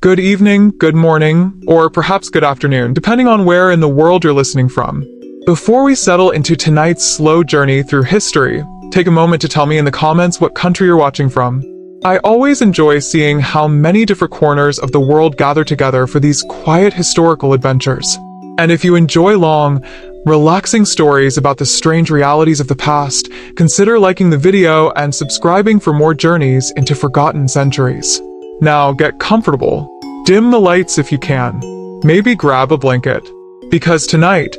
good evening, good morning, or perhaps good afternoon, depending on where in the world you're listening from. Before we settle into tonight's slow journey through history, take a moment to tell me in the comments what country you're watching from. I always enjoy seeing how many different corners of the world gather together for these quiet historical adventures. And if you enjoy long, relaxing stories about the strange realities of the past, consider liking the video and subscribing for more journeys into forgotten centuries. Now get comfortable, dim the lights if you can, maybe grab a blanket, because tonight,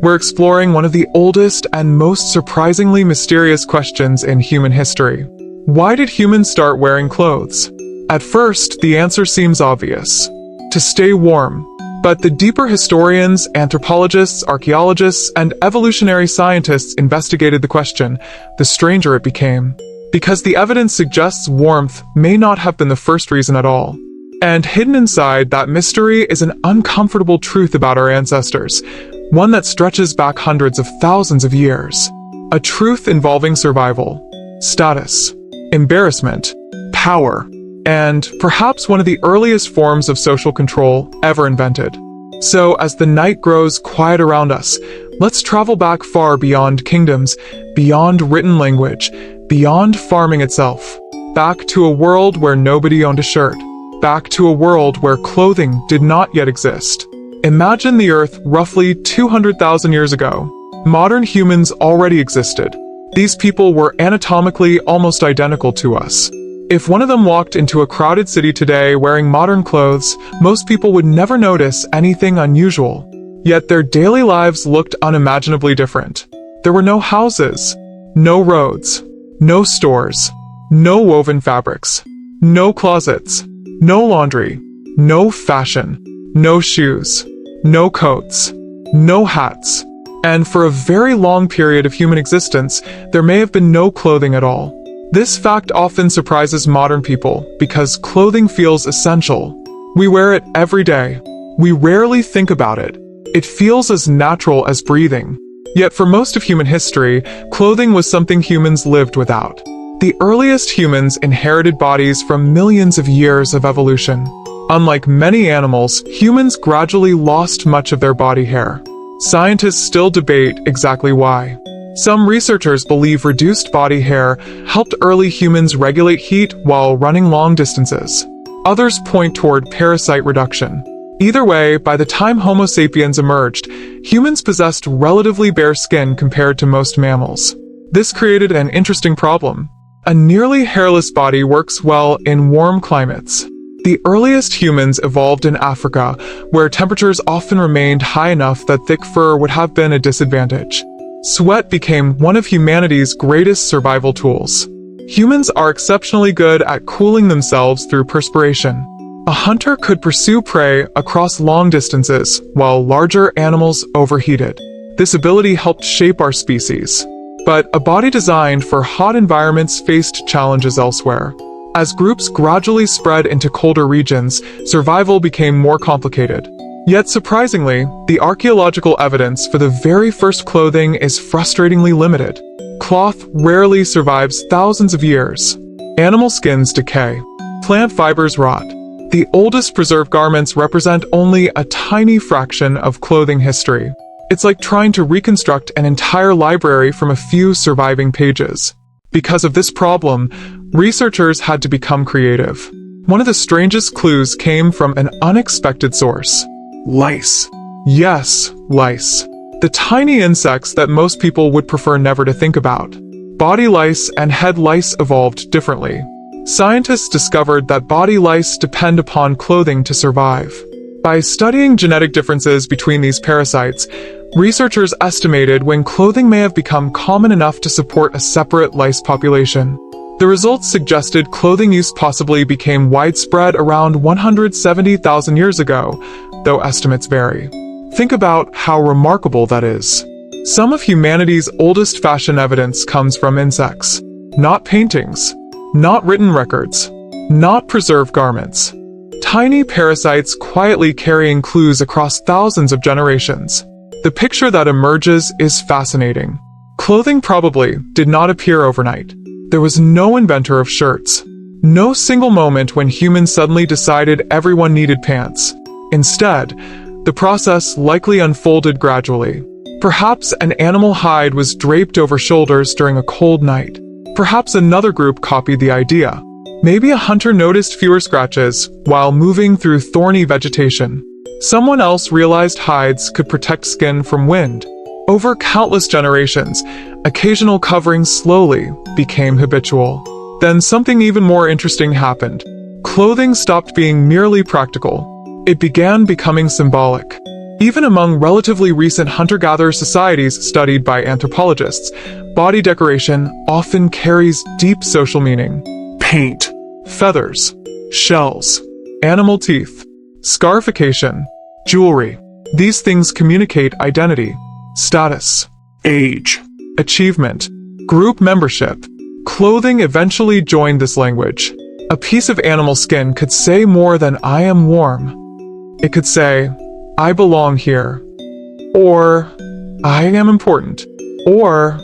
we're exploring one of the oldest and most surprisingly mysterious questions in human history. Why did humans start wearing clothes? At first, the answer seems obvious: to stay warm. But the deeper historians, anthropologists, archaeologists, and evolutionary scientists investigated the question, the stranger it became. Because the evidence suggests warmth may not have been the first reason at all. And hidden inside that mystery is an uncomfortable truth about our ancestors, one that stretches back hundreds of thousands of years. A truth involving survival, status, embarrassment, power, and perhaps one of the earliest forms of social control ever invented. So as the night grows quiet around us, let's travel back far beyond kingdoms, beyond written language, beyond farming itself, back to a world where nobody owned a shirt, back to a world where clothing did not yet exist. Imagine the Earth roughly 200,000 years ago. Modern humans already existed. These people were anatomically almost identical to us. If one of them walked into a crowded city today wearing modern clothes, most people would never notice anything unusual. Yet their daily lives looked unimaginably different. There were no houses, no roads, no stores, no woven fabrics, no closets, no laundry, no fashion, no shoes, no coats, no hats. And for a very long period of human existence, there may have been no clothing at all. This fact often surprises modern people because clothing feels essential. We wear it every day. We rarely think about it. It feels as natural as breathing. Yet for most of human history, clothing was something humans lived without. The earliest humans inherited bodies from millions of years of evolution. Unlike many animals, humans gradually lost much of their body hair. Scientists still debate exactly why. Some researchers believe reduced body hair helped early humans regulate heat while running long distances. Others point toward parasite reduction. Either way, by the time Homo sapiens emerged, humans possessed relatively bare skin compared to most mammals. This created an interesting problem. A nearly hairless body works well in warm climates. The earliest humans evolved in Africa, where temperatures often remained high enough that thick fur would have been a disadvantage. Sweat became one of humanity's greatest survival tools. Humans are exceptionally good at cooling themselves through perspiration. A hunter could pursue prey across long distances, while larger animals overheated. This ability helped shape our species. But a body designed for hot environments faced challenges elsewhere. As groups gradually spread into colder regions, survival became more complicated. Yet surprisingly, the archaeological evidence for the very first clothing is frustratingly limited. Cloth rarely survives thousands of years. Animal skins decay. Plant fibers rot. The oldest preserved garments represent only a tiny fraction of clothing history. It's like trying to reconstruct an entire library from a few surviving pages. Because of this problem, researchers had to become creative. One of the strangest clues came from an unexpected source. Lice. Yes, lice. The tiny insects that most people would prefer never to think about. Body lice and head lice evolved differently. Scientists discovered that body lice depend upon clothing to survive. By studying genetic differences between these parasites, researchers estimated when clothing may have become common enough to support a separate lice population. The results suggested clothing use possibly became widespread around 170,000 years ago, though estimates vary. Think about how remarkable that is. Some of humanity's oldest fashion evidence comes from insects. Not paintings, not written records, not preserved garments. Tiny parasites quietly carrying clues across thousands of generations. The picture that emerges is fascinating. Clothing probably did not appear overnight. There was no inventor of shirts, No single moment when humans suddenly decided everyone needed pants. Instead, the process likely unfolded gradually. Perhaps an animal hide was draped over shoulders during a cold night. Perhaps another group copied the idea. Maybe a hunter noticed fewer scratches while moving through thorny vegetation. Someone else realized hides could protect skin from wind. Over countless generations, occasional coverings slowly became habitual. Then something even more interesting happened. Clothing stopped being merely practical. It began becoming symbolic. Even among relatively recent hunter-gatherer societies studied by anthropologists, body decoration often carries deep social meaning. Paint, feathers, shells, animal teeth, scarification, jewelry. These things communicate identity, status, age, achievement, group membership. Clothing eventually joined this language. A piece of animal skin could say more than "I am warm." It could say, "I belong here," or "I am important," or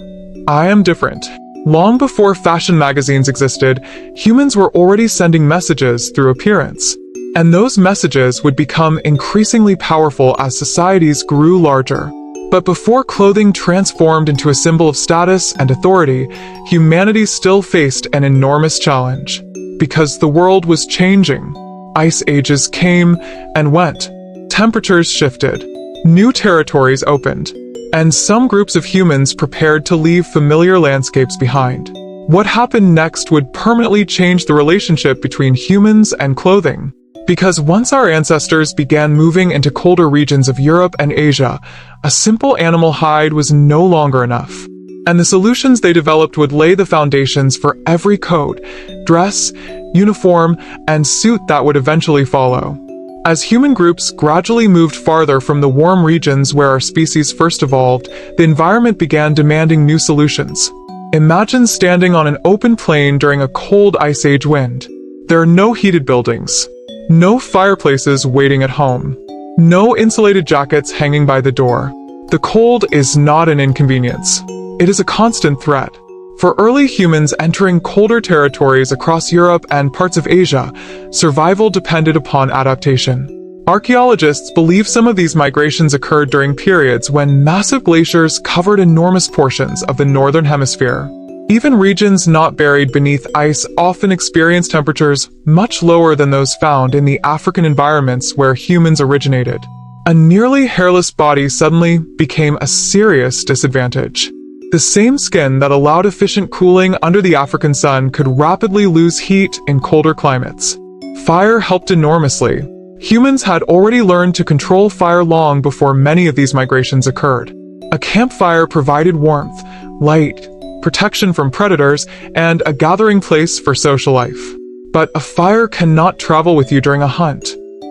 "I am different." Long before fashion magazines existed, humans were already sending messages through appearance. And those messages would become increasingly powerful as societies grew larger. But before clothing transformed into a symbol of status and authority, humanity still faced an enormous challenge. Because the world was changing. Ice ages came and went. Temperatures shifted. New territories opened. And some groups of humans prepared to leave familiar landscapes behind. What happened next would permanently change the relationship between humans and clothing. Because once our ancestors began moving into colder regions of Europe and Asia, a simple animal hide was no longer enough. And the solutions they developed would lay the foundations for every coat, dress, uniform, and suit that would eventually follow. As human groups gradually moved farther from the warm regions where our species first evolved, the environment began demanding new solutions. Imagine standing on an open plain during a cold ice age wind. There are no heated buildings, no fireplaces waiting at home, no insulated jackets hanging by the door. The cold is not an inconvenience. It is a constant threat. For early humans entering colder territories across Europe and parts of Asia, survival depended upon adaptation. Archaeologists believe some of these migrations occurred during periods when massive glaciers covered enormous portions of the northern hemisphere. Even regions not buried beneath ice often experience temperatures much lower than those found in the African environments where humans originated. A nearly hairless body suddenly became a serious disadvantage. The same skin that allowed efficient cooling under the African sun could rapidly lose heat in colder climates. Fire helped enormously. Humans had already learned to control fire long before many of these migrations occurred. A campfire provided warmth, light, protection from predators, and a gathering place for social life. But a fire cannot travel with you during a hunt.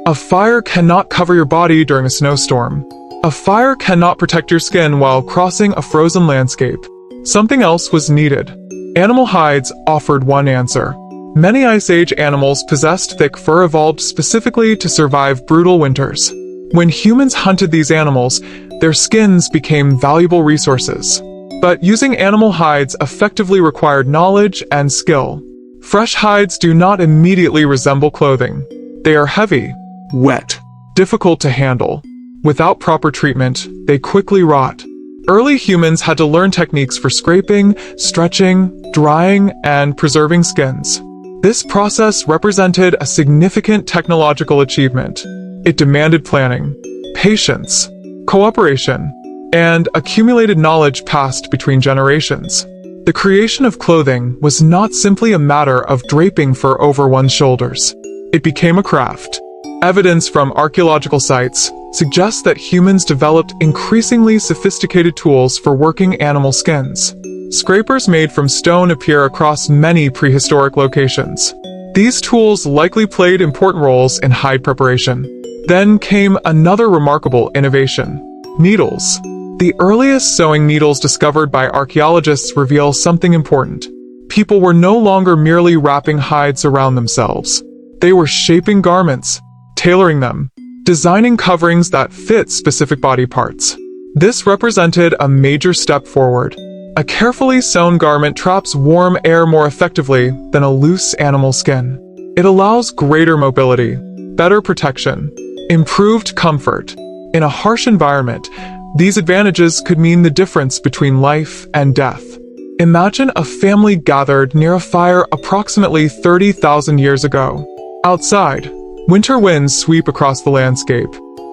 A fire cannot cover your body during a snowstorm. A fire cannot protect your skin while crossing a frozen landscape. Something else was needed. Animal hides offered one answer. Many Ice Age animals possessed thick fur evolved specifically to survive brutal winters. When humans hunted these animals, their skins became valuable resources. But using animal hides effectively required knowledge and skill. Fresh hides do not immediately resemble clothing. They are heavy, wet, difficult to handle. Without proper treatment, they quickly rot. Early humans had to learn techniques for scraping, stretching, drying, and preserving skins. This process represented a significant technological achievement. It demanded planning, patience, cooperation, and accumulated knowledge passed between generations. The creation of clothing was not simply a matter of draping fur over one's shoulders. It became a craft. Evidence from archaeological sites suggests that humans developed increasingly sophisticated tools for working animal skins. Scrapers made from stone appear across many prehistoric locations. These tools likely played important roles in hide preparation. Then came another remarkable innovation: needles. The earliest sewing needles discovered by archaeologists reveal something important. People were no longer merely wrapping hides around themselves. They were shaping garments, tailoring them, designing coverings that fit specific body parts. This represented a major step forward. A carefully sewn garment traps warm air more effectively than a loose animal skin. It allows greater mobility, better protection, improved comfort. In a harsh environment, these advantages could mean the difference between life and death. Imagine a family gathered near a fire approximately 30,000 years ago. Outside, winter winds sweep across the landscape.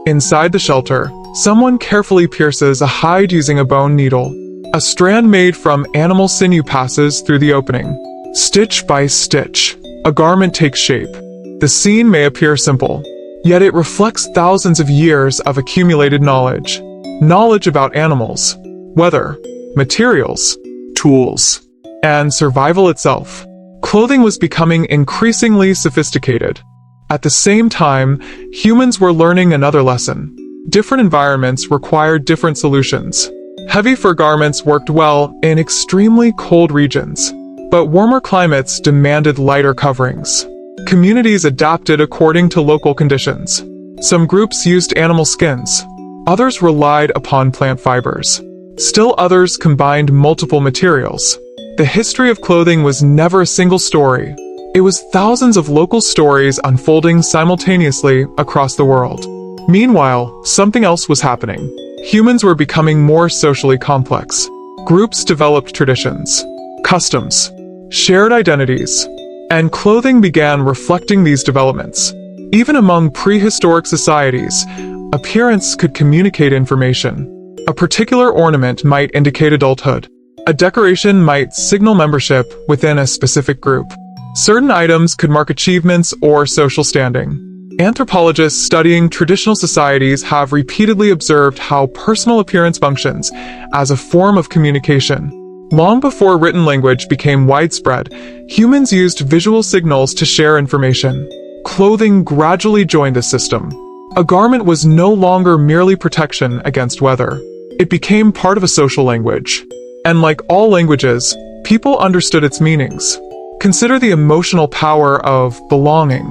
Inside the shelter, someone carefully pierces a hide using a bone needle. A strand made from animal sinew passes through the opening. Stitch by stitch, a garment takes shape. The scene may appear simple, yet it reflects thousands of years of accumulated knowledge. Knowledge about animals, weather, materials, tools, and survival itself. Clothing was becoming increasingly sophisticated. At the same time, humans were learning another lesson. Different environments required different solutions. Heavy fur garments worked well in extremely cold regions, but warmer climates demanded lighter coverings. Communities adapted according to local conditions. Some groups used animal skins. Others relied upon plant fibers. Still others combined multiple materials. The history of clothing was never a single story. It was thousands of local stories unfolding simultaneously across the world. Meanwhile, something else was happening. Humans were becoming more socially complex. Groups developed traditions, customs, shared identities, and clothing began reflecting these developments. Even among prehistoric societies, appearance could communicate information. A particular ornament might indicate adulthood. A decoration might signal membership within a specific group. Certain items could mark achievements or social standing. Anthropologists studying traditional societies have repeatedly observed how personal appearance functions as a form of communication. Long before written language became widespread, humans used visual signals to share information. Clothing gradually joined the system. A garment was no longer merely protection against weather. It became part of a social language. And like all languages, people understood its meanings. Consider the emotional power of belonging.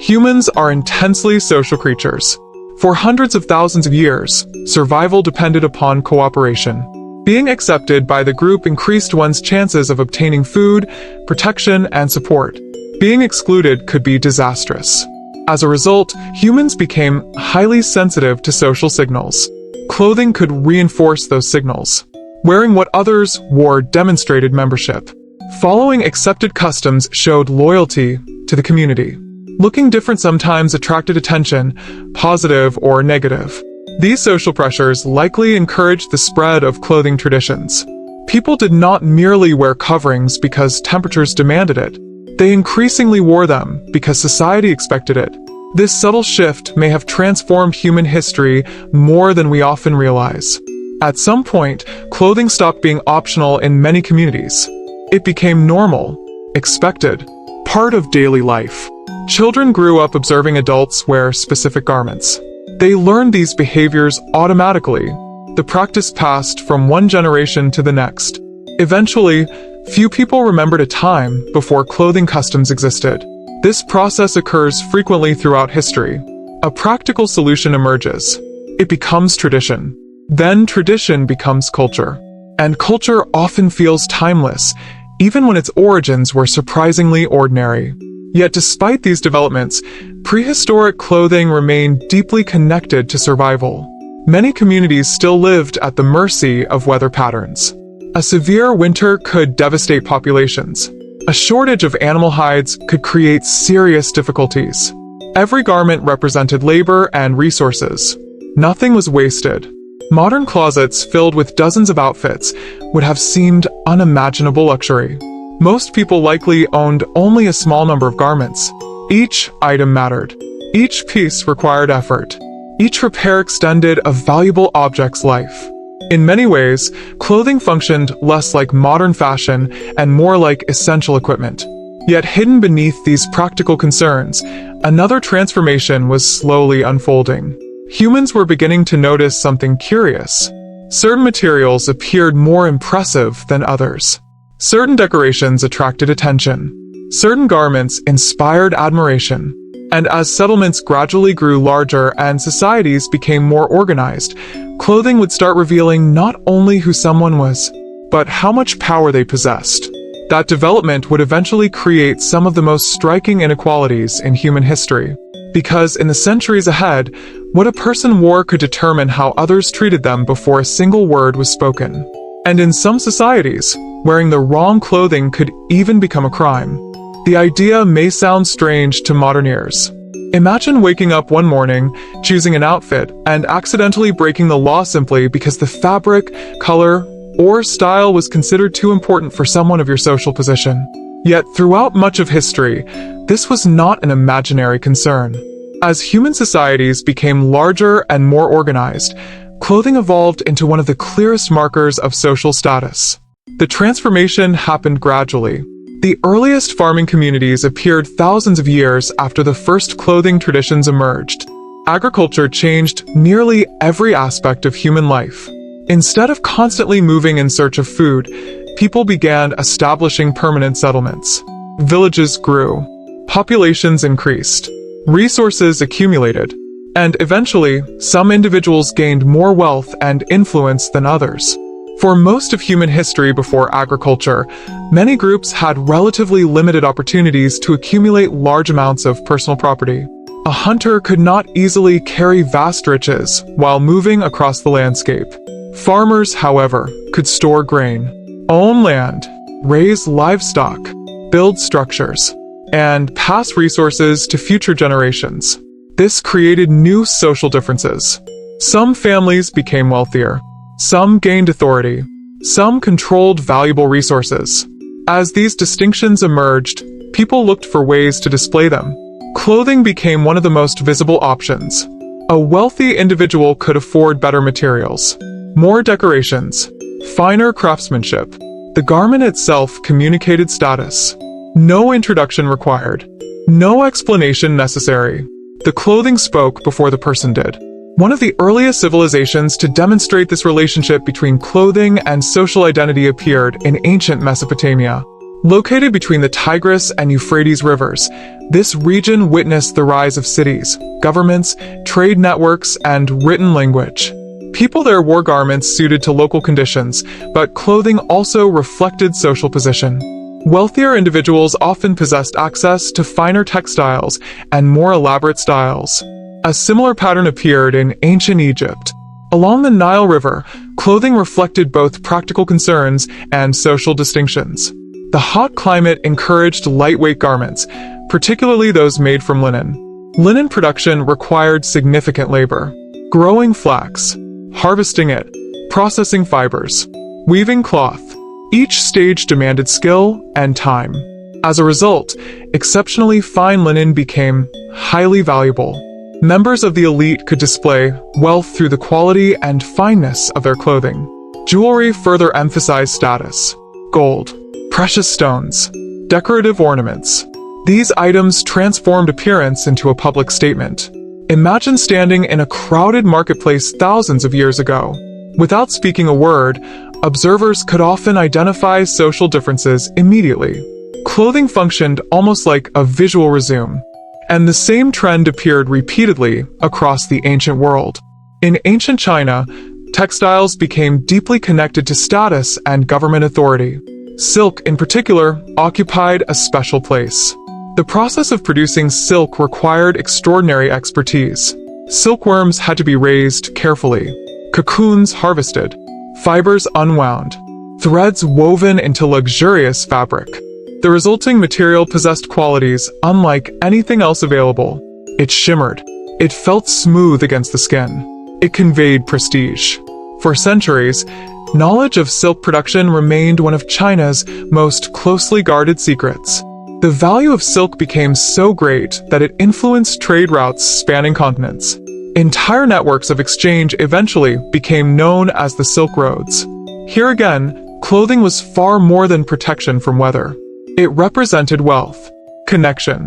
Humans are intensely social creatures. For hundreds of thousands of years, survival depended upon cooperation. Being accepted by the group increased one's chances of obtaining food, protection, and support. Being excluded could be disastrous. As a result, humans became highly sensitive to social signals. Clothing could reinforce those signals. Wearing what others wore demonstrated membership. Following accepted customs showed loyalty to the community. Looking different sometimes attracted attention, positive or negative. These social pressures likely encouraged the spread of clothing traditions. People did not merely wear coverings because temperatures demanded it. They increasingly wore them because society expected it. This subtle shift may have transformed human history more than we often realize. At some point, clothing stopped being optional in many communities. It became normal, expected, part of daily life. Children grew up observing adults wear specific garments. They learned these behaviors automatically. The practice passed from one generation to the next. Eventually, few people remembered a time before clothing customs existed. This process occurs frequently throughout history. A practical solution emerges. It becomes tradition. Then tradition becomes culture. And culture often feels timeless, even when its origins were surprisingly ordinary. Yet despite these developments, prehistoric clothing remained deeply connected to survival. Many communities still lived at the mercy of weather patterns. A severe winter could devastate populations. A shortage of animal hides could create serious difficulties. Every garment represented labor and resources. Nothing was wasted. Modern closets filled with dozens of outfits would have seemed unimaginable luxury. Most people likely owned only a small number of garments. Each item mattered. Each piece required effort. Each repair extended a valuable object's life. In many ways, clothing functioned less like modern fashion and more like essential equipment. Yet hidden beneath these practical concerns, another transformation was slowly unfolding. Humans were beginning to notice something curious. Certain materials appeared more impressive than others. Certain decorations attracted attention. Certain garments inspired admiration. And as settlements gradually grew larger and societies became more organized, clothing would start revealing not only who someone was, but how much power they possessed. That development would eventually create some of the most striking inequalities in human history. Because in the centuries ahead, what a person wore could determine how others treated them before a single word was spoken. And in some societies, wearing the wrong clothing could even become a crime. The idea may sound strange to modern ears. Imagine waking up one morning, choosing an outfit, and accidentally breaking the law simply because the fabric, color, or style was considered too important for someone of your social position. Yet throughout much of history, this was not an imaginary concern. As human societies became larger and more organized, clothing evolved into one of the clearest markers of social status. The transformation happened gradually. The earliest farming communities appeared thousands of years after the first clothing traditions emerged. Agriculture changed nearly every aspect of human life. Instead of constantly moving in search of food, people began establishing permanent settlements. Villages grew. Populations increased. Resources accumulated. And eventually, some individuals gained more wealth and influence than others. For most of human history before agriculture, many groups had relatively limited opportunities to accumulate large amounts of personal property. A hunter could not easily carry vast riches while moving across the landscape. Farmers, however, could store grain, own land, raise livestock, build structures, and pass resources to future generations. This created new social differences. Some families became wealthier. Some gained authority. Some controlled valuable resources. As these distinctions emerged, people looked for ways to display them. Clothing became one of the most visible options. A wealthy individual could afford better materials, more decorations, finer craftsmanship. The garment itself communicated status. No introduction required. No explanation necessary. The clothing spoke before the person did. One of the earliest civilizations to demonstrate this relationship between clothing and social identity appeared in ancient Mesopotamia. Located between the Tigris and Euphrates rivers, this region witnessed the rise of cities, governments, trade networks, and written language. People there wore garments suited to local conditions, but clothing also reflected social position. Wealthier individuals often possessed access to finer textiles and more elaborate styles. A similar pattern appeared in ancient Egypt. Along the Nile River, clothing reflected both practical concerns and social distinctions. The hot climate encouraged lightweight garments, particularly those made from linen. Linen production required significant labor. Growing flax, harvesting it, processing fibers, weaving cloth. Each stage demanded skill and time. As a result, exceptionally fine linen became highly valuable. Members of the elite could display wealth through the quality and fineness of their clothing. Jewelry further emphasized status. Gold, precious stones, decorative ornaments. These items transformed appearance into a public statement. Imagine standing in a crowded marketplace thousands of years ago. Without speaking a word, observers could often identify social differences immediately. Clothing functioned almost like a visual resume. And the same trend appeared repeatedly across the ancient world. In ancient China, textiles became deeply connected to status and government authority. Silk, in particular, occupied a special place. The process of producing silk required extraordinary expertise. Silkworms had to be raised carefully, cocoons harvested, fibers unwound, threads woven into luxurious fabric. The resulting material possessed qualities unlike anything else available. It shimmered. It felt smooth against the skin. It conveyed prestige. For centuries, knowledge of silk production remained one of China's most closely guarded secrets. The value of silk became so great that it influenced trade routes spanning continents. Entire networks of exchange eventually became known as the Silk Roads. Here again, clothing was far more than protection from weather. It represented wealth, connection,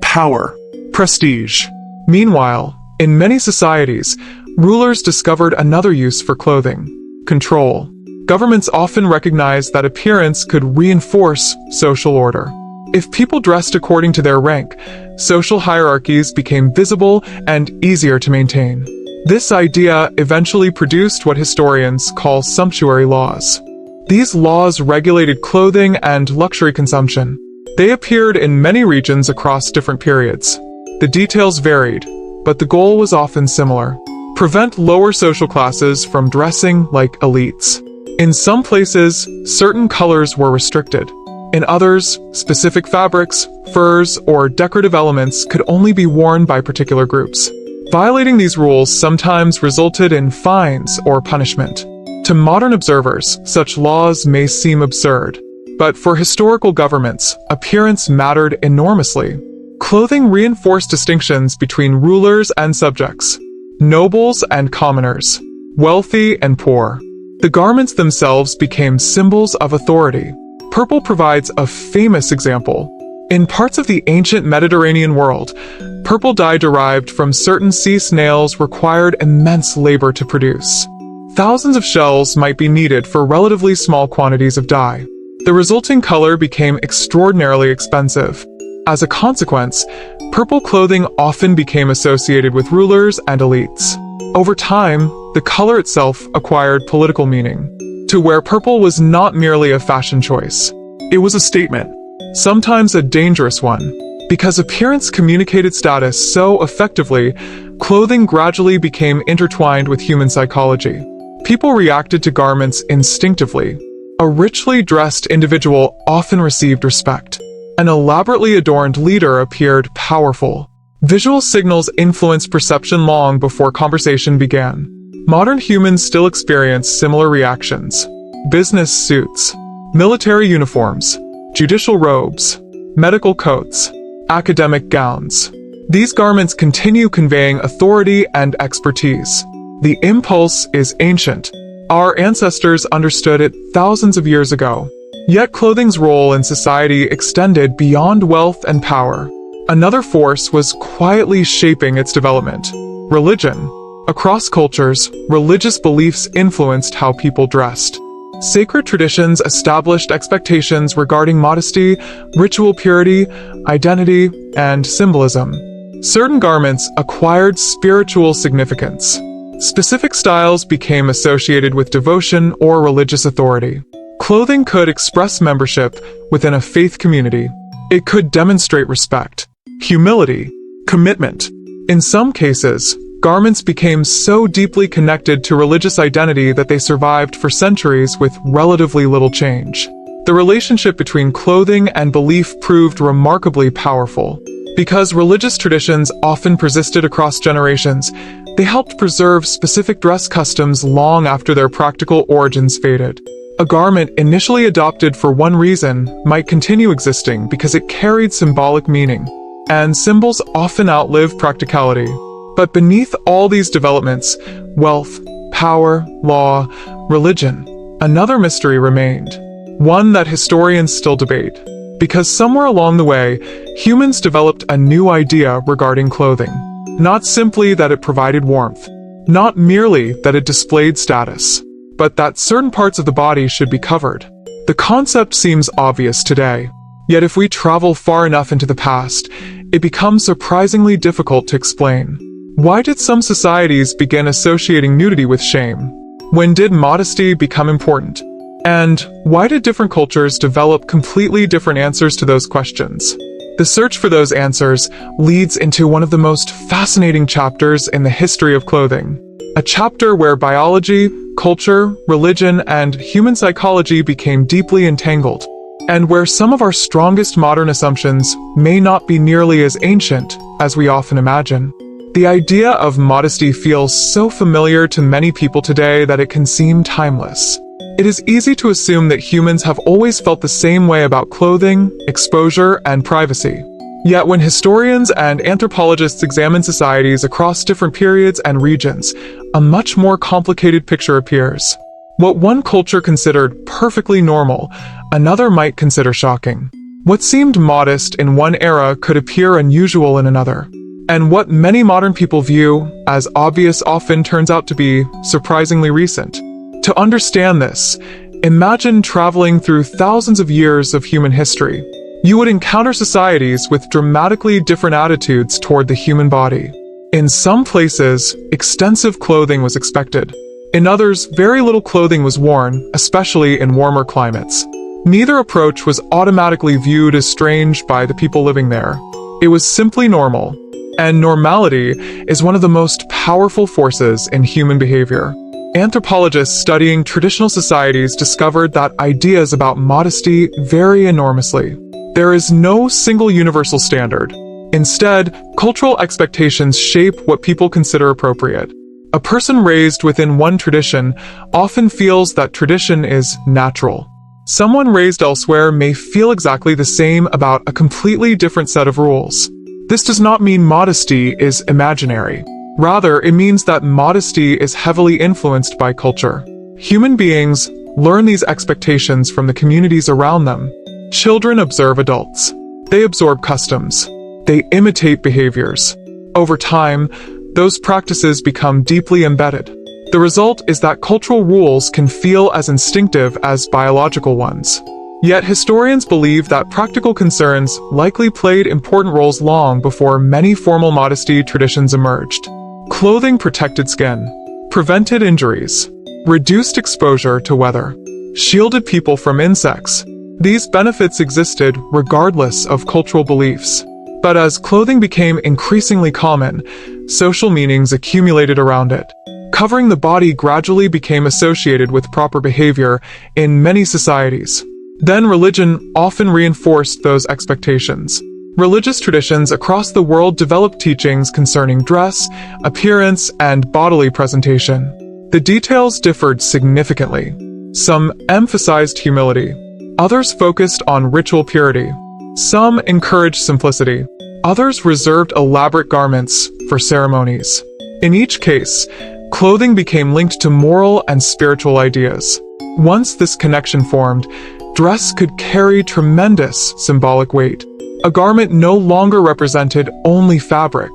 power, prestige. Meanwhile, in many societies, rulers discovered another use for clothing: control. Governments often recognized that appearance could reinforce social order. If people dressed according to their rank, social hierarchies became visible and easier to maintain. This idea eventually produced what historians call sumptuary laws. These laws regulated clothing and luxury consumption. They appeared in many regions across different periods. The details varied, but the goal was often similar: prevent lower social classes from dressing like elites. In some places, certain colors were restricted. In others, specific fabrics, furs, or decorative elements could only be worn by particular groups. Violating these rules sometimes resulted in fines or punishment. To modern observers, such laws may seem absurd, but for historical governments, appearance mattered enormously. Clothing reinforced distinctions between rulers and subjects, nobles and commoners, wealthy and poor. The garments themselves became symbols of authority. Purple provides a famous example. In parts of the ancient Mediterranean world, purple dye derived from certain sea snails required immense labor to produce. Thousands of shells might be needed for relatively small quantities of dye. The resulting color became extraordinarily expensive. As a consequence, purple clothing often became associated with rulers and elites. Over time, the color itself acquired political meaning. To wear purple was not merely a fashion choice. It was a statement, sometimes a dangerous one. Because appearance communicated status so effectively, clothing gradually became intertwined with human psychology. People reacted to garments instinctively. A richly dressed individual often received respect. An elaborately adorned leader appeared powerful. Visual signals influenced perception long before conversation began. Modern humans still experience similar reactions. Business suits, military uniforms, judicial robes, medical coats, academic gowns. These garments continue conveying authority and expertise. The impulse is ancient. Our ancestors understood it thousands of years ago. Yet clothing's role in society extended beyond wealth and power. Another force was quietly shaping its development: religion. Across cultures, religious beliefs influenced how people dressed. Sacred traditions established expectations regarding modesty, ritual purity, identity, and symbolism. Certain garments acquired spiritual significance. Specific styles became associated with devotion or religious authority. Clothing could express membership within a faith community. It could demonstrate respect, humility, commitment. In some cases, garments became so deeply connected to religious identity that they survived for centuries with relatively little change. The relationship between clothing and belief proved remarkably powerful. Because religious traditions often persisted across generations, they helped preserve specific dress customs long after their practical origins faded. A garment initially adopted for one reason might continue existing because it carried symbolic meaning, and symbols often outlive practicality. But beneath all these developments, wealth, power, law, religion, another mystery remained. One that historians still debate. Because somewhere along the way, humans developed a new idea regarding clothing. Not simply that it provided warmth, not merely that it displayed status, but that certain parts of the body should be covered. The concept seems obvious today, yet if we travel far enough into the past, it becomes surprisingly difficult to explain. Why did some societies begin associating nudity with shame? When did modesty become important? And why did different cultures develop completely different answers to those questions? The search for those answers leads into one of the most fascinating chapters in the history of clothing. A chapter where biology, culture, religion, and human psychology became deeply entangled, and where some of our strongest modern assumptions may not be nearly as ancient as we often imagine. The idea of modesty feels so familiar to many people today that it can seem timeless. It is easy to assume that humans have always felt the same way about clothing, exposure, and privacy. Yet when historians and anthropologists examine societies across different periods and regions, a much more complicated picture appears. What one culture considered perfectly normal, another might consider shocking. What seemed modest in one era could appear unusual in another. And what many modern people view as obvious often turns out to be surprisingly recent. To understand this, imagine traveling through thousands of years of human history. You would encounter societies with dramatically different attitudes toward the human body. In some places, extensive clothing was expected. In others, very little clothing was worn, especially in warmer climates. Neither approach was automatically viewed as strange by the people living there. It was simply normal. And normality is one of the most powerful forces in human behavior. Anthropologists studying traditional societies discovered that ideas about modesty vary enormously. There is no single universal standard. Instead, cultural expectations shape what people consider appropriate. A person raised within one tradition often feels that tradition is natural. Someone raised elsewhere may feel exactly the same about a completely different set of rules. This does not mean modesty is imaginary. Rather, it means that modesty is heavily influenced by culture. Human beings learn these expectations from the communities around them. Children observe adults. They absorb customs. They imitate behaviors. Over time, those practices become deeply embedded. The result is that cultural rules can feel as instinctive as biological ones. Yet historians believe that practical concerns likely played important roles long before many formal modesty traditions emerged. Clothing protected skin, prevented injuries, reduced exposure to weather, shielded people from insects. These benefits existed regardless of cultural beliefs. But as clothing became increasingly common, social meanings accumulated around it. Covering the body gradually became associated with proper behavior in many societies. Then religion often reinforced those expectations. Religious traditions across the world developed teachings concerning dress, appearance, and bodily presentation. The details differed significantly. Some emphasized humility. Others focused on ritual purity. Some encouraged simplicity. Others reserved elaborate garments for ceremonies. In each case, clothing became linked to moral and spiritual ideas. Once this connection formed, dress could carry tremendous symbolic weight. A garment no longer represented only fabric.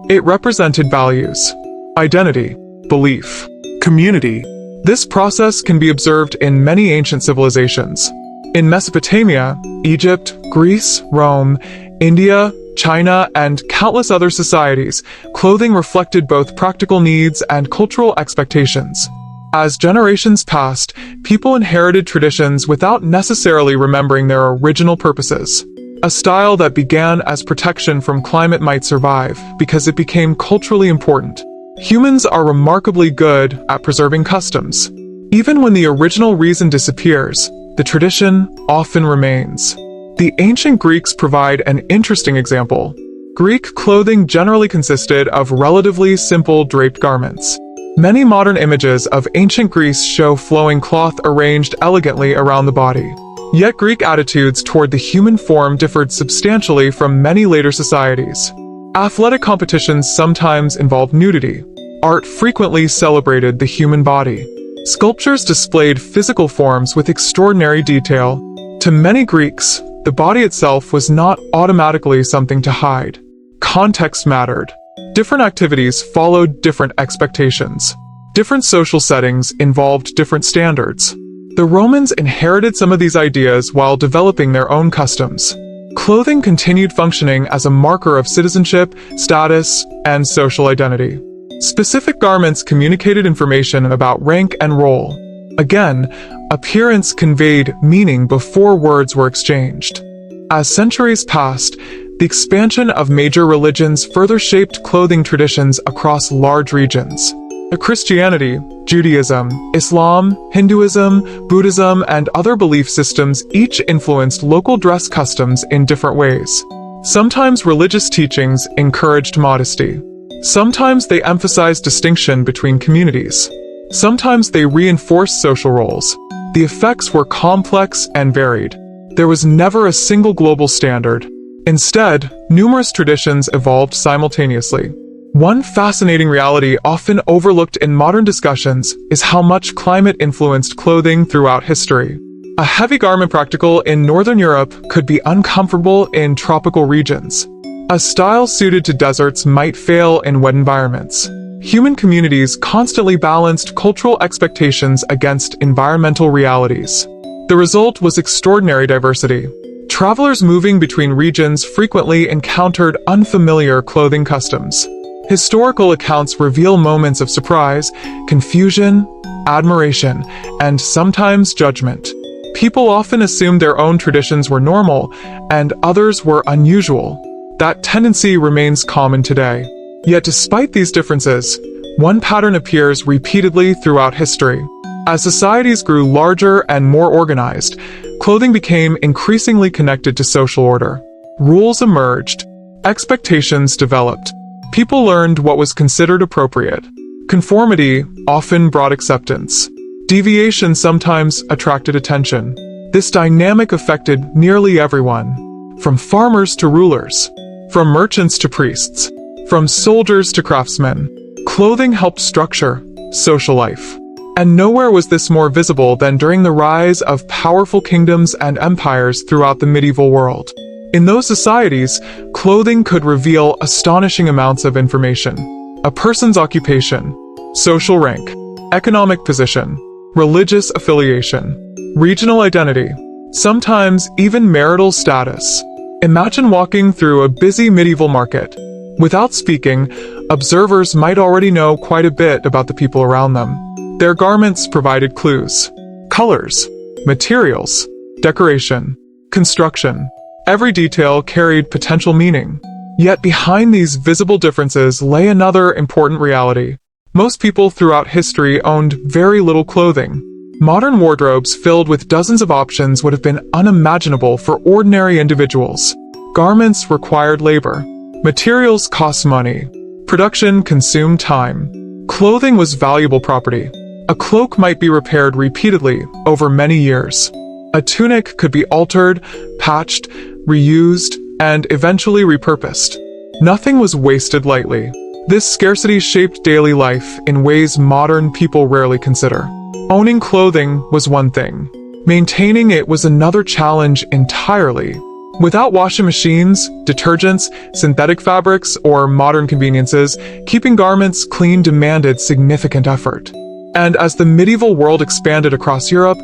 It represented values, identity, belief, community. This process can be observed in many ancient civilizations. In Mesopotamia, Egypt, Greece, Rome, India, China, and countless other societies, clothing reflected both practical needs and cultural expectations. As generations passed, people inherited traditions without necessarily remembering their original purposes. A style that began as protection from climate might survive because it became culturally important. Humans are remarkably good at preserving customs. Even when the original reason disappears, the tradition often remains. The ancient Greeks provide an interesting example. Greek clothing generally consisted of relatively simple draped garments. Many modern images of ancient Greece show flowing cloth arranged elegantly around the body. Yet Greek attitudes toward the human form differed substantially from many later societies. Athletic competitions sometimes involved nudity. Art frequently celebrated the human body. Sculptures displayed physical forms with extraordinary detail. To many Greeks, the body itself was not automatically something to hide. Context mattered. Different activities followed different expectations. Different social settings involved different standards. The Romans inherited some of these ideas while developing their own customs. Clothing continued functioning as a marker of citizenship, status, and social identity. Specific garments communicated information about rank and role. Again, appearance conveyed meaning before words were exchanged. As centuries passed, the expansion of major religions further shaped clothing traditions across large regions. Christianity, Judaism, Islam, Hinduism, Buddhism, and other belief systems each influenced local dress customs in different ways. Sometimes religious teachings encouraged modesty. Sometimes they emphasized distinction between communities. Sometimes they reinforced social roles. The effects were complex and varied. There was never a single global standard. Instead, numerous traditions evolved simultaneously. One fascinating reality often overlooked in modern discussions is how much climate influenced clothing throughout history. A heavy garment practical in Northern Europe could be uncomfortable in tropical regions. A style suited to deserts might fail in wet environments. Human communities constantly balanced cultural expectations against environmental realities. The result was extraordinary diversity. Travelers moving between regions frequently encountered unfamiliar clothing customs. Historical accounts reveal moments of surprise, confusion, admiration, and sometimes judgment. People often assumed their own traditions were normal, and others were unusual. That tendency remains common today. Yet despite these differences, one pattern appears repeatedly throughout history. As societies grew larger and more organized, clothing became increasingly connected to social order. Rules emerged, expectations developed. People learned what was considered appropriate. Conformity often brought acceptance. Deviation sometimes attracted attention. This dynamic affected nearly everyone, from farmers to rulers, from merchants to priests, from soldiers to craftsmen. Clothing helped structure social life. And nowhere was this more visible than during the rise of powerful kingdoms and empires throughout the medieval world. In those societies, clothing could reveal astonishing amounts of information. A person's occupation, social rank, economic position, religious affiliation, regional identity, sometimes even marital status. Imagine walking through a busy medieval market. Without speaking, observers might already know quite a bit about the people around them. Their garments provided clues. Colors, materials, decoration, construction. Every detail carried potential meaning. Yet behind these visible differences lay another important reality. Most people throughout history owned very little clothing. Modern wardrobes filled with dozens of options would have been unimaginable for ordinary individuals. Garments required labor. Materials cost money. Production consumed time. Clothing was valuable property. A cloak might be repaired repeatedly over many years. A tunic could be altered, patched, reused, and eventually repurposed. Nothing was wasted lightly. This scarcity shaped daily life in ways modern people rarely consider. Owning clothing was one thing. Maintaining it was another challenge entirely. Without washing machines, detergents, synthetic fabrics, or modern conveniences, keeping garments clean demanded significant effort. And as the medieval world expanded across Europe,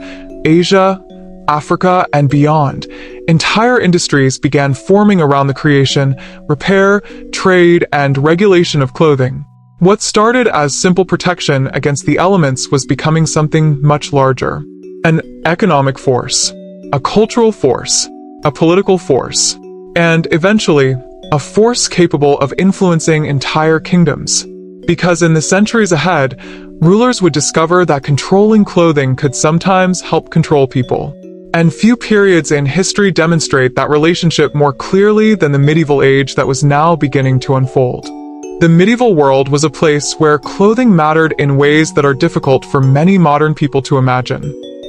Asia, Africa, and beyond, entire industries began forming around the creation, repair, trade, and regulation of clothing. What started as simple protection against the elements was becoming something much larger. An economic force, a cultural force, a political force, and eventually, a force capable of influencing entire kingdoms. Because in the centuries ahead, rulers would discover that controlling clothing could sometimes help control people. And few periods in history demonstrate that relationship more clearly than the medieval age that was now beginning to unfold. The medieval world was a place where clothing mattered in ways that are difficult for many modern people to imagine.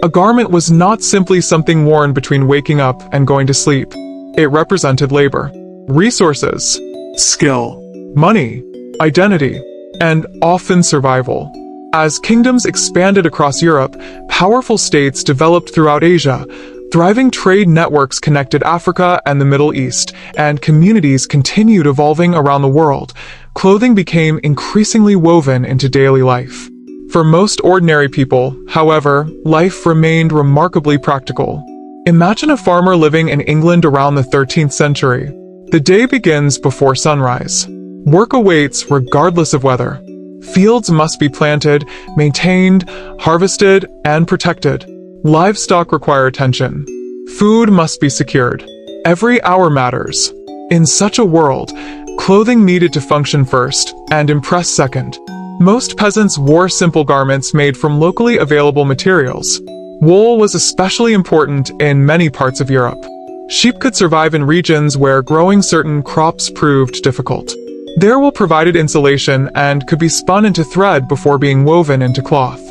A garment was not simply something worn between waking up and going to sleep. It represented labor, resources, skill, money, identity, and often survival. As kingdoms expanded across Europe, powerful states developed throughout Asia, thriving trade networks connected Africa and the Middle East, and communities continued evolving around the world. Clothing became increasingly woven into daily life. For most ordinary people, however, life remained remarkably practical. Imagine a farmer living in England around the 13th century. The day begins before sunrise. Work awaits regardless of weather. Fields must be planted, maintained, harvested, and protected. Livestock require attention. Food must be secured. Every hour matters. In such a world, clothing needed to function first and impress second. Most peasants wore simple garments made from locally available materials. Wool was especially important in many parts of Europe. Sheep could survive in regions where growing certain crops proved difficult. Their wool provided insulation and could be spun into thread before being woven into cloth.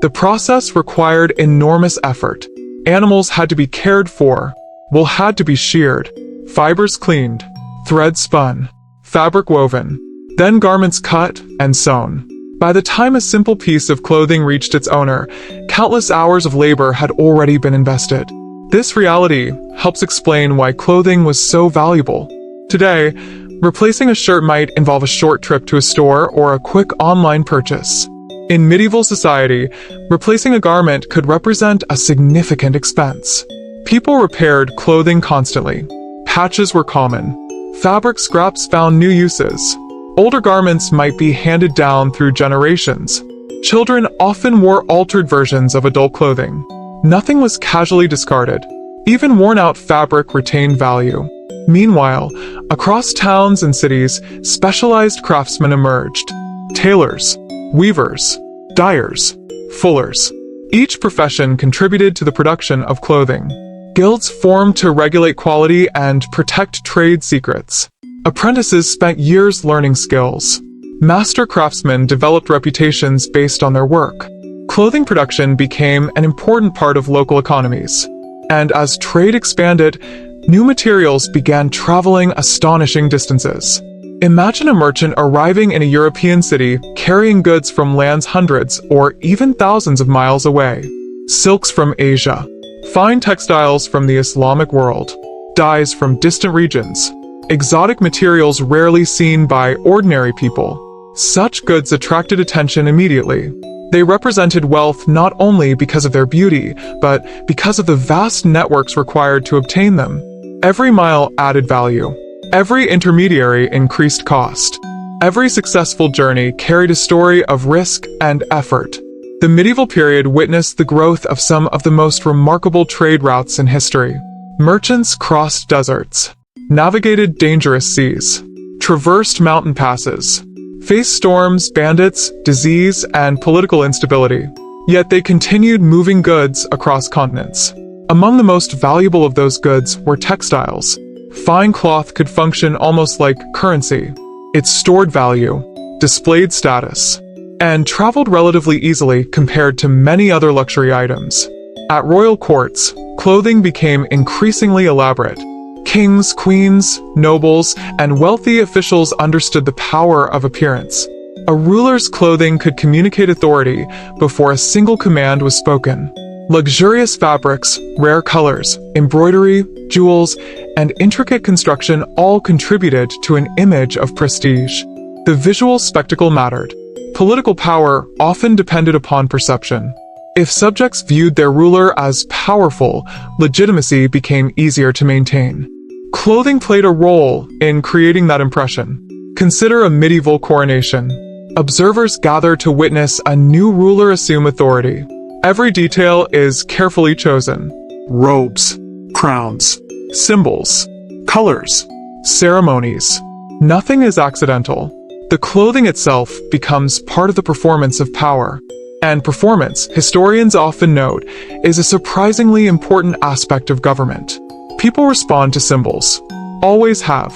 The process required enormous effort. Animals had to be cared for, wool had to be sheared, fibers cleaned, thread spun, fabric woven, then garments cut and sewn. By the time a simple piece of clothing reached its owner, countless hours of labor had already been invested. This reality helps explain why clothing was so valuable. Today, replacing a shirt might involve a short trip to a store or a quick online purchase. In medieval society, replacing a garment could represent a significant expense. People repaired clothing constantly. Patches were common. Fabric scraps found new uses. Older garments might be handed down through generations. Children often wore altered versions of adult clothing. Nothing was casually discarded. Even worn-out fabric retained value. Meanwhile, across towns and cities, specialized craftsmen emerged. Tailors, weavers, dyers, fullers. Each profession contributed to the production of clothing. Guilds formed to regulate quality and protect trade secrets. Apprentices spent years learning skills. Master craftsmen developed reputations based on their work. Clothing production became an important part of local economies. And as trade expanded, new materials began traveling astonishing distances. Imagine a merchant arriving in a European city carrying goods from lands hundreds or even thousands of miles away. Silks from Asia, fine textiles from the Islamic world, dyes from distant regions, exotic materials rarely seen by ordinary people. Such goods attracted attention immediately. They represented wealth not only because of their beauty, but because of the vast networks required to obtain them. Every mile added value. Every intermediary increased cost. Every successful journey carried a story of risk and effort. The medieval period witnessed the growth of some of the most remarkable trade routes in history. Merchants crossed deserts, navigated dangerous seas, traversed mountain passes, faced storms, bandits, disease, and political instability. Yet they continued moving goods across continents. Among the most valuable of those goods were textiles. Fine cloth could function almost like currency. It stored value, displayed status, and traveled relatively easily compared to many other luxury items. At royal courts, clothing became increasingly elaborate. Kings, queens, nobles, and wealthy officials understood the power of appearance. A ruler's clothing could communicate authority before a single command was spoken. Luxurious fabrics, rare colors, embroidery, jewels, and intricate construction all contributed to an image of prestige. The visual spectacle mattered. Political power often depended upon perception. If subjects viewed their ruler as powerful, legitimacy became easier to maintain. Clothing played a role in creating that impression. Consider a medieval coronation. Observers gather to witness a new ruler assume authority. Every detail is carefully chosen. Robes, crowns, symbols, colors, ceremonies. Nothing is accidental. The clothing itself becomes part of the performance of power. And performance, historians often note, is a surprisingly important aspect of government. People respond to symbols. Always have.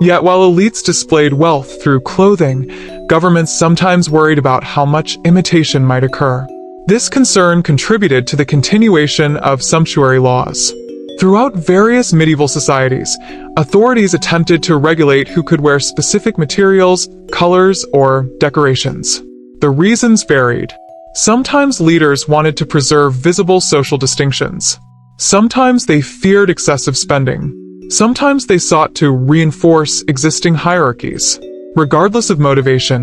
Yet while elites displayed wealth through clothing, governments sometimes worried about how much imitation might occur. This concern contributed to the continuation of sumptuary laws. Throughout various medieval societies, authorities attempted to regulate who could wear specific materials, colors, or decorations. The reasons varied. Sometimes leaders wanted to preserve visible social distinctions. Sometimes they feared excessive spending. Sometimes they sought to reinforce existing hierarchies. Regardless of motivation,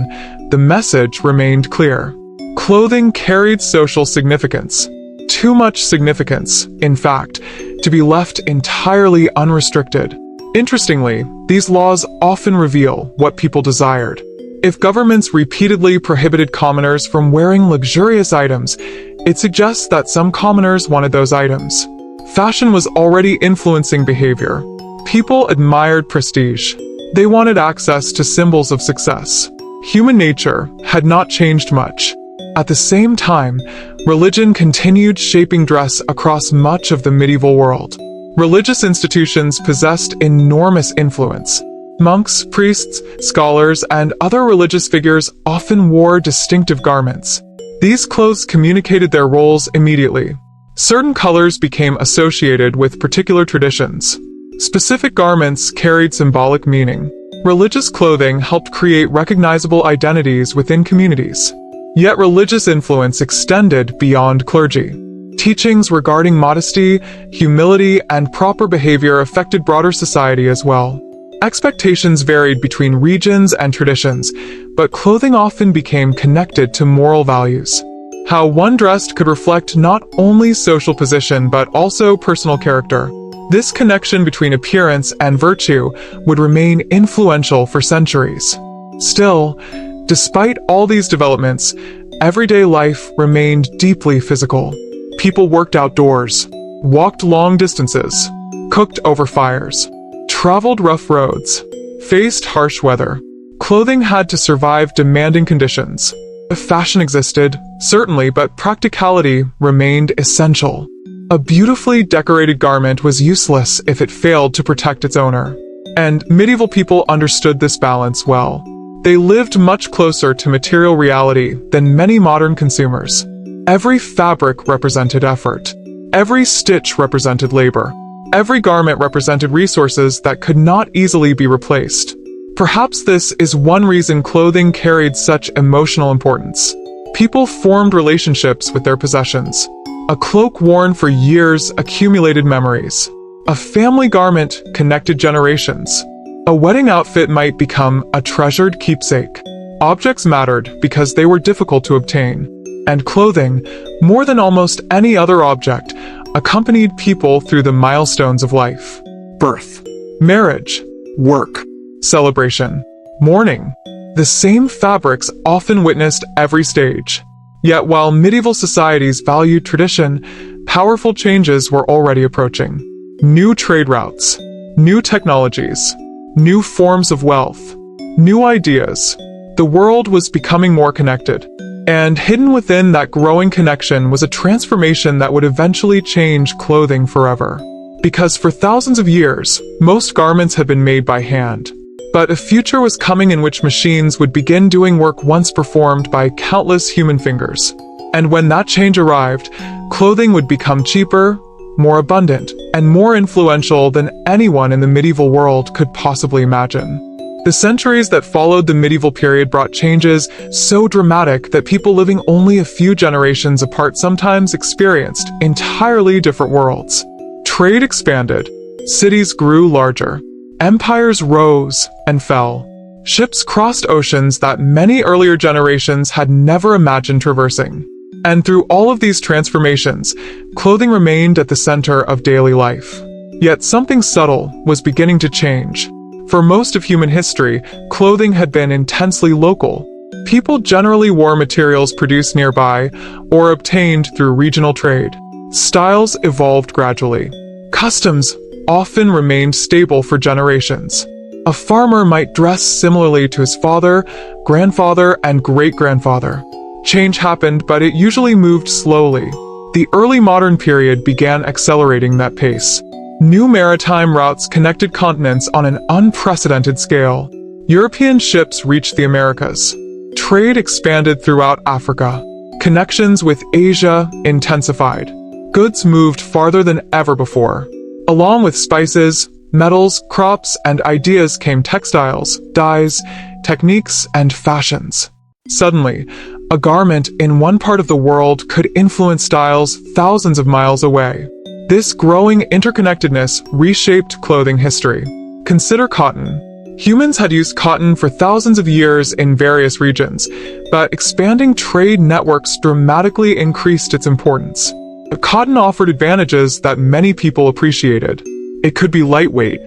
the message remained clear. Clothing carried social significance. Too much significance, in fact, to be left entirely unrestricted. Interestingly, these laws often reveal what people desired. If governments repeatedly prohibited commoners from wearing luxurious items, it suggests that some commoners wanted those items. Fashion was already influencing behavior. People admired prestige. They wanted access to symbols of success. Human nature had not changed much. At the same time, religion continued shaping dress across much of the medieval world. Religious institutions possessed enormous influence. Monks, priests, scholars, and other religious figures often wore distinctive garments. These clothes communicated their roles immediately. Certain colors became associated with particular traditions. Specific garments carried symbolic meaning. Religious clothing helped create recognizable identities within communities. Yet religious influence extended beyond clergy. Teachings regarding modesty, humility, and proper behavior affected broader society as well. Expectations varied between regions and traditions, but clothing often became connected to moral values. How one dressed could reflect not only social position but also personal character. This connection between appearance and virtue would remain influential for centuries. Still, despite all these developments, everyday life remained deeply physical. People worked outdoors, walked long distances, cooked over fires, traveled rough roads, faced harsh weather. Clothing had to survive demanding conditions. Fashion existed, certainly, but practicality remained essential. A beautifully decorated garment was useless if it failed to protect its owner. And medieval people understood this balance well. They lived much closer to material reality than many modern consumers. Every fabric represented effort. Every stitch represented labor. Every garment represented resources that could not easily be replaced. Perhaps this is one reason clothing carried such emotional importance. People formed relationships with their possessions. A cloak worn for years accumulated memories. A family garment connected generations. A wedding outfit might become a treasured keepsake. Objects mattered because they were difficult to obtain. And clothing, more than almost any other object, accompanied people through the milestones of life. Birth, marriage, work, celebration, mourning. The same fabrics often witnessed every stage. Yet while medieval societies valued tradition, powerful changes were already approaching. New trade routes, new technologies, new forms of wealth, new ideas. The world was becoming more connected. And hidden within that growing connection was a transformation that would eventually change clothing forever. Because for thousands of years, most garments had been made by hand. But a future was coming in which machines would begin doing work once performed by countless human fingers. And when that change arrived, clothing would become cheaper, more abundant, and more influential than anyone in the medieval world could possibly imagine. The centuries that followed the medieval period brought changes so dramatic that people living only a few generations apart sometimes experienced entirely different worlds. Trade expanded, cities grew larger, empires rose and fell. Ships crossed oceans that many earlier generations had never imagined traversing. And through all of these transformations, clothing remained at the center of daily life. Yet something subtle was beginning to change. For most of human history, clothing had been intensely local. People generally wore materials produced nearby or obtained through regional trade. Styles evolved gradually. Customs often remained stable for generations. A farmer might dress similarly to his father, grandfather, and great-grandfather. Change happened, but it usually moved slowly. The early modern period began accelerating that pace. New maritime routes connected continents on an unprecedented scale. European ships reached the Americas. Trade expanded throughout Africa. Connections with Asia intensified. Goods moved farther than ever before. Along with spices, metals, crops, and ideas came textiles, dyes, techniques, and fashions. Suddenly, a garment in one part of the world could influence styles thousands of miles away. This growing interconnectedness reshaped clothing history. Consider cotton. Humans had used cotton for thousands of years in various regions, but expanding trade networks dramatically increased its importance. Cotton offered advantages that many people appreciated. It could be lightweight,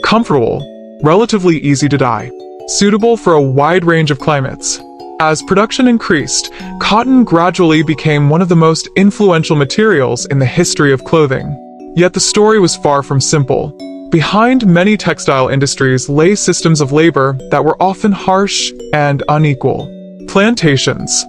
comfortable, relatively easy to dye, suitable for a wide range of climates. As production increased, cotton gradually became one of the most influential materials in the history of clothing. Yet the story was far from simple. Behind many textile industries lay systems of labor that were often harsh and unequal. Plantations,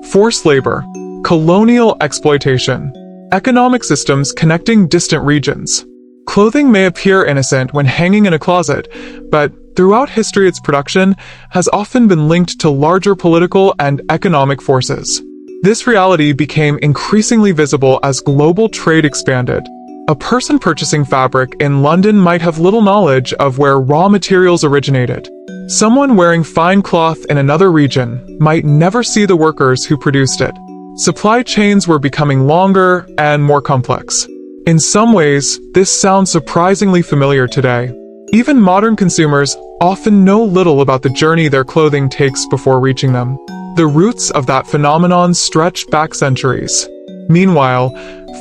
forced labor, colonial exploitation, economic systems connecting distant regions. Clothing may appear innocent when hanging in a closet, but throughout history its production has often been linked to larger political and economic forces. This reality became increasingly visible as global trade expanded. A person purchasing fabric in London might have little knowledge of where raw materials originated. Someone wearing fine cloth in another region might never see the workers who produced it. Supply chains were becoming longer and more complex. In some ways, this sounds surprisingly familiar today. Even modern consumers often know little about the journey their clothing takes before reaching them. The roots of that phenomenon stretch back centuries. Meanwhile,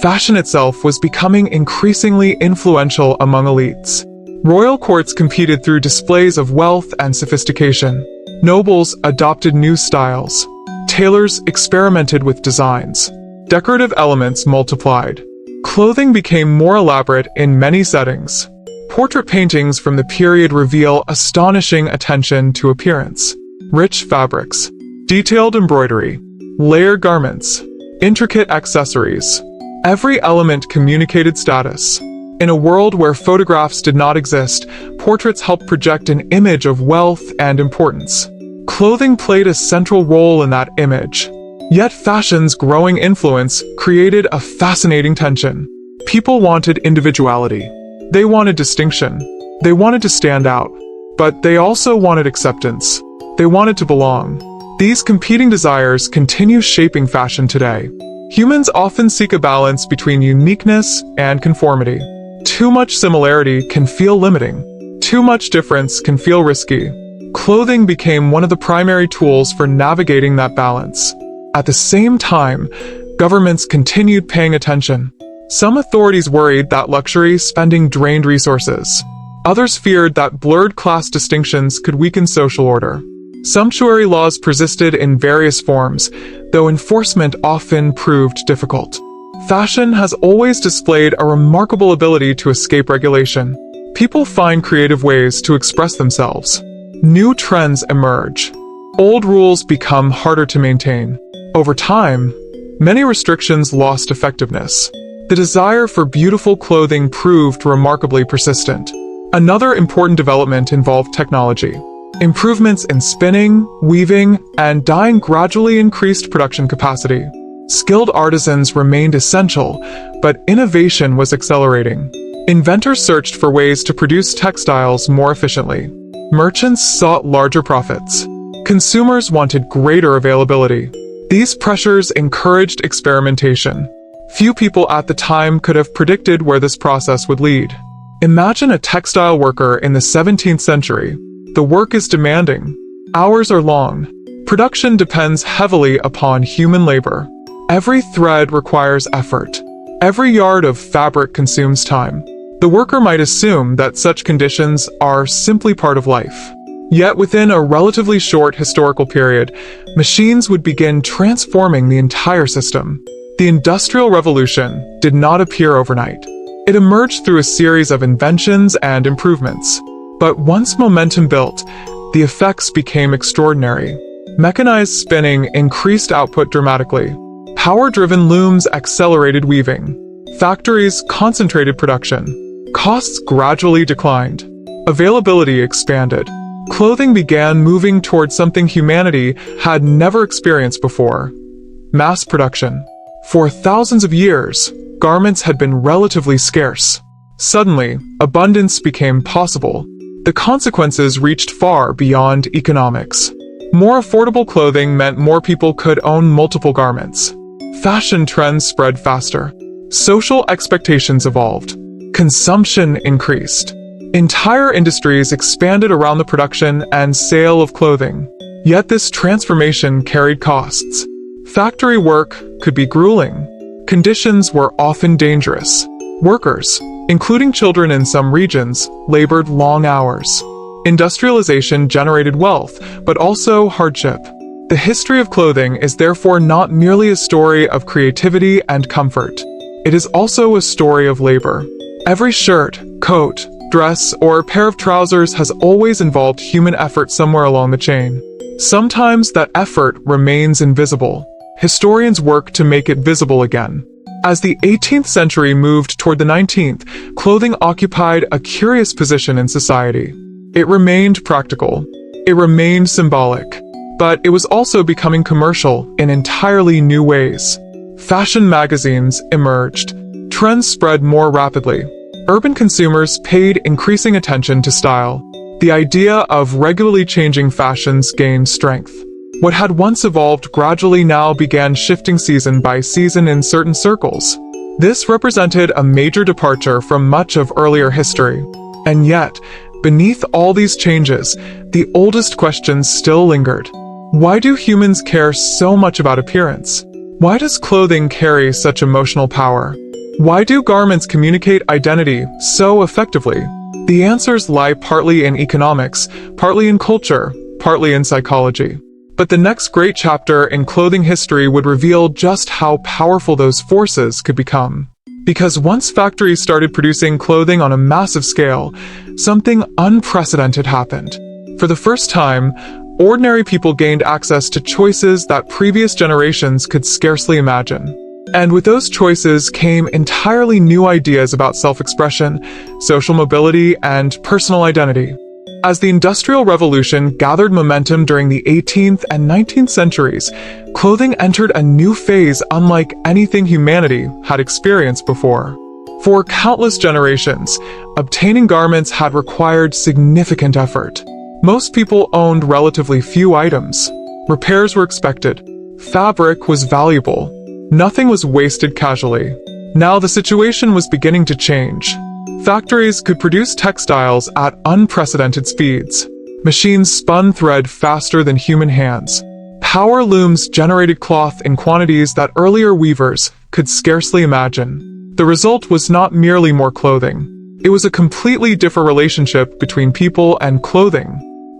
fashion itself was becoming increasingly influential among elites. Royal courts competed through displays of wealth and sophistication. Nobles adopted new styles. Tailors experimented with designs. Decorative elements multiplied. Clothing became more elaborate in many settings. Portrait paintings from the period reveal astonishing attention to appearance. Rich fabrics, detailed embroidery, layered garments, intricate accessories. Every element communicated status. In a world where photographs did not exist, portraits helped project an image of wealth and importance. Clothing played a central role in that image. Yet fashion's growing influence created a fascinating tension. People wanted individuality. They wanted distinction. They wanted to stand out. But they also wanted acceptance. They wanted to belong. These competing desires continue shaping fashion today. Humans often seek a balance between uniqueness and conformity. Too much similarity can feel limiting. Too much difference can feel risky. Clothing became one of the primary tools for navigating that balance. At the same time, governments continued paying attention. Some authorities worried that luxury spending drained resources. Others feared that blurred class distinctions could weaken social order. Sumptuary laws persisted in various forms, though enforcement often proved difficult. Fashion has always displayed a remarkable ability to escape regulation. People find creative ways to express themselves. New trends emerge. Old rules become harder to maintain. Over time, many restrictions lost effectiveness. The desire for beautiful clothing proved remarkably persistent. Another important development involved technology. Improvements in spinning, weaving, and dyeing gradually increased production capacity. Skilled artisans remained essential, but innovation was accelerating. Inventors searched for ways to produce textiles more efficiently. Merchants sought larger profits. Consumers wanted greater availability. These pressures encouraged experimentation. Few people at the time could have predicted where this process would lead. Imagine a textile worker in the 17th century. The work is demanding. Hours are long. Production depends heavily upon human labor. Every thread requires effort. Every yard of fabric consumes time. The worker might assume that such conditions are simply part of life. Yet within a relatively short historical period, machines would begin transforming the entire system. The Industrial Revolution did not appear overnight. It emerged through a series of inventions and improvements. But once momentum built, the effects became extraordinary. Mechanized spinning increased output dramatically. Power-driven looms accelerated weaving. Factories concentrated production. Costs gradually declined. Availability expanded. Clothing began moving toward something humanity had never experienced before: mass production. For thousands of years, garments had been relatively scarce. Suddenly, abundance became possible. The consequences reached far beyond economics. More affordable clothing meant more people could own multiple garments. Fashion trends spread faster. Social expectations evolved. Consumption increased. Entire industries expanded around the production and sale of clothing. Yet this transformation carried costs. Factory work could be grueling. Conditions were often dangerous. Workers, including children in some regions, labored long hours. Industrialization generated wealth, but also hardship. The history of clothing is therefore not merely a story of creativity and comfort. It is also a story of labor. Every shirt, coat, dress, or pair of trousers has always involved human effort somewhere along the chain. Sometimes that effort remains invisible. Historians work to make it visible again. As the 18th century moved toward the 19th, clothing occupied a curious position in society. It remained practical. It remained symbolic. But it was also becoming commercial in entirely new ways. Fashion magazines emerged. Trends spread more rapidly. Urban consumers paid increasing attention to style. The idea of regularly changing fashions gained strength. What had once evolved gradually now began shifting season by season in certain circles. This represented a major departure from much of earlier history. And yet, beneath all these changes, the oldest questions still lingered. Why do humans care so much about appearance? Why does clothing carry such emotional power? Why do garments communicate identity so effectively? The answers lie partly in economics, partly in culture, partly in psychology. But the next great chapter in clothing history would reveal just how powerful those forces could become. Because once factories started producing clothing on a massive scale, something unprecedented happened. For the first time, ordinary people gained access to choices that previous generations could scarcely imagine. And with those choices came entirely new ideas about self-expression, social mobility, and personal identity. As the Industrial Revolution gathered momentum during the 18th and 19th centuries, clothing entered a new phase unlike anything humanity had experienced before. For countless generations, obtaining garments had required significant effort. Most people owned relatively few items. Repairs were expected. Fabric was valuable. Nothing was wasted casually. Now the situation was beginning to change. Factories could produce textiles at unprecedented speeds. Machines spun thread faster than human hands. Power looms generated cloth in quantities that earlier weavers could scarcely imagine. The result was not merely more clothing. It was a completely different relationship between people and clothing.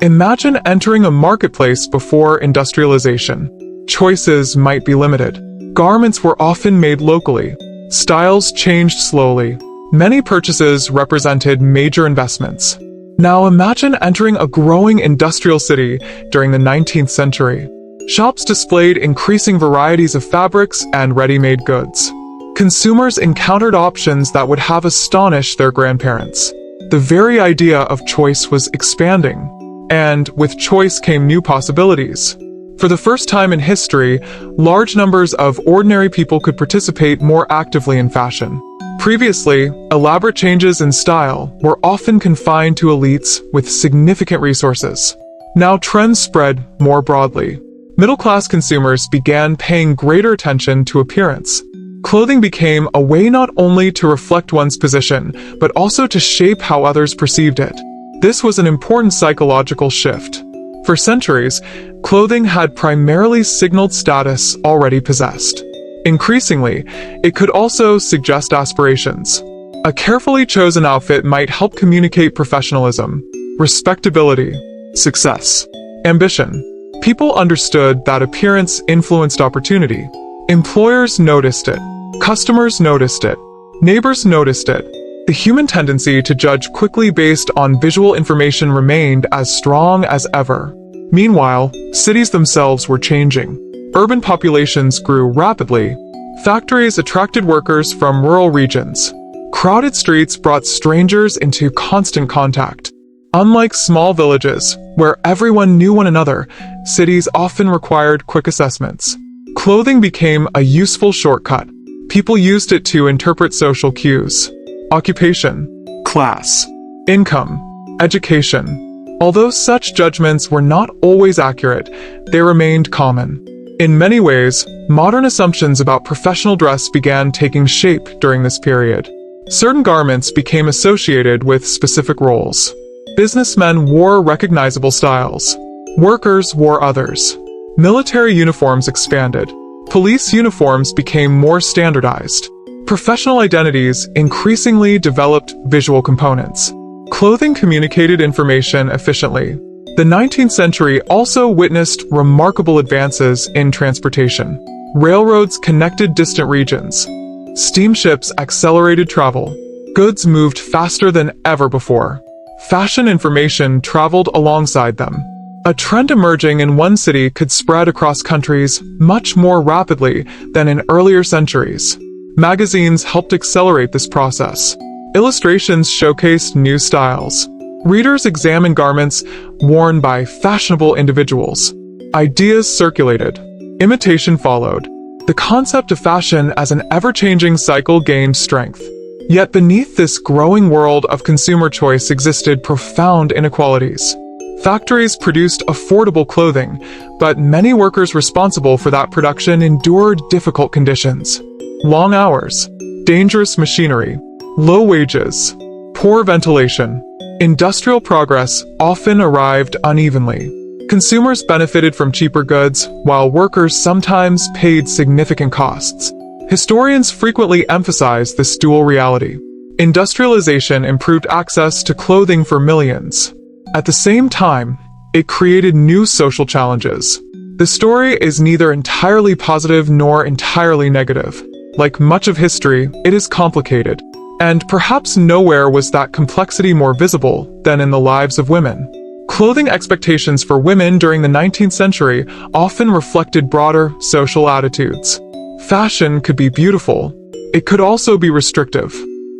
Imagine entering a marketplace before industrialization. Choices might be limited. Garments were often made locally. Styles changed slowly. Many purchases represented major investments. Now imagine entering a growing industrial city during the 19th century. Shops displayed increasing varieties of fabrics and ready-made goods. Consumers encountered options that would have astonished their grandparents. The very idea of choice was expanding. And with choice came new possibilities. For the first time in history, large numbers of ordinary people could participate more actively in fashion. Previously, elaborate changes in style were often confined to elites with significant resources. Now trends spread more broadly. Middle-class consumers began paying greater attention to appearance. Clothing became a way not only to reflect one's position, but also to shape how others perceived it. This was an important psychological shift. For centuries, clothing had primarily signaled status already possessed. Increasingly, it could also suggest aspirations. A carefully chosen outfit might help communicate professionalism, respectability, success, ambition. People understood that appearance influenced opportunity. Employers noticed it. Customers noticed it. Neighbors noticed it. The human tendency to judge quickly based on visual information remained as strong as ever. Meanwhile, cities themselves were changing. Urban populations grew rapidly. Factories attracted workers from rural regions. Crowded streets brought strangers into constant contact. Unlike small villages, where everyone knew one another, cities often required quick assessments. Clothing became a useful shortcut. People used it to interpret social cues. Occupation, class, income, education. Although such judgments were not always accurate, they remained common. In many ways, modern assumptions about professional dress began taking shape during this period. Certain garments became associated with specific roles. Businessmen wore recognizable styles. Workers wore others. Military uniforms expanded. Police uniforms became more standardized. Professional identities increasingly developed visual components. Clothing communicated information efficiently. The 19th century also witnessed remarkable advances in transportation. Railroads connected distant regions. Steamships accelerated travel. Goods moved faster than ever before. Fashion information traveled alongside them. A trend emerging in one city could spread across countries much more rapidly than in earlier centuries. Magazines helped accelerate this process. Illustrations showcased new styles. Readers examined garments worn by fashionable individuals. Ideas circulated. Imitation followed. The concept of fashion as an ever-changing cycle gained strength. Yet beneath this growing world of consumer choice existed profound inequalities. Factories produced affordable clothing, but many workers responsible for that production endured difficult conditions. Long hours, dangerous machinery, low wages, poor ventilation. Industrial progress often arrived unevenly. Consumers benefited from cheaper goods, while workers sometimes paid significant costs. Historians frequently emphasize this dual reality. Industrialization improved access to clothing for millions. At the same time, it created new social challenges. The story is neither entirely positive nor entirely negative. Like much of history, it is complicated. And perhaps nowhere was that complexity more visible than in the lives of women. Clothing expectations for women during the 19th century often reflected broader social attitudes. Fashion could be beautiful. It could also be restrictive.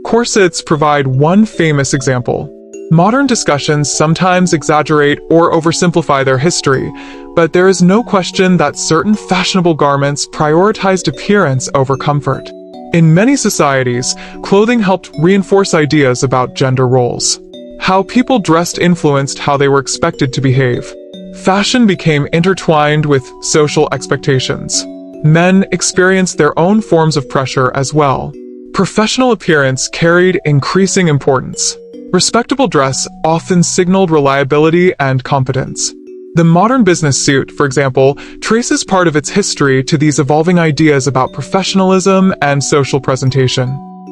Corsets provide one famous example. Modern discussions sometimes exaggerate or oversimplify their history, but there is no question that certain fashionable garments prioritized appearance over comfort. In many societies, clothing helped reinforce ideas about gender roles. How people dressed influenced how they were expected to behave. Fashion became intertwined with social expectations. Men experienced their own forms of pressure as well. Professional appearance carried increasing importance. Respectable dress often signaled reliability and competence. The modern business suit, for example, traces part of its history to these evolving ideas about professionalism and social presentation.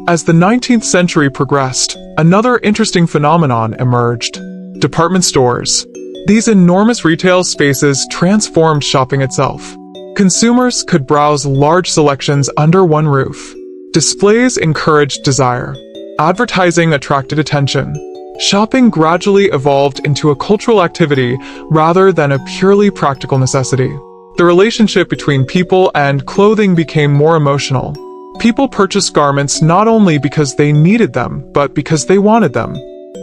As the 19th century progressed, another interesting phenomenon emerged: department stores. These enormous retail spaces transformed shopping itself. Consumers could browse large selections under one roof. Displays encouraged desire. Advertising attracted attention. Shopping gradually evolved into a cultural activity rather than a purely practical necessity. The relationship between people and clothing became more emotional. People purchased garments not only because they needed them, but because they wanted them.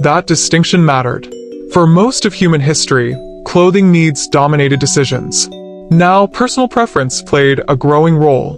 That distinction mattered. For most of human history, clothing needs dominated decisions. Now, personal preference played a growing role.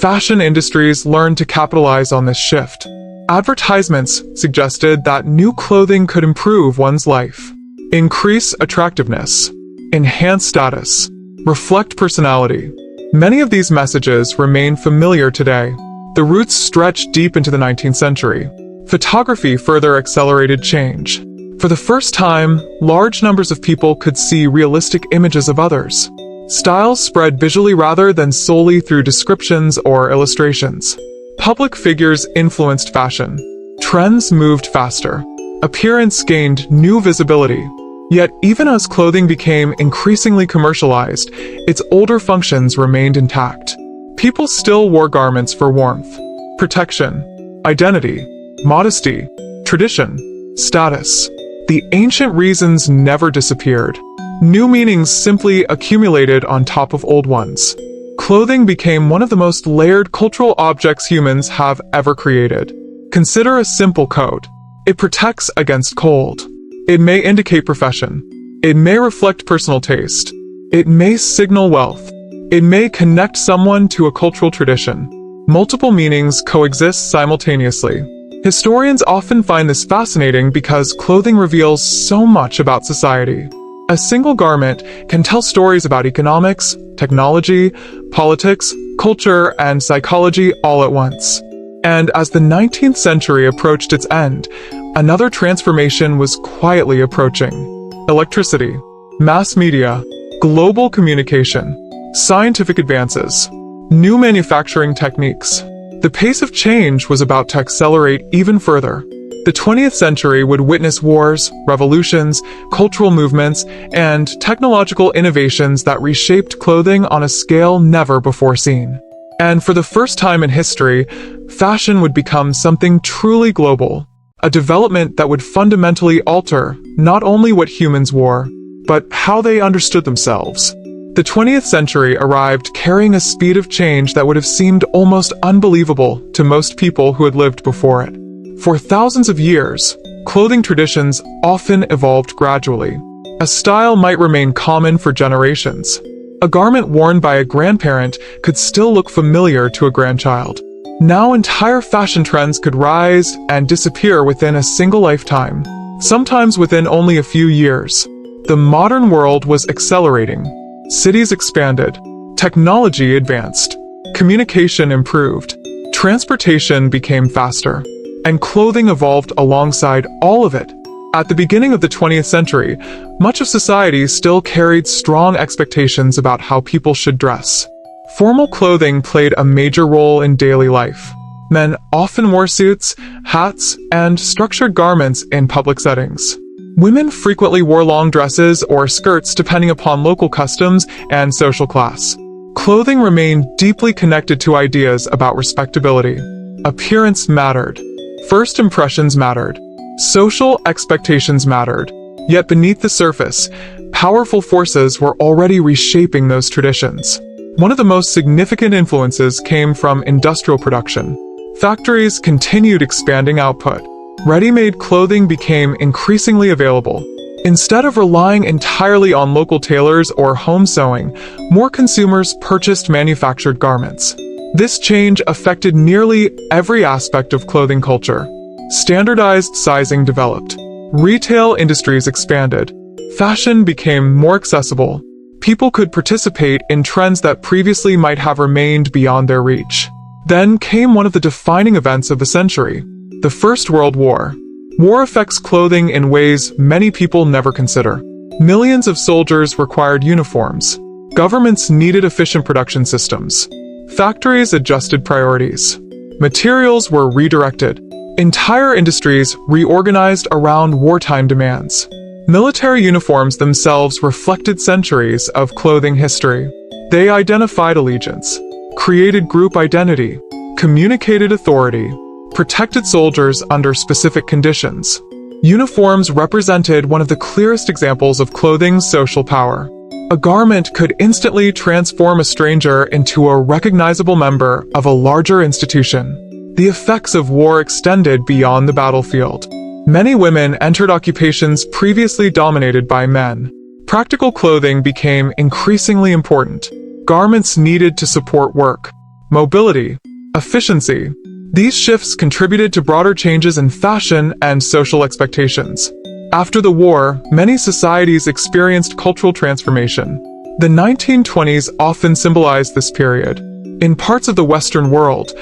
Fashion industries learned to capitalize on this shift. Advertisements suggested that new clothing could improve one's life, increase attractiveness, enhance status, reflect personality. Many of these messages remain familiar today. The roots stretch deep into the 19th century. Photography further accelerated change. For the first time, large numbers of people could see realistic images of others. Styles spread visually rather than solely through descriptions or illustrations. Public figures influenced fashion. Trends moved faster. Appearance gained new visibility. Yet, even as clothing became increasingly commercialized, its older functions remained intact. People still wore garments for warmth, protection, identity, modesty, tradition, status. The ancient reasons never disappeared. New meanings simply accumulated on top of old ones. Clothing became one of the most layered cultural objects humans have ever created. Consider a simple coat. It protects against cold. It may indicate profession. It may reflect personal taste. It may signal wealth. It may connect someone to a cultural tradition. Multiple meanings coexist simultaneously. Historians often find this fascinating because clothing reveals so much about society. A single garment can tell stories about economics, technology, politics, culture, and psychology all at once. And as the 19th century approached its end, another transformation was quietly approaching. Electricity, mass media, global communication, scientific advances, new manufacturing techniques. The pace of change was about to accelerate even further. The 20th century would witness wars, revolutions, cultural movements, and technological innovations that reshaped clothing on a scale never before seen. And for the first time in history, fashion would become something truly global, a development that would fundamentally alter not only what humans wore, but how they understood themselves. The 20th century arrived carrying a speed of change that would have seemed almost unbelievable to most people who had lived before it. For thousands of years, clothing traditions often evolved gradually. A style might remain common for generations. A garment worn by a grandparent could still look familiar to a grandchild. Now entire fashion trends could rise and disappear within a single lifetime, sometimes within only a few years. The modern world was accelerating. Cities expanded. Technology advanced. Communication improved. Transportation became faster. And clothing evolved alongside all of it. At the beginning of the 20th century, much of society still carried strong expectations about how people should dress. Formal clothing played a major role in daily life. Men often wore suits, hats, and structured garments in public settings. Women frequently wore long dresses or skirts depending upon local customs and social class. Clothing remained deeply connected to ideas about respectability. Appearance mattered. First impressions mattered. Social expectations mattered. Yet beneath the surface, powerful forces were already reshaping those traditions. One of the most significant influences came from industrial production. Factories continued expanding output. Ready-made clothing became increasingly available. Instead of relying entirely on local tailors or home sewing, more consumers purchased manufactured garments. This change affected nearly every aspect of clothing culture. Standardized sizing developed. Retail industries expanded. Fashion became more accessible. People could participate in trends that previously might have remained beyond their reach. Then came one of the defining events of the century, the First World War. War affects clothing in ways many people never consider. Millions of soldiers required uniforms. Governments needed efficient production systems. Factories adjusted priorities. Materials were redirected. Entire industries reorganized around wartime demands. Military uniforms themselves reflected centuries of clothing history. They identified allegiance, created group identity, communicated authority, protected soldiers under specific conditions. Uniforms represented one of the clearest examples of clothing's social power. A garment could instantly transform a stranger into a recognizable member of a larger institution. The effects of war extended beyond the battlefield. Many women entered occupations previously dominated by men. Practical clothing became increasingly important. Garments needed to support work, mobility, efficiency. These shifts contributed to broader changes in fashion and social expectations. After the war, many societies experienced cultural transformation. The 1920s often symbolized this period. In parts of the Western world,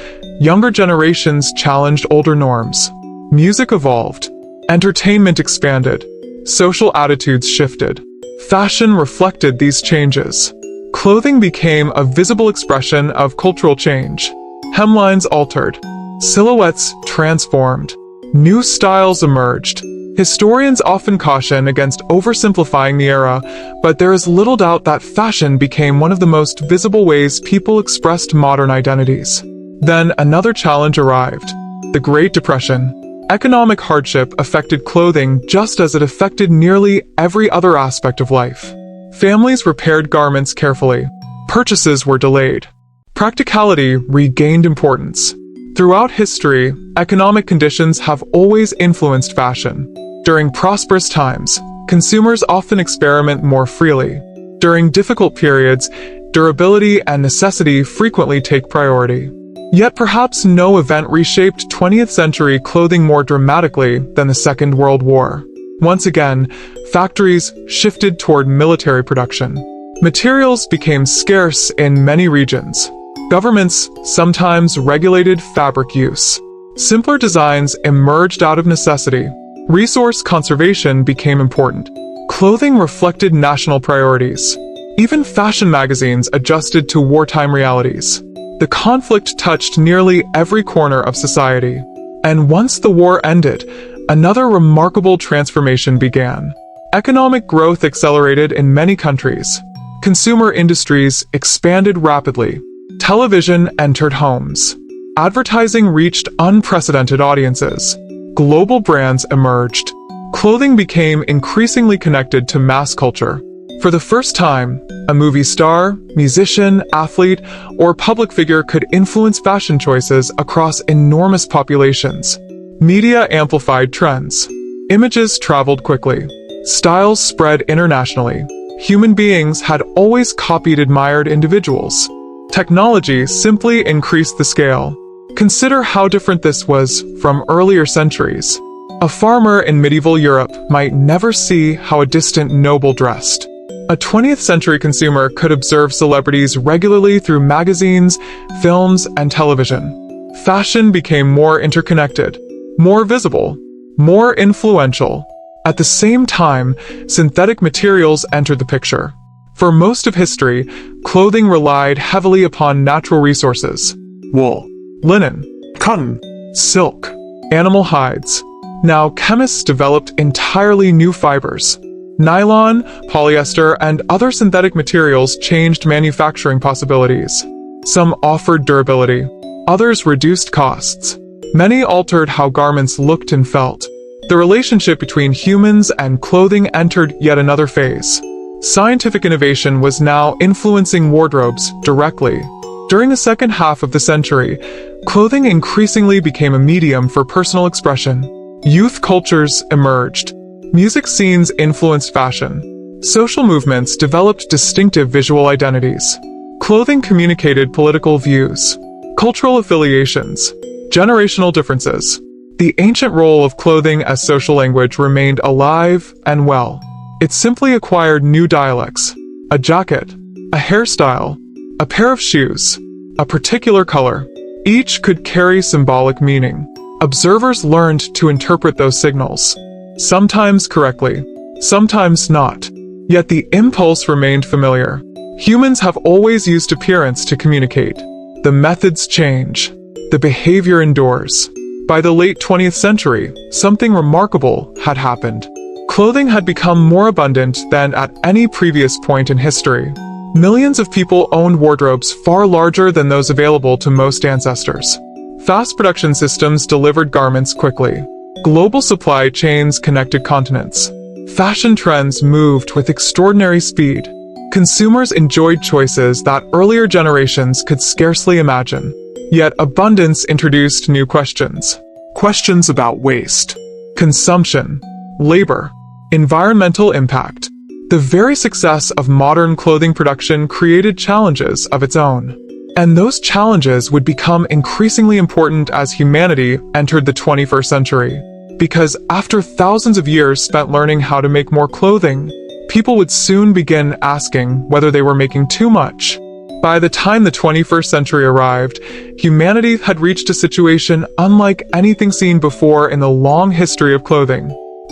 younger generations challenged older norms. Music evolved. Entertainment expanded. Social attitudes shifted. Fashion reflected these changes. Clothing became a visible expression of cultural change. Hemlines altered. Silhouettes transformed. New styles emerged. Historians often caution against oversimplifying the era, but there is little doubt that fashion became one of the most visible ways people expressed modern identities. Then another challenge arrived: the Great Depression. Economic hardship affected clothing just as it affected nearly every other aspect of life. Families repaired garments carefully. Purchases were delayed. Practicality regained importance. Throughout history, economic conditions have always influenced fashion. During prosperous times, consumers often experiment more freely. During difficult periods, durability and necessity frequently take priority. Yet perhaps no event reshaped 20th century clothing more dramatically than the Second World War. Once again, factories shifted toward military production. Materials became scarce in many regions. Governments sometimes regulated fabric use. Simpler designs emerged out of necessity. Resource conservation became important. Clothing reflected national priorities. Even fashion magazines adjusted to wartime realities. The conflict touched nearly every corner of society. And once the war ended, another remarkable transformation began. Economic growth accelerated in many countries. Consumer industries expanded rapidly. Television entered homes. Advertising reached unprecedented audiences. Global brands emerged. Clothing became increasingly connected to mass culture. For the first time, a movie star, musician, athlete, or public figure could influence fashion choices across enormous populations. Media amplified trends. Images traveled quickly. Styles spread internationally. Human beings had always copied admired individuals. Technology simply increased the scale. Consider how different this was from earlier centuries. A farmer in medieval Europe might never see how a distant noble dressed. A 20th century consumer could observe celebrities regularly through magazines, films, and television. Fashion became more interconnected, more visible, more influential. At the same time, synthetic materials entered the picture. For most of history, clothing relied heavily upon natural resources: wool, linen, cotton, silk, animal hides. Now, chemists developed entirely new fibers. Nylon, polyester, and other synthetic materials changed manufacturing possibilities. Some offered durability, others reduced costs. Many altered how garments looked and felt. The relationship between humans and clothing entered yet another phase. Scientific innovation was now influencing wardrobes directly. During the second half of the century, clothing increasingly became a medium for personal expression. Youth cultures emerged. Music scenes influenced fashion. Social movements developed distinctive visual identities. Clothing communicated political views, cultural affiliations, generational differences. The ancient role of clothing as social language remained alive and well. It simply acquired new dialects: a jacket, a hairstyle, a pair of shoes, a particular color. Each could carry symbolic meaning. Observers learned to interpret those signals, sometimes correctly, sometimes not. Yet the impulse remained familiar. Humans have always used appearance to communicate. The methods change. The behavior endures. By the late 20th century, something remarkable had happened. Clothing had become more abundant than at any previous point in history. Millions of people owned wardrobes far larger than those available to most ancestors. Fast production systems delivered garments quickly. Global supply chains connected continents. Fashion trends moved with extraordinary speed. Consumers enjoyed choices that earlier generations could scarcely imagine. Yet abundance introduced new questions. Questions about waste, consumption, labor, environmental impact. The very success of modern clothing production created challenges of its own. And those challenges would become increasingly important as humanity entered the 21st century. Because after thousands of years spent learning how to make more clothing, people would soon begin asking whether they were making too much. By the time the 21st century arrived, humanity had reached a situation unlike anything seen before in the long history of clothing.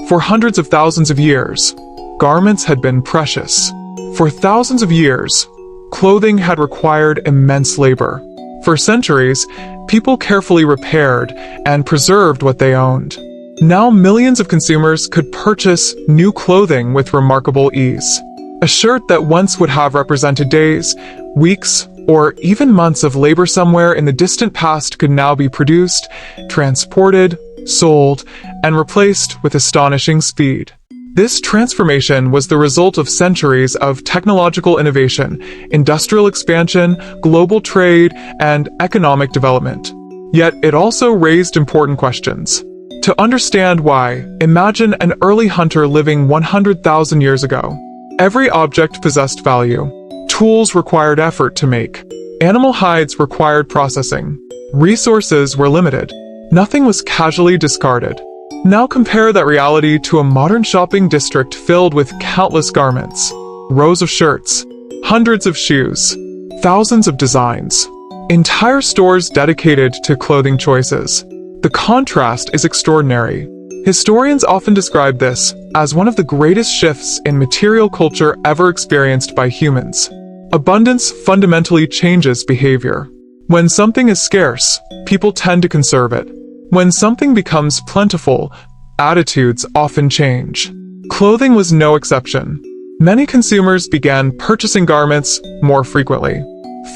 For hundreds of thousands of years, garments had been precious. For thousands of years, clothing had required immense labor. For centuries, people carefully repaired and preserved what they owned. Now millions of consumers could purchase new clothing with remarkable ease. A shirt that once would have represented days, weeks, or even months of labor somewhere in the distant past could now be produced, transported, sold, and replaced with astonishing speed. This transformation was the result of centuries of technological innovation, industrial expansion, global trade, and economic development. Yet it also raised important questions. To understand why, imagine an early hunter living 100,000 years ago. Every object possessed value. Tools required effort to make. Animal hides required processing. Resources were limited. Nothing was casually discarded. Now compare that reality to a modern shopping district filled with countless garments. Rows of shirts. Hundreds of shoes. Thousands of designs. Entire stores dedicated to clothing choices. The contrast is extraordinary. Historians often describe this as one of the greatest shifts in material culture ever experienced by humans. Abundance fundamentally changes behavior. When something is scarce, people tend to conserve it. When something becomes plentiful, attitudes often change. Clothing was no exception. Many consumers began purchasing garments more frequently.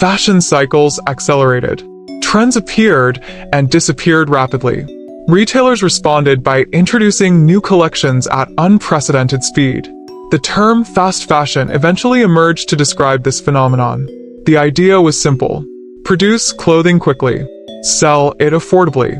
Fashion cycles accelerated. Trends appeared and disappeared rapidly. Retailers responded by introducing new collections at unprecedented speed. The term fast fashion eventually emerged to describe this phenomenon. The idea was simple: produce clothing quickly, sell it affordably,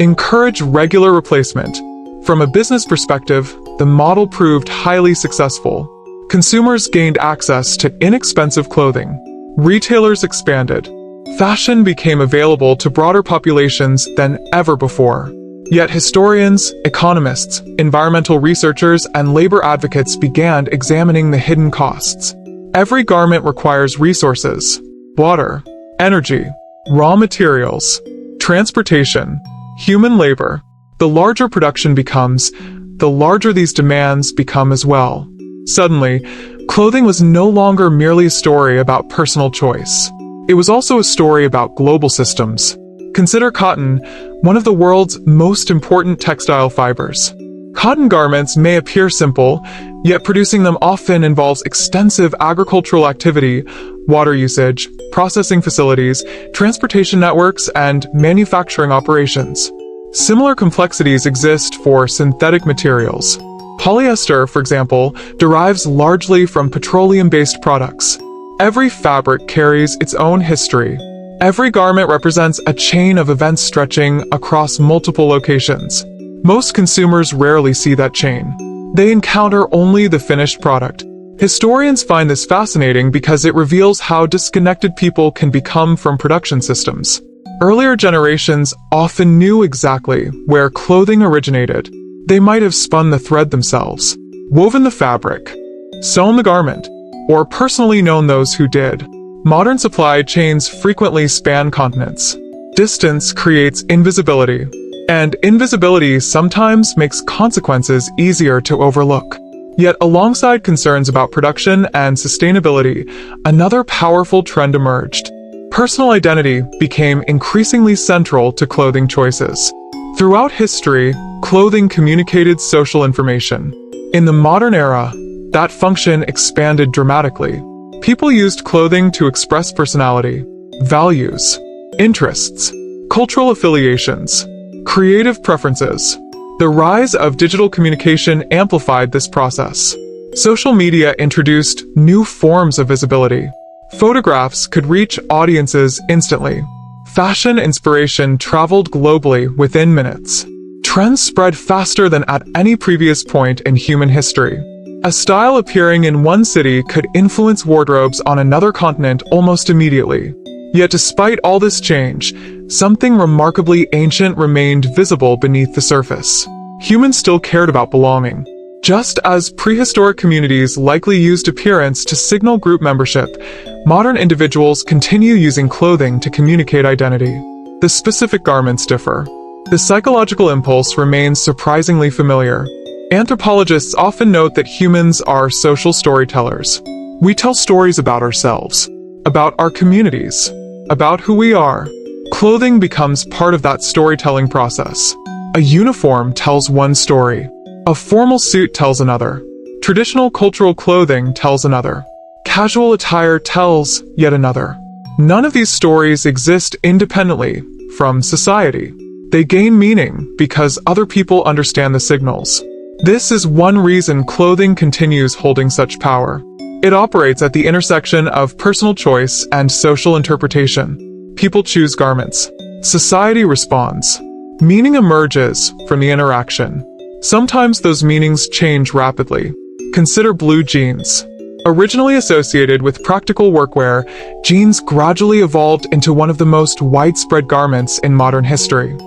encourage regular replacement. From a business perspective, the model proved highly successful. Consumers gained access to inexpensive clothing. Retailers expanded. Fashion became available to broader populations than ever before. Yet historians, economists, environmental researchers, and labor advocates began examining the hidden costs. Every garment requires resources: water, energy, raw materials, transportation, human labor. The larger production becomes, the larger these demands become as well. Suddenly, clothing was no longer merely a story about personal choice. It was also a story about global systems. Consider cotton, one of the world's most important textile fibers. Cotton garments may appear simple, yet producing them often involves extensive agricultural activity, water usage, processing facilities, transportation networks, and manufacturing operations. Similar complexities exist for synthetic materials. Polyester, for example, derives largely from petroleum-based products. Every fabric carries its own history. Every garment represents a chain of events stretching across multiple locations. Most consumers rarely see that chain. They encounter only the finished product. Historians find this fascinating because it reveals how disconnected people can become from production systems. Earlier generations often knew exactly where clothing originated. They might have spun the thread themselves, woven the fabric, sewn the garment, or personally known those who did. Modern supply chains frequently span continents. Distance creates invisibility, and invisibility sometimes makes consequences easier to overlook. Yet alongside concerns about production and sustainability, another powerful trend emerged. Personal identity became increasingly central to clothing choices. Throughout history, clothing communicated social information. In the modern era, that function expanded dramatically. People used clothing to express personality, values, interests, cultural affiliations, creative preferences. The rise of digital communication amplified this process. Social media introduced new forms of visibility. Photographs could reach audiences instantly. Fashion inspiration traveled globally within minutes. Trends spread faster than at any previous point in human history. A style appearing in one city could influence wardrobes on another continent almost immediately. Yet despite all this change, something remarkably ancient remained visible beneath the surface. Humans still cared about belonging. Just as prehistoric communities likely used appearance to signal group membership, modern individuals continue using clothing to communicate identity. The specific garments differ. The psychological impulse remains surprisingly familiar. Anthropologists often note that humans are social storytellers. We tell stories about ourselves, about our communities, about who we are. Clothing becomes part of that storytelling process. A uniform tells one story. A formal suit tells another. Traditional cultural clothing tells another. Casual attire tells yet another. None of these stories exist independently from society. They gain meaning because other people understand the signals. This is one reason clothing continues holding such power. It operates at the intersection of personal choice and social interpretation. People choose garments. Society responds. Meaning emerges from the interaction. Sometimes those meanings change rapidly. Consider blue jeans. Originally associated with practical workwear, jeans gradually evolved into one of the most widespread garments in modern history.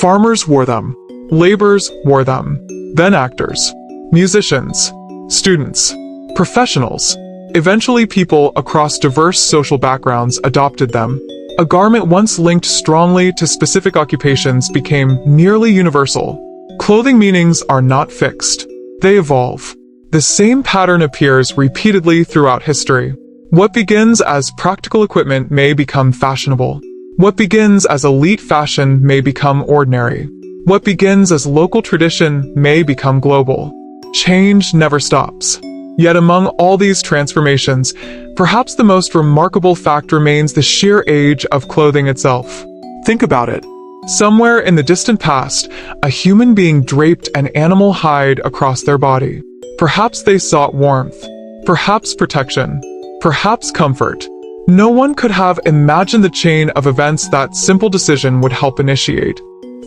Farmers wore them. Laborers wore them. Then actors, musicians, students, professionals. Eventually people across diverse social backgrounds adopted them. A garment once linked strongly to specific occupations became nearly universal. Clothing meanings are not fixed. They evolve. The same pattern appears repeatedly throughout history. What begins as practical equipment may become fashionable. What begins as elite fashion may become ordinary. What begins as local tradition may become global. Change never stops. Yet among all these transformations, perhaps the most remarkable fact remains the sheer age of clothing itself. Think about it. Somewhere in the distant past, a human being draped an animal hide across their body. Perhaps they sought warmth, perhaps protection, perhaps comfort. No one could have imagined the chain of events that simple decision would help initiate.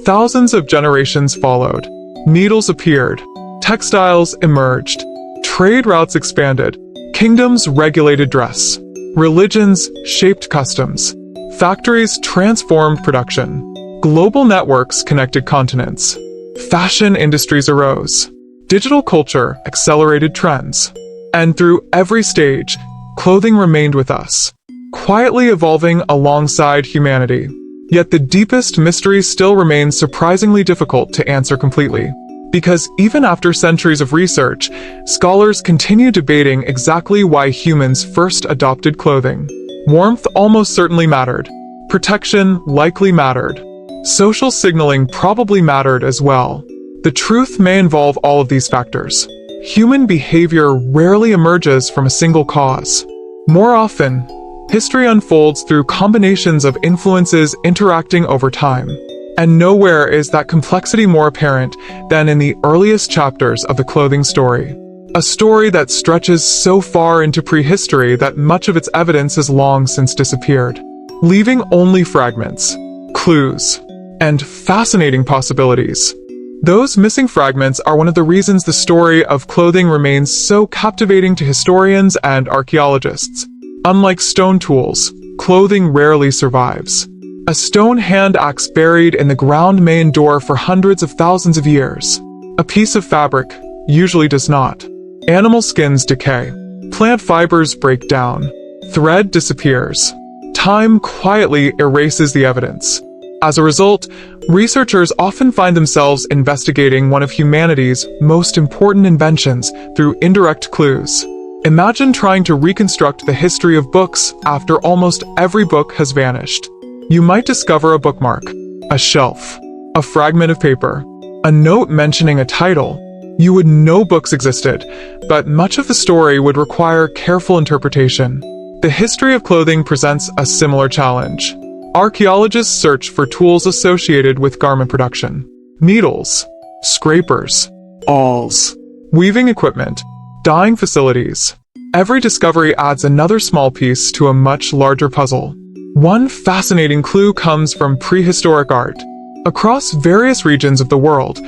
Thousands of generations followed. Needles appeared. Textiles emerged. Trade routes expanded. Kingdoms regulated dress. Religions shaped customs. Factories transformed production. Global networks connected continents. Fashion industries arose. Digital culture accelerated trends. And through every stage, clothing remained with us, quietly evolving alongside humanity. Yet the deepest mystery still remains surprisingly difficult to answer completely. Because even after centuries of research, scholars continue debating exactly why humans first adopted clothing. Warmth almost certainly mattered. Protection likely mattered. Social signaling probably mattered as well. The truth may involve all of these factors. Human behavior rarely emerges from a single cause. More often, history unfolds through combinations of influences interacting over time. And nowhere is that complexity more apparent than in the earliest chapters of the clothing story. A story that stretches so far into prehistory that much of its evidence has long since disappeared, leaving only fragments, clues, and fascinating possibilities. Those missing fragments are one of the reasons the story of clothing remains so captivating to historians and archaeologists. Unlike stone tools, clothing rarely survives. A stone hand axe buried in the ground may endure for hundreds of thousands of years. A piece of fabric usually does not. Animal skins decay. Plant fibers break down. Thread disappears. Time quietly erases the evidence. As a result, researchers often find themselves investigating one of humanity's most important inventions through indirect clues. Imagine trying to reconstruct the history of books after almost every book has vanished. You might discover a bookmark, a shelf, a fragment of paper, a note mentioning a title. You would know books existed, but much of the story would require careful interpretation. The history of clothing presents a similar challenge. Archaeologists search for tools associated with garment production. Needles, scrapers, awls, weaving equipment, dyeing facilities. Every discovery adds another small piece to a much larger puzzle. One fascinating clue comes from prehistoric art. Across various regions of the world,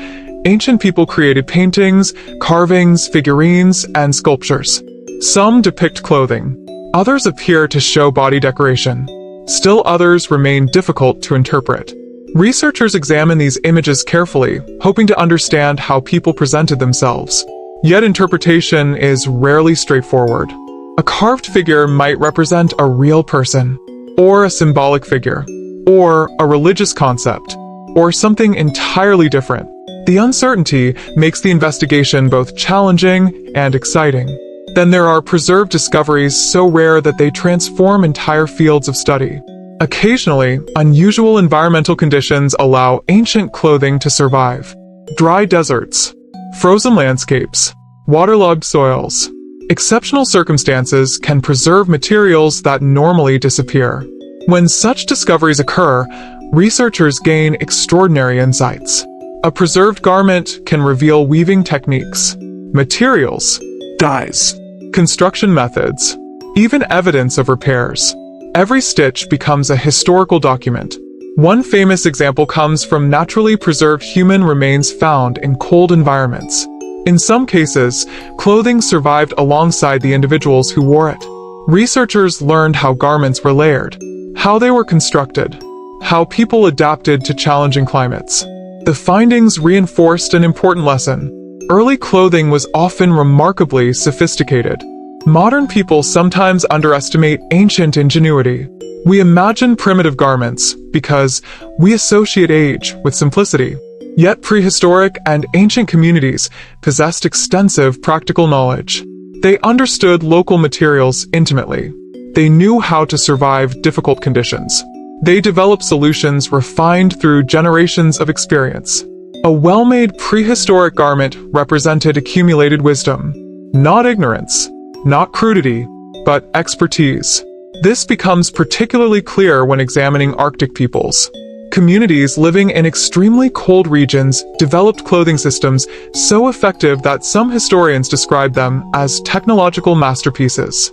ancient people created paintings, carvings, figurines, and sculptures. Some depict clothing. Others appear to show body decoration. Still others remain difficult to interpret. Researchers examine these images carefully, hoping to understand how people presented themselves. Yet interpretation is rarely straightforward. A carved figure might represent a real person, or a symbolic figure, or a religious concept, or something entirely different. The uncertainty makes the investigation both challenging and exciting. Then there are preserved discoveries so rare that they transform entire fields of study. Occasionally, unusual environmental conditions allow ancient clothing to survive. Dry deserts, frozen landscapes, waterlogged soils. Exceptional circumstances can preserve materials that normally disappear. When such discoveries occur, researchers gain extraordinary insights. A preserved garment can reveal weaving techniques, materials, dyes, construction methods, even evidence of repairs. Every stitch becomes a historical document. One famous example comes from naturally preserved human remains found in cold environments. In some cases, clothing survived alongside the individuals who wore it. Researchers learned how garments were layered, how they were constructed, how people adapted to challenging climates. The findings reinforced an important lesson. Early clothing was often remarkably sophisticated. Modern people sometimes underestimate ancient ingenuity. We imagine primitive garments because we associate age with simplicity. Yet prehistoric and ancient communities possessed extensive practical knowledge. They understood local materials intimately. They knew how to survive difficult conditions. They developed solutions refined through generations of experience. A well-made prehistoric garment represented accumulated wisdom, not ignorance, not crudity, but expertise. This becomes particularly clear when examining Arctic peoples. Communities living in extremely cold regions developed clothing systems so effective that some historians describe them as technological masterpieces.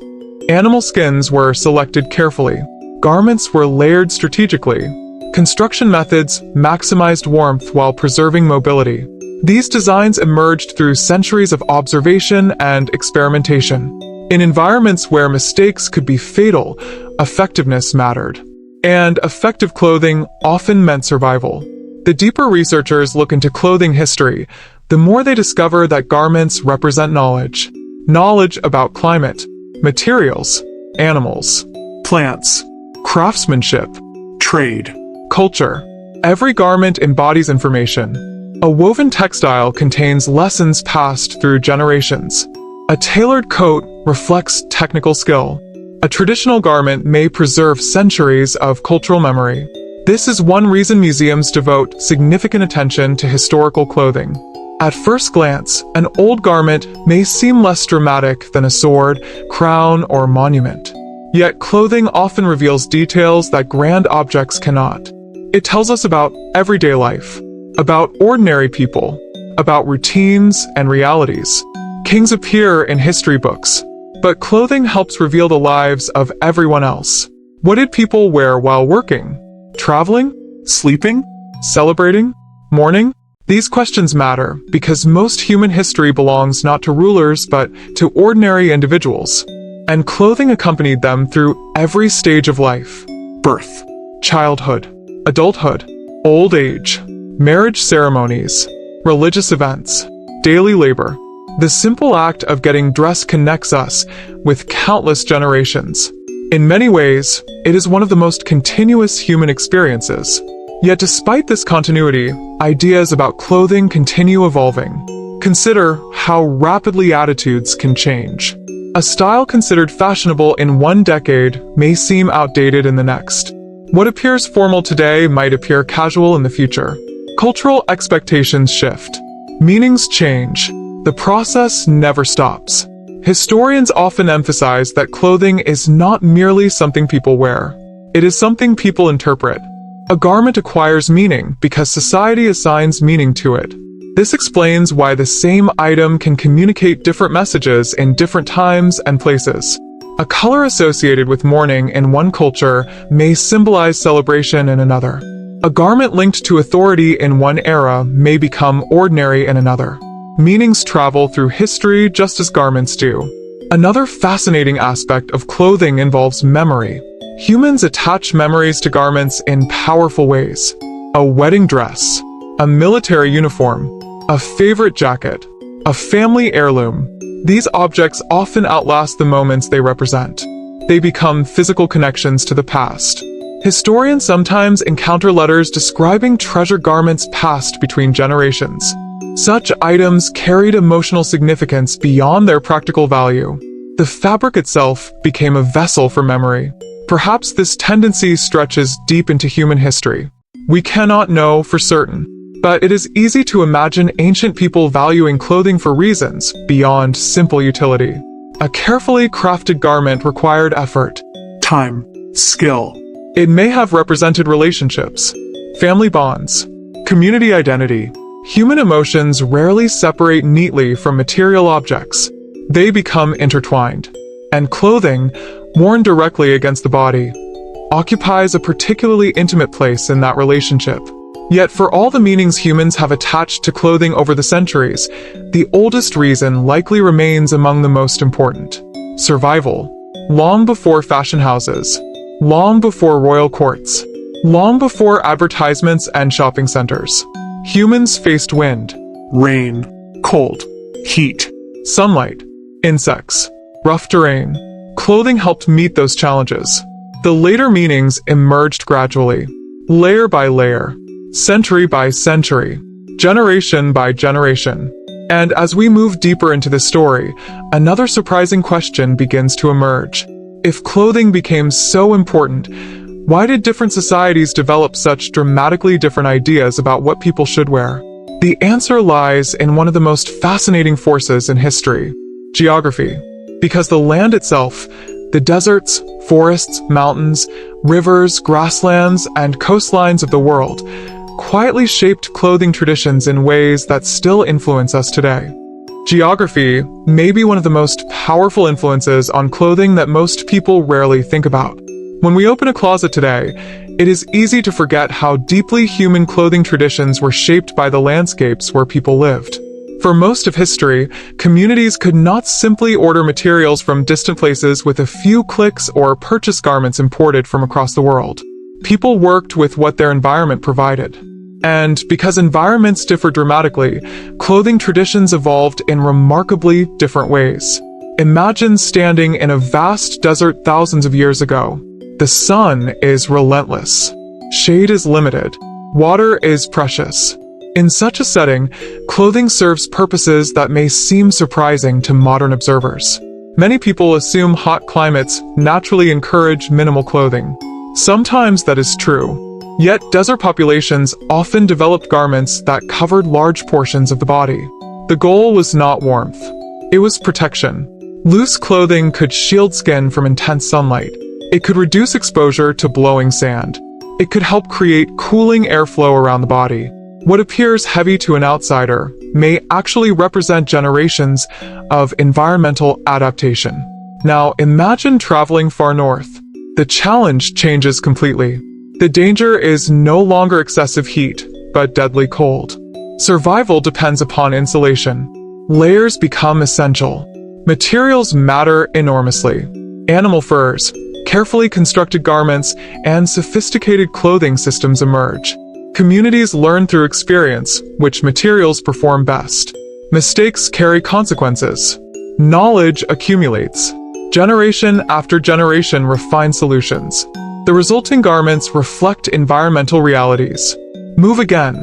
Animal skins were selected carefully. Garments were layered strategically. Construction methods maximized warmth while preserving mobility. These designs emerged through centuries of observation and experimentation. In environments where mistakes could be fatal, effectiveness mattered. And effective clothing often meant survival. The deeper researchers look into clothing history, the more they discover that garments represent knowledge. Knowledge about climate, materials, animals, plants, craftsmanship, trade, culture. Every garment embodies information. A woven textile contains lessons passed through generations. A tailored coat reflects technical skill. A traditional garment may preserve centuries of cultural memory. This is one reason museums devote significant attention to historical clothing. At first glance, an old garment may seem less dramatic than a sword, crown, or monument. Yet clothing often reveals details that grand objects cannot. It tells us about everyday life, about ordinary people, about routines and realities. Kings appear in history books, but clothing helps reveal the lives of everyone else. What did people wear while working? Traveling? Sleeping? Celebrating? Mourning? These questions matter because most human history belongs not to rulers but to ordinary individuals. And clothing accompanied them through every stage of life. Birth, childhood, adulthood, old age, marriage ceremonies, religious events, daily labor. The simple act of getting dressed connects us with countless generations. In many ways, it is one of the most continuous human experiences. Yet despite this continuity, ideas about clothing continue evolving. Consider how rapidly attitudes can change. A style considered fashionable in one decade may seem outdated in the next. What appears formal today might appear casual in the future. Cultural expectations shift. Meanings change. The process never stops. Historians often emphasize that clothing is not merely something people wear. It is something people interpret. A garment acquires meaning because society assigns meaning to it. This explains why the same item can communicate different messages in different times and places. A color associated with mourning in one culture may symbolize celebration in another. A garment linked to authority in one era may become ordinary in another. Meanings travel through history just as garments do. Another fascinating aspect of clothing involves memory. Humans attach memories to garments in powerful ways. A wedding dress, a military uniform, a favorite jacket, a family heirloom. These objects often outlast the moments they represent. They become physical connections to the past. Historians sometimes encounter letters describing treasure garments passed between generations. Such items carried emotional significance beyond their practical value. The fabric itself became a vessel for memory. Perhaps this tendency stretches deep into human history. We cannot know for certain, but it is easy to imagine ancient people valuing clothing for reasons beyond simple utility. A carefully crafted garment required effort, time, skill. It may have represented relationships, family bonds, community identity. Human emotions rarely separate neatly from material objects. They become intertwined. And clothing, worn directly against the body, occupies a particularly intimate place in that relationship. Yet for all the meanings humans have attached to clothing over the centuries, the oldest reason likely remains among the most important. Survival. Long before fashion houses, long before royal courts, long before advertisements and shopping centers, humans faced wind, rain, cold, heat, sunlight, insects, rough terrain. Clothing helped meet those challenges. The later meanings emerged gradually, layer by layer, century by century, generation by generation. And as we move deeper into the story, another surprising question begins to emerge. If clothing became so important, why did different societies develop such dramatically different ideas about what people should wear? The answer lies in one of the most fascinating forces in history: geography. Because the land itself, the deserts, forests, mountains, rivers, grasslands, and coastlines of the world, quietly shaped clothing traditions in ways that still influence us today. Geography may be one of the most powerful influences on clothing that most people rarely think about. When we open a closet today, it is easy to forget how deeply human clothing traditions were shaped by the landscapes where people lived. For most of history, communities could not simply order materials from distant places with a few clicks or purchase garments imported from across the world. People worked with what their environment provided. And because environments differ dramatically, clothing traditions evolved in remarkably different ways. Imagine standing in a vast desert thousands of years ago. The sun is relentless. Shade is limited. Water is precious. In such a setting, clothing serves purposes that may seem surprising to modern observers. Many people assume hot climates naturally encourage minimal clothing. Sometimes that is true. Yet desert populations often developed garments that covered large portions of the body. The goal was not warmth. It was protection. Loose clothing could shield skin from intense sunlight. It could reduce exposure to blowing sand. It could help create cooling airflow around the body. What appears heavy to an outsider may actually represent generations of environmental adaptation. Now, imagine traveling far north. The challenge changes completely. The danger is no longer excessive heat, but deadly cold. Survival depends upon insulation. Layers become essential. Materials matter enormously. Animal furs, carefully constructed garments, and sophisticated clothing systems emerge. Communities learn through experience which materials perform best. Mistakes carry consequences. Knowledge accumulates. Generation after generation refine solutions. The resulting garments reflect environmental realities. Move again,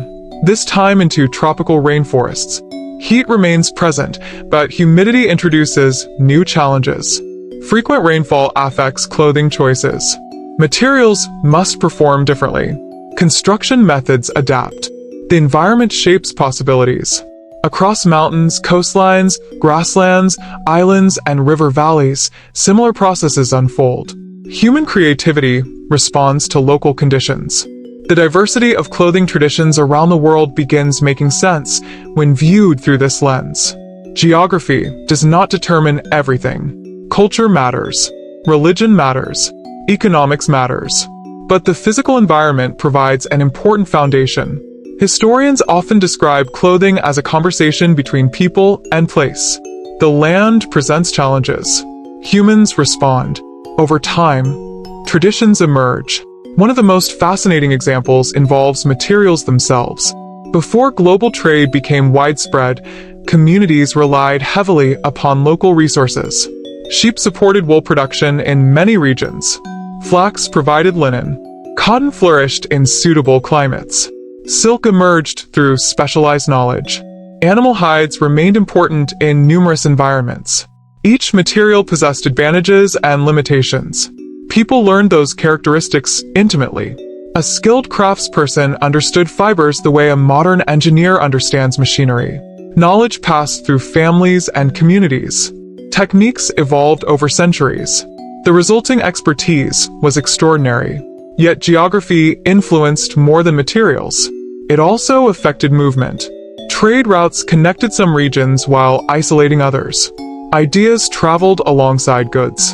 this time into tropical rainforests. Heat remains present, but humidity introduces new challenges. Frequent rainfall affects clothing choices. Materials must perform differently. Construction methods adapt. The environment shapes possibilities. Across mountains, coastlines, grasslands, islands, and river valleys, similar processes unfold. Human creativity responds to local conditions. The diversity of clothing traditions around the world begins making sense when viewed through this lens. Geography does not determine everything. Culture matters. Religion matters. Economics matters. But the physical environment provides an important foundation. Historians often describe clothing as a conversation between people and place. The land presents challenges. Humans respond. Over time, traditions emerge. One of the most fascinating examples involves materials themselves. Before global trade became widespread, communities relied heavily upon local resources. Sheep supported wool production in many regions. Flax provided linen. Cotton flourished in suitable climates. Silk emerged through specialized knowledge. Animal hides remained important in numerous environments. Each material possessed advantages and limitations. People learned those characteristics intimately. A skilled craftsperson understood fibers the way a modern engineer understands machinery. Knowledge passed through families and communities. Techniques evolved over centuries. The resulting expertise was extraordinary. Yet geography influenced more than materials. It also affected movement. Trade routes connected some regions while isolating others. Ideas traveled alongside goods.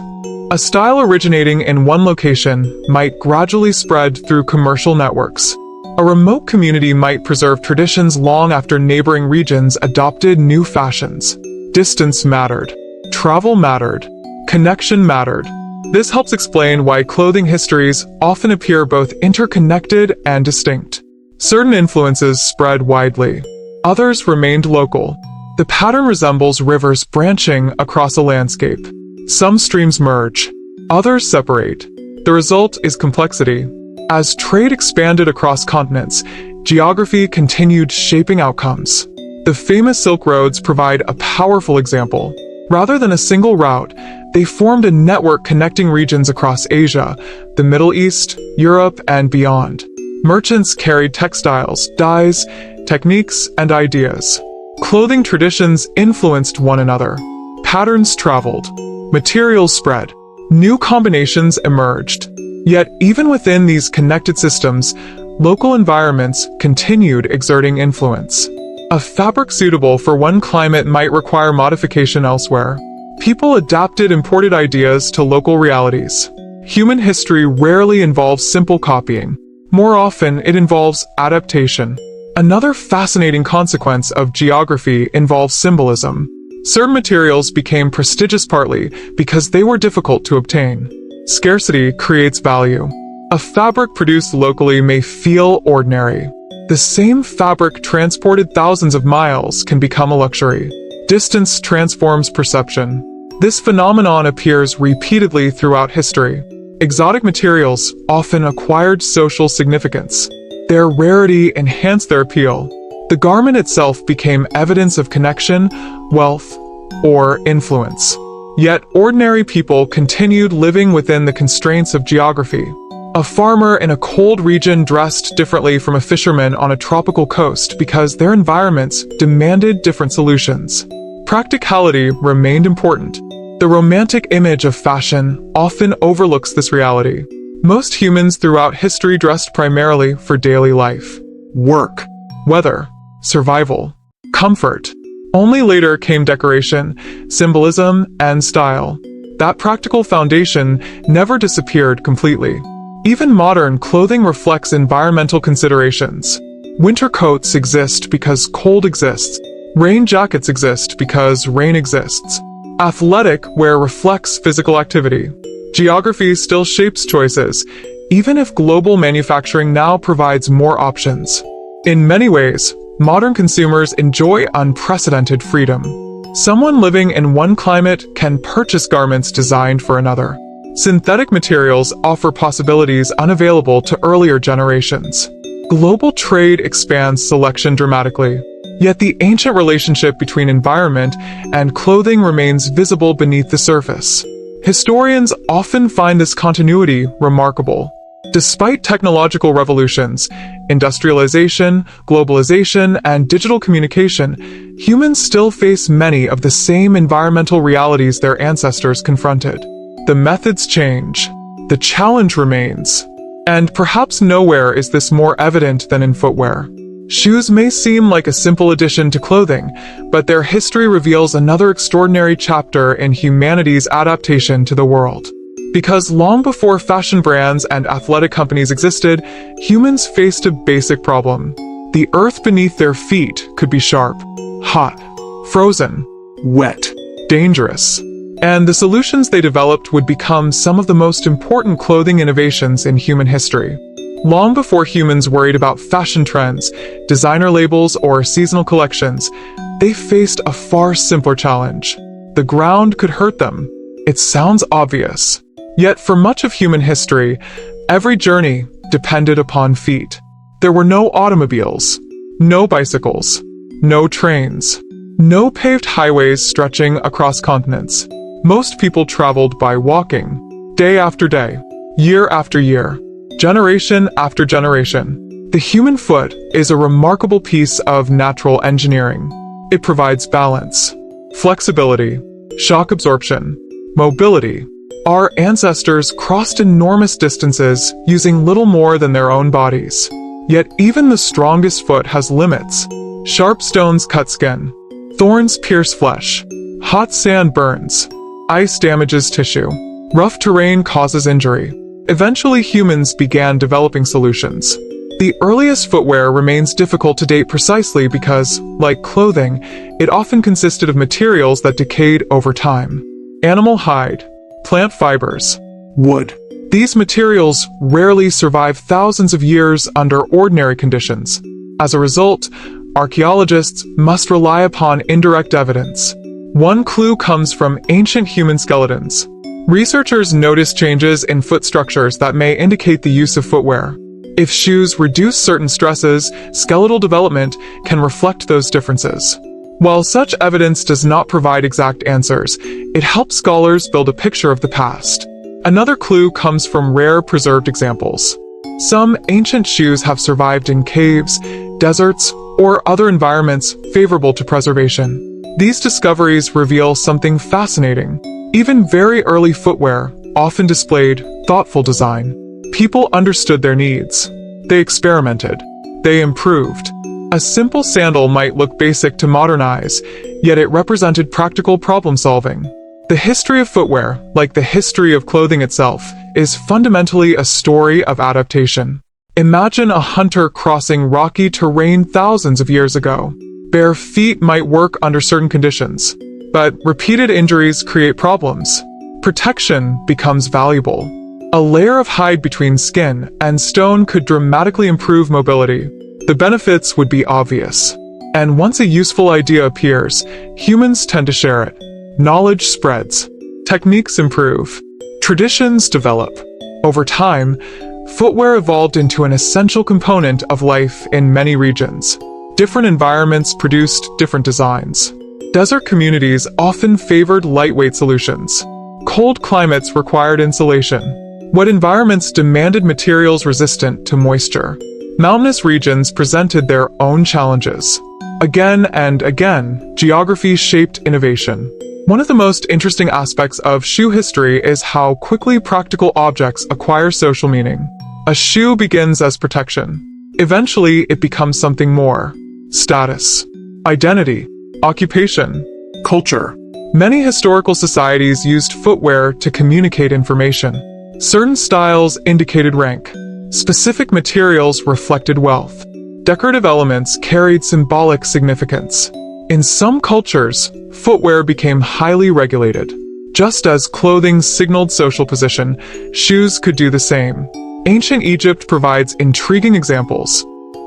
A style originating in one location might gradually spread through commercial networks. A remote community might preserve traditions long after neighboring regions adopted new fashions. Distance mattered. Travel mattered. Connection mattered. This helps explain why clothing histories often appear both interconnected and distinct. Certain influences spread widely. Others remained local. The pattern resembles rivers branching across a landscape. Some streams merge. Others separate. The result is complexity. As trade expanded across continents, geography continued shaping outcomes. The famous Silk Roads provide a powerful example. Rather than a single route, they formed a network connecting regions across Asia, the Middle East, Europe, and beyond. Merchants carried textiles, dyes, techniques, and ideas. Clothing traditions influenced one another. Patterns traveled. Materials spread. New combinations emerged. Yet, even within these connected systems, local environments continued exerting influence. A fabric suitable for one climate might require modification elsewhere. People adapted imported ideas to local realities. Human history rarely involves simple copying. More often, it involves adaptation. Another fascinating consequence of geography involves symbolism. Certain materials became prestigious partly because they were difficult to obtain. Scarcity creates value. A fabric produced locally may feel ordinary. The same fabric transported thousands of miles can become a luxury. Distance transforms perception. This phenomenon appears repeatedly throughout history. Exotic materials often acquired social significance. Their rarity enhanced their appeal. The garment itself became evidence of connection, wealth, or influence. Yet ordinary people continued living within the constraints of geography. A farmer in a cold region dressed differently from a fisherman on a tropical coast because their environments demanded different solutions. Practicality remained important. The romantic image of fashion often overlooks this reality. Most humans throughout history dressed primarily for daily life, work, weather, survival, comfort. Only later came decoration, symbolism, and style. That practical foundation never disappeared completely. Even modern clothing reflects environmental considerations. Winter coats exist because cold exists. Rain jackets exist because rain exists. Athletic wear reflects physical activity. Geography still shapes choices, even if global manufacturing now provides more options. In many ways, modern consumers enjoy unprecedented freedom. Someone living in one climate can purchase garments designed for another. Synthetic materials offer possibilities unavailable to earlier generations. Global trade expands selection dramatically. Yet the ancient relationship between environment and clothing remains visible beneath the surface. Historians often find this continuity remarkable. Despite technological revolutions, industrialization, globalization, and digital communication, humans still face many of the same environmental realities their ancestors confronted. The methods change. The challenge remains. And perhaps nowhere is this more evident than in footwear. Shoes may seem like a simple addition to clothing, but their history reveals another extraordinary chapter in humanity's adaptation to the world. Because long before fashion brands and athletic companies existed, humans faced a basic problem. The earth beneath their feet could be sharp, hot, frozen, wet, dangerous. And the solutions they developed would become some of the most important clothing innovations in human history. Long before humans worried about fashion trends, designer labels, or seasonal collections, they faced a far simpler challenge. The ground could hurt them. It sounds obvious. Yet for much of human history, every journey depended upon feet. There were no automobiles, no bicycles, no trains, no paved highways stretching across continents. Most people traveled by walking, day after day, year after year, generation after generation. The human foot is a remarkable piece of natural engineering. It provides balance, flexibility, shock absorption, mobility. Our ancestors crossed enormous distances using little more than their own bodies. Yet even the strongest foot has limits. Sharp stones cut skin. Thorns pierce flesh. Hot sand burns. Ice damages tissue. Rough terrain causes injury. Eventually, humans began developing solutions. The earliest footwear remains difficult to date precisely because, like clothing, it often consisted of materials that decayed over time. Animal hide, plant fibers, wood. These materials rarely survive thousands of years under ordinary conditions. As a result, archaeologists must rely upon indirect evidence. One clue comes from ancient human skeletons. Researchers notice changes in foot structures that may indicate the use of footwear. If shoes reduce certain stresses, skeletal development can reflect those differences. While such evidence does not provide exact answers, it helps scholars build a picture of the past. Another clue comes from rare preserved examples. Some ancient shoes have survived in caves, deserts, or other environments favorable to preservation. These discoveries reveal something fascinating. Even very early footwear often displayed thoughtful design. People understood their needs. They experimented. They improved. A simple sandal might look basic to modern eyes, yet it represented practical problem-solving. The history of footwear, like the history of clothing itself, is fundamentally a story of adaptation. Imagine a hunter crossing rocky terrain thousands of years ago. Bare feet might work under certain conditions, but repeated injuries create problems. Protection becomes valuable. A layer of hide between skin and stone could dramatically improve mobility. The benefits would be obvious. And once a useful idea appears, humans tend to share it. Knowledge spreads. Techniques improve. Traditions develop. Over time, footwear evolved into an essential component of life in many regions. Different environments produced different designs. Desert communities often favored lightweight solutions. Cold climates required insulation. Wet environments demanded materials resistant to moisture. Mountainous regions presented their own challenges. Again and again, geography shaped innovation. One of the most interesting aspects of shoe history is how quickly practical objects acquire social meaning. A shoe begins as protection. Eventually, it becomes something more. Status, identity, occupation, culture. Many historical societies used footwear to communicate information. Certain styles indicated rank. Specific materials reflected wealth. Decorative elements carried symbolic significance. In some cultures, footwear became highly regulated. Just as clothing signaled social position, shoes could do the same. Ancient Egypt provides intriguing examples.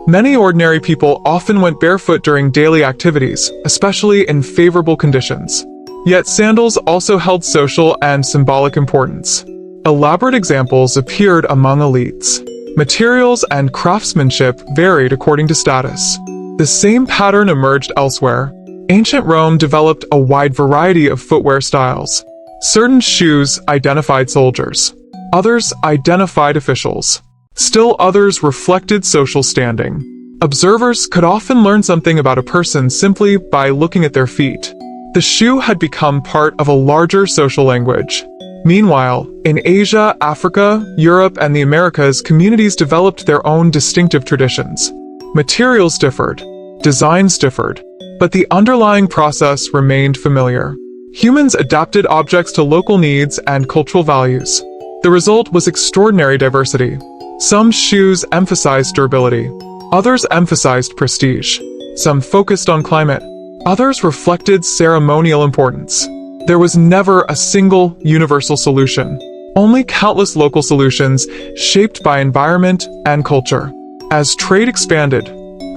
Many ordinary people often went barefoot during daily activities, especially in favorable conditions. Yet sandals also held social and symbolic importance. Elaborate examples appeared among elites. Materials and craftsmanship varied according to status. The same pattern emerged elsewhere. Ancient Rome developed a wide variety of footwear styles. Certain shoes identified soldiers. Others identified officials. Still others reflected social standing. Observers could often learn something about a person simply by looking at their feet. The shoe had become part of a larger social language. Meanwhile, in Asia, Africa, Europe, and the Americas, communities developed their own distinctive traditions. Materials differed, designs differed, but the underlying process remained familiar. Humans adapted objects to local needs and cultural values. The result was extraordinary diversity. Some shoes emphasized durability. Others emphasized prestige. Some focused on climate. Others reflected ceremonial importance. There was never a single universal solution, only countless local solutions shaped by environment and culture. As trade expanded,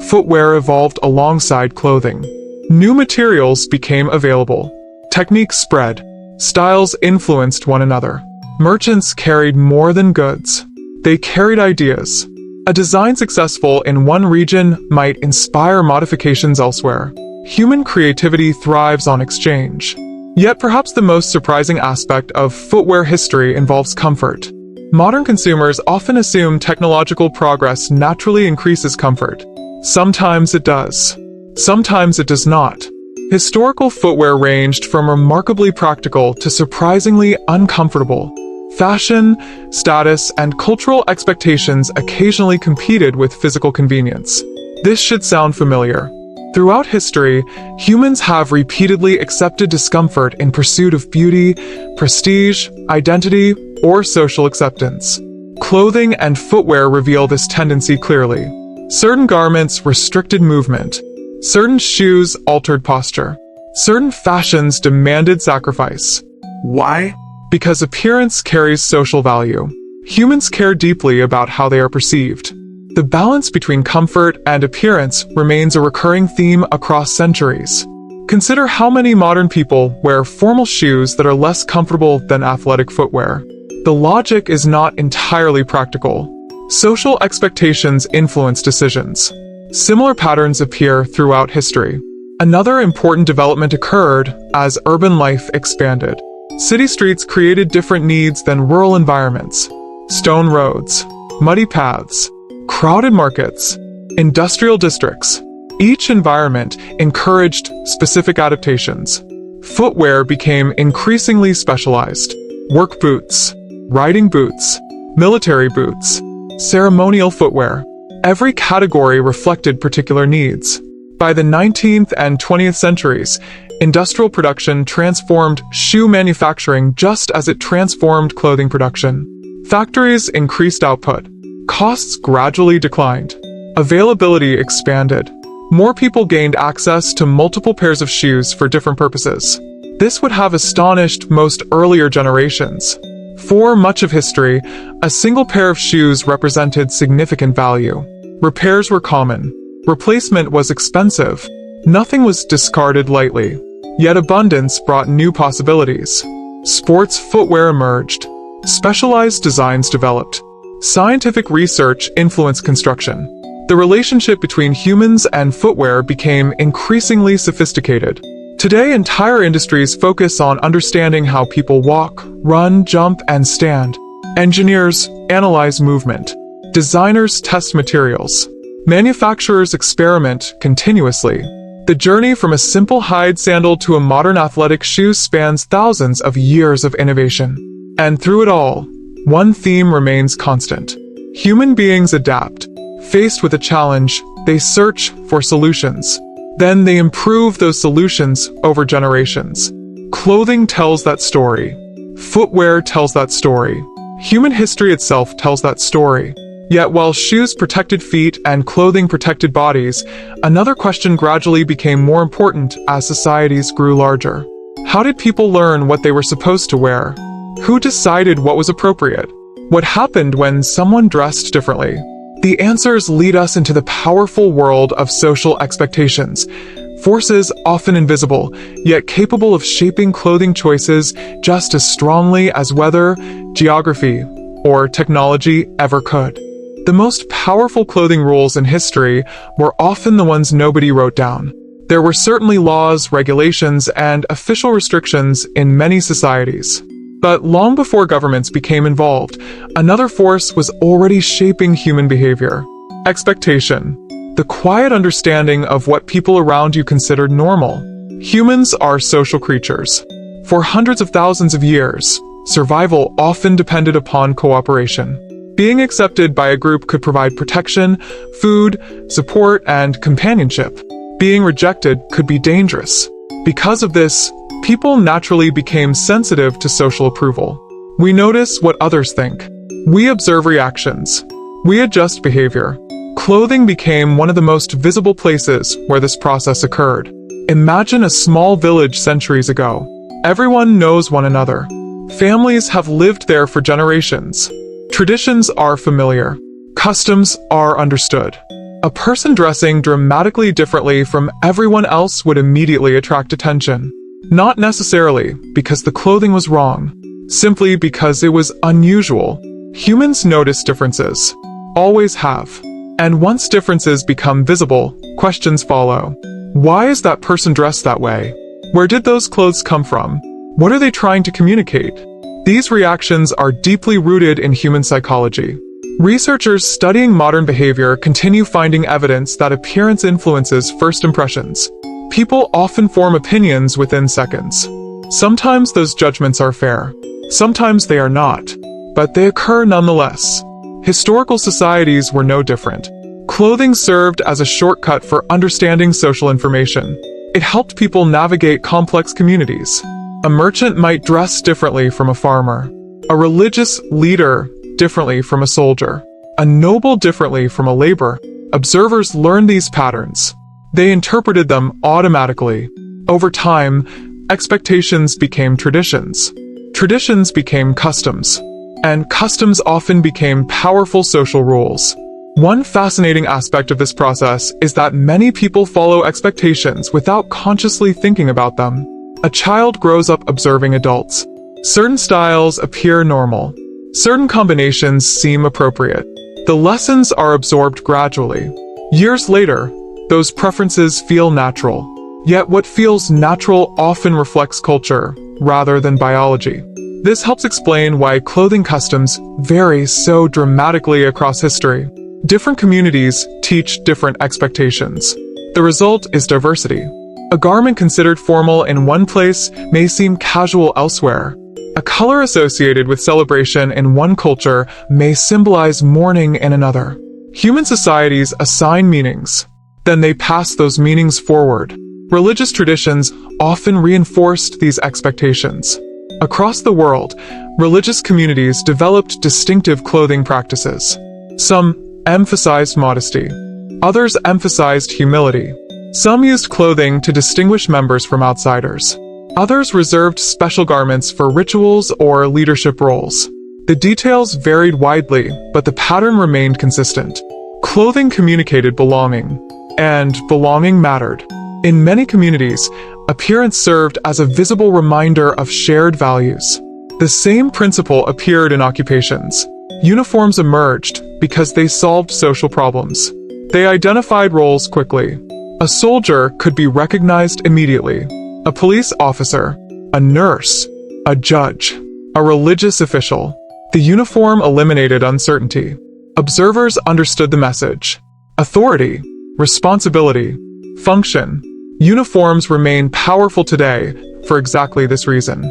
footwear evolved alongside clothing. New materials became available. Techniques spread. Styles influenced one another. Merchants carried more than goods. They carried ideas. A design successful in one region might inspire modifications elsewhere. Human creativity thrives on exchange. Yet perhaps the most surprising aspect of footwear history involves comfort. Modern consumers often assume technological progress naturally increases comfort. Sometimes it does. Sometimes it does not. Historical footwear ranged from remarkably practical to surprisingly uncomfortable. Fashion, status, and cultural expectations occasionally competed with physical convenience. This should sound familiar. Throughout history, humans have repeatedly accepted discomfort in pursuit of beauty, prestige, identity, or social acceptance. Clothing and footwear reveal this tendency clearly. Certain garments restricted movement. Certain shoes altered posture. Certain fashions demanded sacrifice. Why? Because appearance carries social value. Humans care deeply about how they are perceived. The balance between comfort and appearance remains a recurring theme across centuries. Consider how many modern people wear formal shoes that are less comfortable than athletic footwear. The logic is not entirely practical. Social expectations influence decisions. Similar patterns appear throughout history. Another important development occurred as urban life expanded. City streets created different needs than rural environments. Stone roads, muddy paths, crowded markets, industrial districts. Each environment encouraged specific adaptations. Footwear became increasingly specialized. Work boots, riding boots, military boots, ceremonial footwear. Every category reflected particular needs. By the 19th and 20th centuries, industrial production transformed shoe manufacturing just as it transformed clothing production. Factories increased output. Costs gradually declined. Availability expanded. More people gained access to multiple pairs of shoes for different purposes. This would have astonished most earlier generations. For much of history, a single pair of shoes represented significant value. Repairs were common. Replacement was expensive. Nothing was discarded lightly. Yet abundance brought new possibilities. Sports footwear emerged. Specialized designs developed. Scientific research influenced construction. The relationship between humans and footwear became increasingly sophisticated. Today, entire industries focus on understanding how people walk, run, jump, and stand. Engineers analyze movement. Designers test materials. Manufacturers experiment continuously. The journey from a simple hide sandal to a modern athletic shoe spans thousands of years of innovation. And through it all, one theme remains constant. Human beings adapt. Faced with a challenge, they search for solutions. Then they improve those solutions over generations. Clothing tells that story. Footwear tells that story. Human history itself tells that story. Yet while shoes protected feet and clothing protected bodies, another question gradually became more important as societies grew larger. How did people learn what they were supposed to wear? Who decided what was appropriate? What happened when someone dressed differently? The answers lead us into the powerful world of social expectations, forces often invisible, yet capable of shaping clothing choices just as strongly as weather, geography, or technology ever could. The most powerful clothing rules in history were often the ones nobody wrote down. There were certainly laws, regulations, and official restrictions in many societies. But long before governments became involved, another force was already shaping human behavior. Expectation. The quiet understanding of what people around you considered normal. Humans are social creatures. For hundreds of thousands of years, survival often depended upon cooperation. Being accepted by a group could provide protection, food, support, and companionship. Being rejected could be dangerous. Because of this, people naturally became sensitive to social approval. We notice what others think. We observe reactions. We adjust behavior. Clothing became one of the most visible places where this process occurred. Imagine a small village centuries ago. Everyone knows one another. Families have lived there for generations. Traditions are familiar. Customs are understood. A person dressing dramatically differently from everyone else would immediately attract attention. Not necessarily because the clothing was wrong, simply because it was unusual. Humans notice differences. Always have. And once differences become visible, questions follow. Why is that person dressed that way? Where did those clothes come from? What are they trying to communicate? These reactions are deeply rooted in human psychology. Researchers studying modern behavior continue finding evidence that appearance influences first impressions. People often form opinions within seconds. Sometimes those judgments are fair. Sometimes they are not. But they occur nonetheless. Historical societies were no different. Clothing served as a shortcut for understanding social information. It helped people navigate complex communities. A merchant might dress differently from a farmer. A religious leader differently from a soldier. A noble differently from a laborer. Observers learned these patterns. They interpreted them automatically. Over time, expectations became traditions. Traditions became customs. And customs often became powerful social rules. One fascinating aspect of this process is that many people follow expectations without consciously thinking about them. A child grows up observing adults. Certain styles appear normal. Certain combinations seem appropriate. The lessons are absorbed gradually. Years later, those preferences feel natural. Yet what feels natural often reflects culture, rather than biology. This helps explain why clothing customs vary so dramatically across history. Different communities teach different expectations. The result is diversity. A garment considered formal in one place may seem casual elsewhere. A color associated with celebration in one culture may symbolize mourning in another. Human societies assign meanings. Then they pass those meanings forward. Religious traditions often reinforced these expectations. Across the world, religious communities developed distinctive clothing practices. Some emphasized modesty. Others emphasized humility. Some used clothing to distinguish members from outsiders. Others reserved special garments for rituals or leadership roles. The details varied widely, but the pattern remained consistent. Clothing communicated belonging, and belonging mattered. In many communities, appearance served as a visible reminder of shared values. The same principle appeared in occupations. Uniforms emerged because they solved social problems. They identified roles quickly. A soldier could be recognized immediately. A police officer, a nurse, a judge, a religious official. The uniform eliminated uncertainty. Observers understood the message. Authority, responsibility, function. Uniforms remain powerful today for exactly this reason.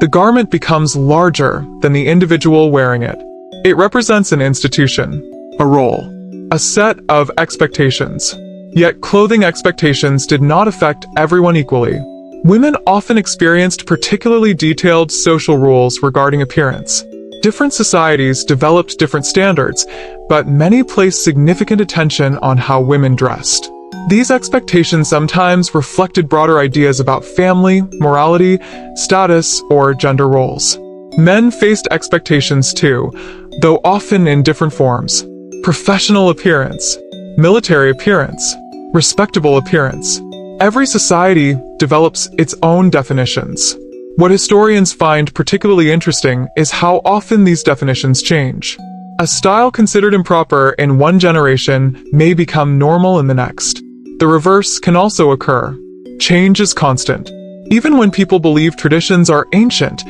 The garment becomes larger than the individual wearing it. It represents an institution, a role, a set of expectations. Yet clothing expectations did not affect everyone equally. Women often experienced particularly detailed social rules regarding appearance. Different societies developed different standards, but many placed significant attention on how women dressed. These expectations sometimes reflected broader ideas about family, morality, status, or gender roles. Men faced expectations too, though often in different forms. Professional appearance, military appearance, respectable appearance. Every society develops its own definitions. What historians find particularly interesting is how often these definitions change. A style considered improper in one generation may become normal in the next. The reverse can also occur. Change is constant. Even when people believe traditions are ancient,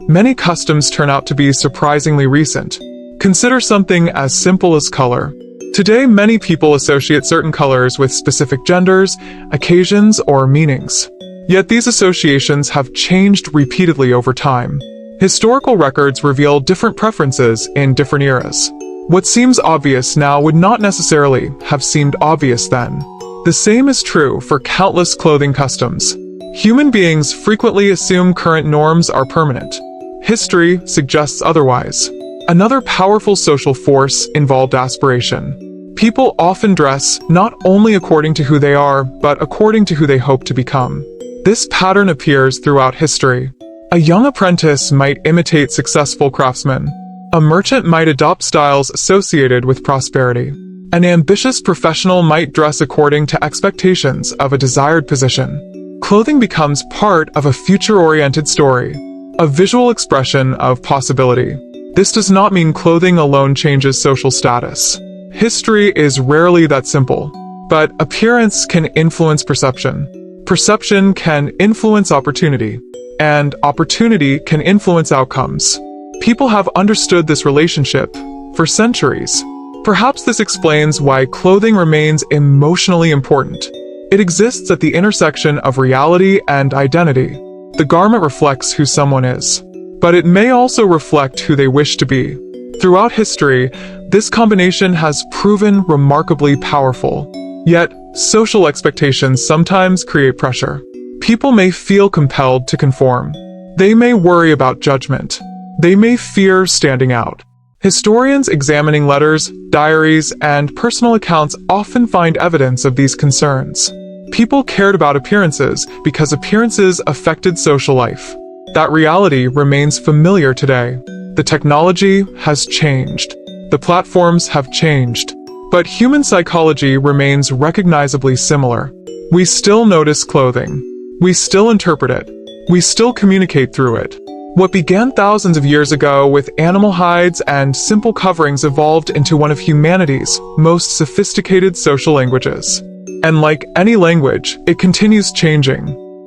many customs turn out to be surprisingly recent. Consider something as simple as color. Today, many people associate certain colors with specific genders, occasions, or meanings. Yet these associations have changed repeatedly over time. Historical records reveal different preferences in different eras. What seems obvious now would not necessarily have seemed obvious then. The same is true for countless clothing customs. Human beings frequently assume current norms are permanent. History suggests otherwise. Another powerful social force involved aspiration. People often dress not only according to who they are, but according to who they hope to become. This pattern appears throughout history. A young apprentice might imitate successful craftsmen. A merchant might adopt styles associated with prosperity. An ambitious professional might dress according to expectations of a desired position. Clothing becomes part of a future-oriented story, a visual expression of possibility. This does not mean clothing alone changes social status. History is rarely that simple, but appearance can influence perception. Perception can influence opportunity, and opportunity can influence outcomes. People have understood this relationship for centuries. Perhaps this explains why clothing remains emotionally important. It exists at the intersection of reality and identity. The garment reflects who someone is, but it may also reflect who they wish to be. Throughout history, this combination has proven remarkably powerful. Yet, social expectations sometimes create pressure. People may feel compelled to conform. They may worry about judgment. They may fear standing out. Historians examining letters, diaries, and personal accounts often find evidence of these concerns. People cared about appearances because appearances affected social life. That reality remains familiar today. The technology has changed. The platforms have changed. But human psychology remains recognizably similar. We still notice clothing. We still interpret it. We still communicate through it. What began thousands of years ago with animal hides and simple coverings evolved into one of humanity's most sophisticated social languages. And like any language, it continues changing.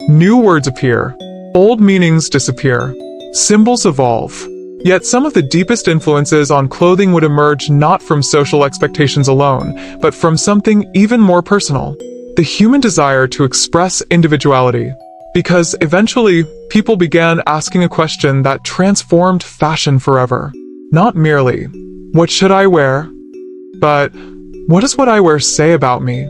New words appear. Old meanings disappear. Symbols evolve. Yet some of the deepest influences on clothing would emerge not from social expectations alone, but from something even more personal: the human desire to express individuality. Because eventually, people began asking a question that transformed fashion forever. Not merely, what should I wear? But, what does what I wear say about me?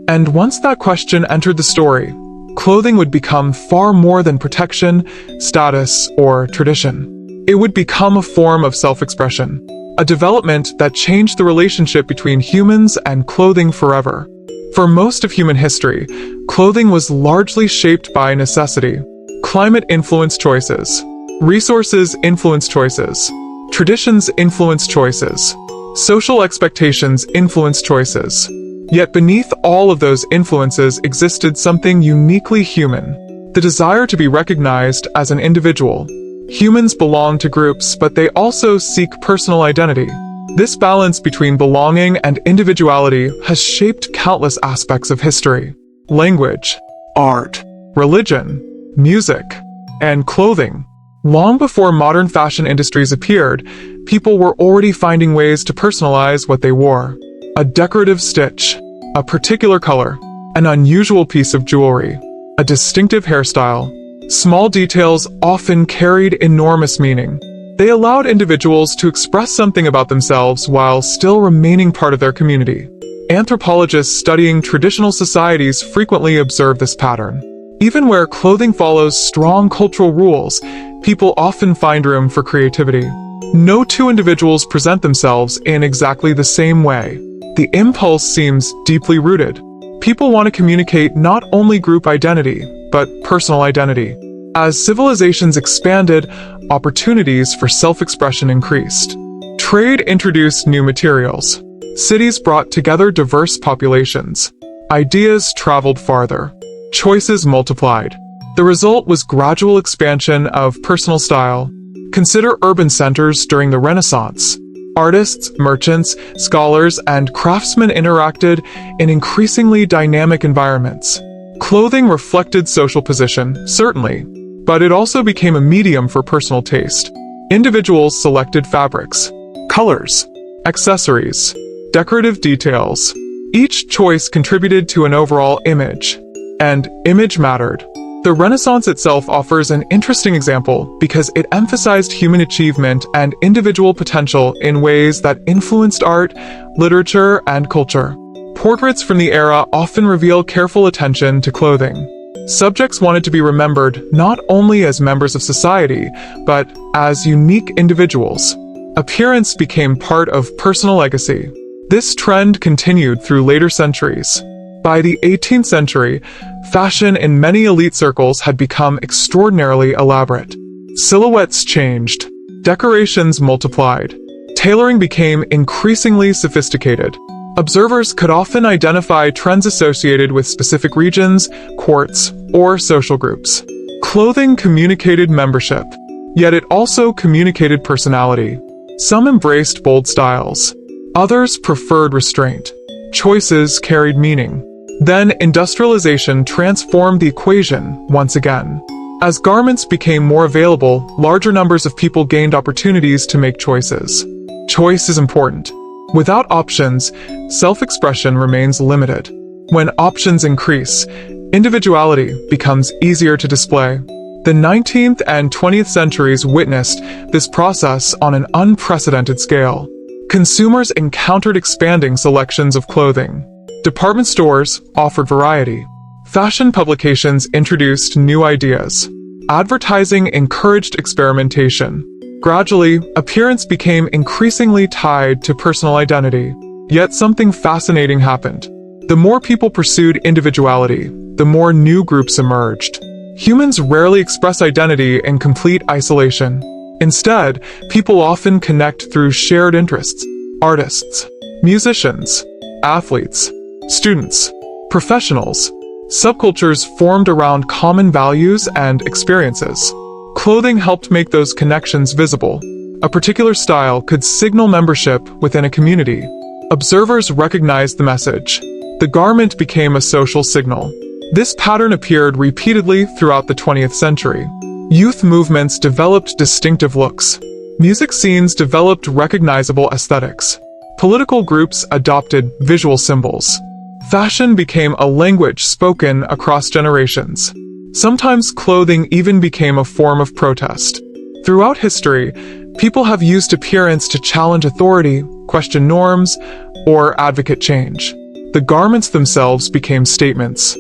And once that question entered the story, clothing would become far more than protection, status, or tradition. It would become a form of self-expression, a development that changed the relationship between humans and clothing forever. For most of human history, clothing was largely shaped by necessity. Climate influenced choices. Resources influenced choices. Traditions influenced choices. Social expectations influenced choices. Yet beneath all of those influences existed something uniquely human: the desire to be recognized as an individual. Humans belong to groups, but they also seek personal identity. This balance between belonging and individuality has shaped countless aspects of history. Language, art, religion, music, and clothing. Long before modern fashion industries appeared, people were already finding ways to personalize what they wore. A decorative stitch, a particular color, an unusual piece of jewelry, a distinctive hairstyle. Small details often carried enormous meaning. They allowed individuals to express something about themselves while still remaining part of their community. Anthropologists studying traditional societies frequently observe this pattern. Even where clothing follows strong cultural rules, people often find room for creativity. No two individuals present themselves in exactly the same way. The impulse seems deeply rooted. People want to communicate not only group identity, but personal identity. As civilizations expanded, opportunities for self-expression increased. Trade introduced new materials. Cities brought together diverse populations. Ideas traveled farther. Choices multiplied. The result was gradual expansion of personal style. Consider urban centers during the Renaissance. Artists, merchants, scholars, and craftsmen interacted in increasingly dynamic environments. Clothing reflected social position, certainly, but it also became a medium for personal taste. Individuals selected fabrics, colors, accessories, decorative details. Each choice contributed to an overall image, and image mattered. The Renaissance itself offers an interesting example because it emphasized human achievement and individual potential in ways that influenced art, literature, and culture. Portraits from the era often reveal careful attention to clothing. Subjects wanted to be remembered not only as members of society, but as unique individuals. Appearance became part of personal legacy. This trend continued through later centuries. By the 18th century, fashion in many elite circles had become extraordinarily elaborate. Silhouettes changed. Decorations multiplied. Tailoring became increasingly sophisticated. Observers could often identify trends associated with specific regions, courts, or social groups. Clothing communicated membership, yet it also communicated personality. Some embraced bold styles. Others preferred restraint. Choices carried meaning. Then industrialization transformed the equation once again. As garments became more available, larger numbers of people gained opportunities to make choices. Choice is important. Without options, self-expression remains limited. When options increase, individuality becomes easier to display. The 19th and 20th centuries witnessed this process on an unprecedented scale. Consumers encountered expanding selections of clothing. Department stores offered variety. Fashion publications introduced new ideas. Advertising encouraged experimentation. Gradually, appearance became increasingly tied to personal identity. Yet something fascinating happened. The more people pursued individuality, the more new groups emerged. Humans rarely express identity in complete isolation. Instead, people often connect through shared interests. Artists, musicians, athletes, students, professionals. Subcultures formed around common values and experiences. Clothing helped make those connections visible. A particular style could signal membership within a community. Observers recognized the message. The garment became a social signal. This pattern appeared repeatedly throughout the 20th century. Youth movements developed distinctive looks. Music scenes developed recognizable aesthetics. Political groups adopted visual symbols. Fashion became a language spoken across generations. Sometimes clothing even became a form of protest. Throughout history, people have used appearance to challenge authority, question norms, or advocate change. The garments themselves became statements.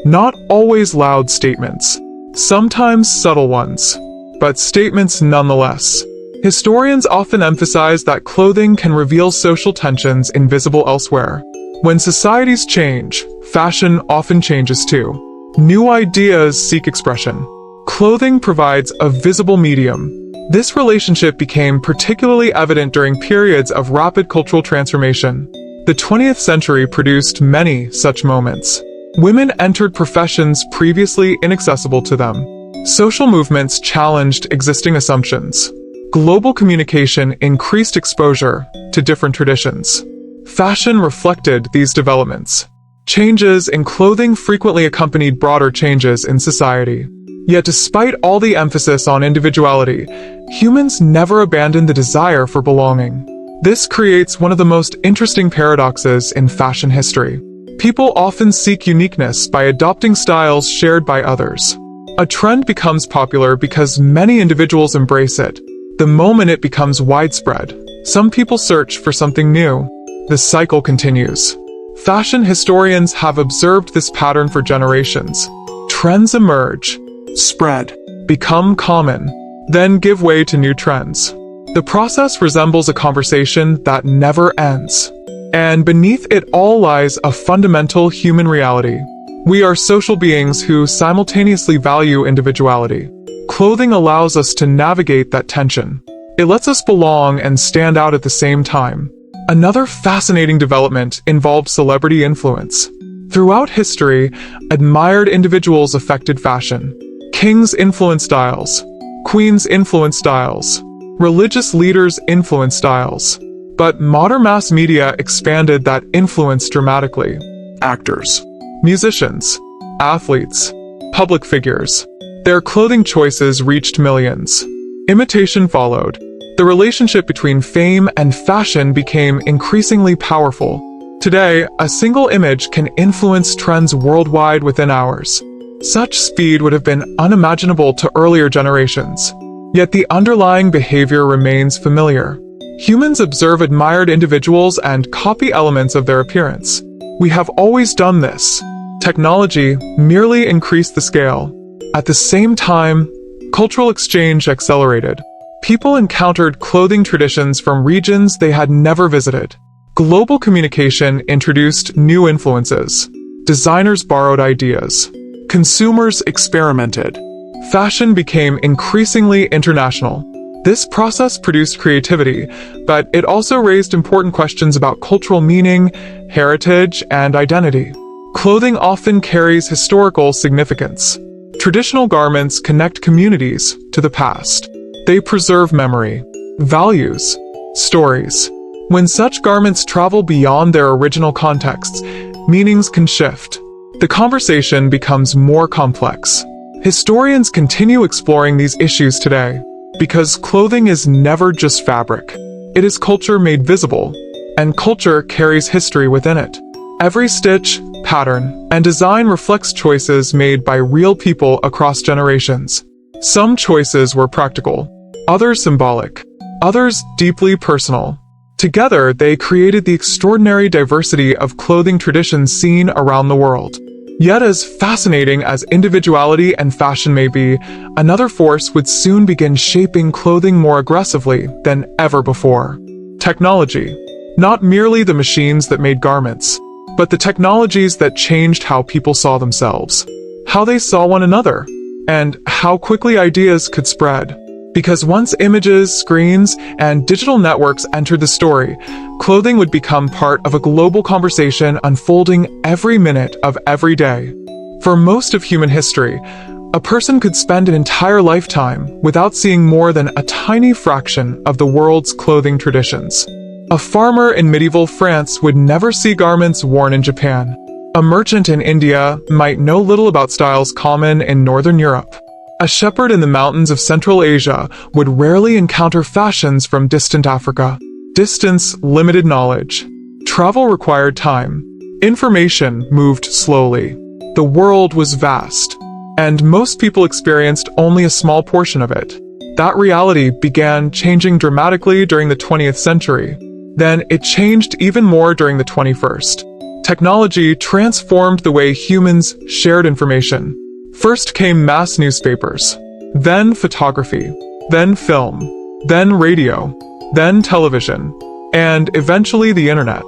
Not always loud statements. Sometimes subtle ones, but statements nonetheless. Historians often emphasize that clothing can reveal social tensions invisible elsewhere. When societies change, fashion often changes too. New ideas seek expression. Clothing provides a visible medium. This relationship became particularly evident during periods of rapid cultural transformation. The 20th century produced many such moments. Women entered professions previously inaccessible to them. Social movements challenged existing assumptions. Global communication increased exposure to different traditions. Fashion reflected these developments. Changes in clothing frequently accompanied broader changes in society. Yet despite all the emphasis on individuality, humans never abandoned the desire for belonging. This creates one of the most interesting paradoxes in fashion history. People often seek uniqueness by adopting styles shared by others. A trend becomes popular because many individuals embrace it. The moment it becomes widespread, some people search for something new. The cycle continues. Fashion historians have observed this pattern for generations. Trends emerge, spread, become common, then give way to new trends. The process resembles a conversation that never ends. And beneath it all lies a fundamental human reality. We are social beings who simultaneously value individuality. Clothing allows us to navigate that tension. It lets us belong and stand out at the same time. Another fascinating development involved celebrity influence. Throughout history, admired individuals affected fashion. Kings influenced styles. Queens influenced styles. Religious leaders influenced styles. But modern mass media expanded that influence dramatically. Actors, musicians, athletes, public figures. Their clothing choices reached millions. Imitation followed. The relationship between fame and fashion became increasingly powerful. Today, a single image can influence trends worldwide within hours. Such speed would have been unimaginable to earlier generations. Yet the underlying behavior remains familiar. Humans observe admired individuals and copy elements of their appearance. We have always done this. Technology merely increased the scale. At the same time, cultural exchange accelerated. People encountered clothing traditions from regions they had never visited. Global communication introduced new influences. Designers borrowed ideas. Consumers experimented. Fashion became increasingly international. This process produced creativity, but it also raised important questions about cultural meaning, heritage, and identity. Clothing often carries historical significance. Traditional garments connect communities to the past. They preserve memory, values, stories. When such garments travel beyond their original contexts, meanings can shift. The conversation becomes more complex. Historians continue exploring these issues today, because clothing is never just fabric. It is culture made visible, and culture carries history within it. Every stitch, pattern, and design reflects choices made by real people across generations. Some choices were practical, others symbolic, others deeply personal. Together, they created the extraordinary diversity of clothing traditions seen around the world. Yet as fascinating as individuality and fashion may be, another force would soon begin shaping clothing more aggressively than ever before. Technology. Not merely the machines that made garments, but the technologies that changed how people saw themselves, how they saw one another, and how quickly ideas could spread. Because once images, screens, and digital networks entered the story, clothing would become part of a global conversation unfolding every minute of every day. For most of human history, a person could spend an entire lifetime without seeing more than a tiny fraction of the world's clothing traditions. A farmer in medieval France would never see garments worn in Japan. A merchant in India might know little about styles common in Northern Europe. A shepherd in the mountains of Central Asia would rarely encounter fashions from distant Africa. Distance limited knowledge. Travel required time. Information moved slowly. The world was vast, and most people experienced only a small portion of it. That reality began changing dramatically during the 20th century. Then it changed even more during the 21st. Technology transformed the way humans shared information. First came mass newspapers, then photography, then film, then radio, then television, and eventually the internet.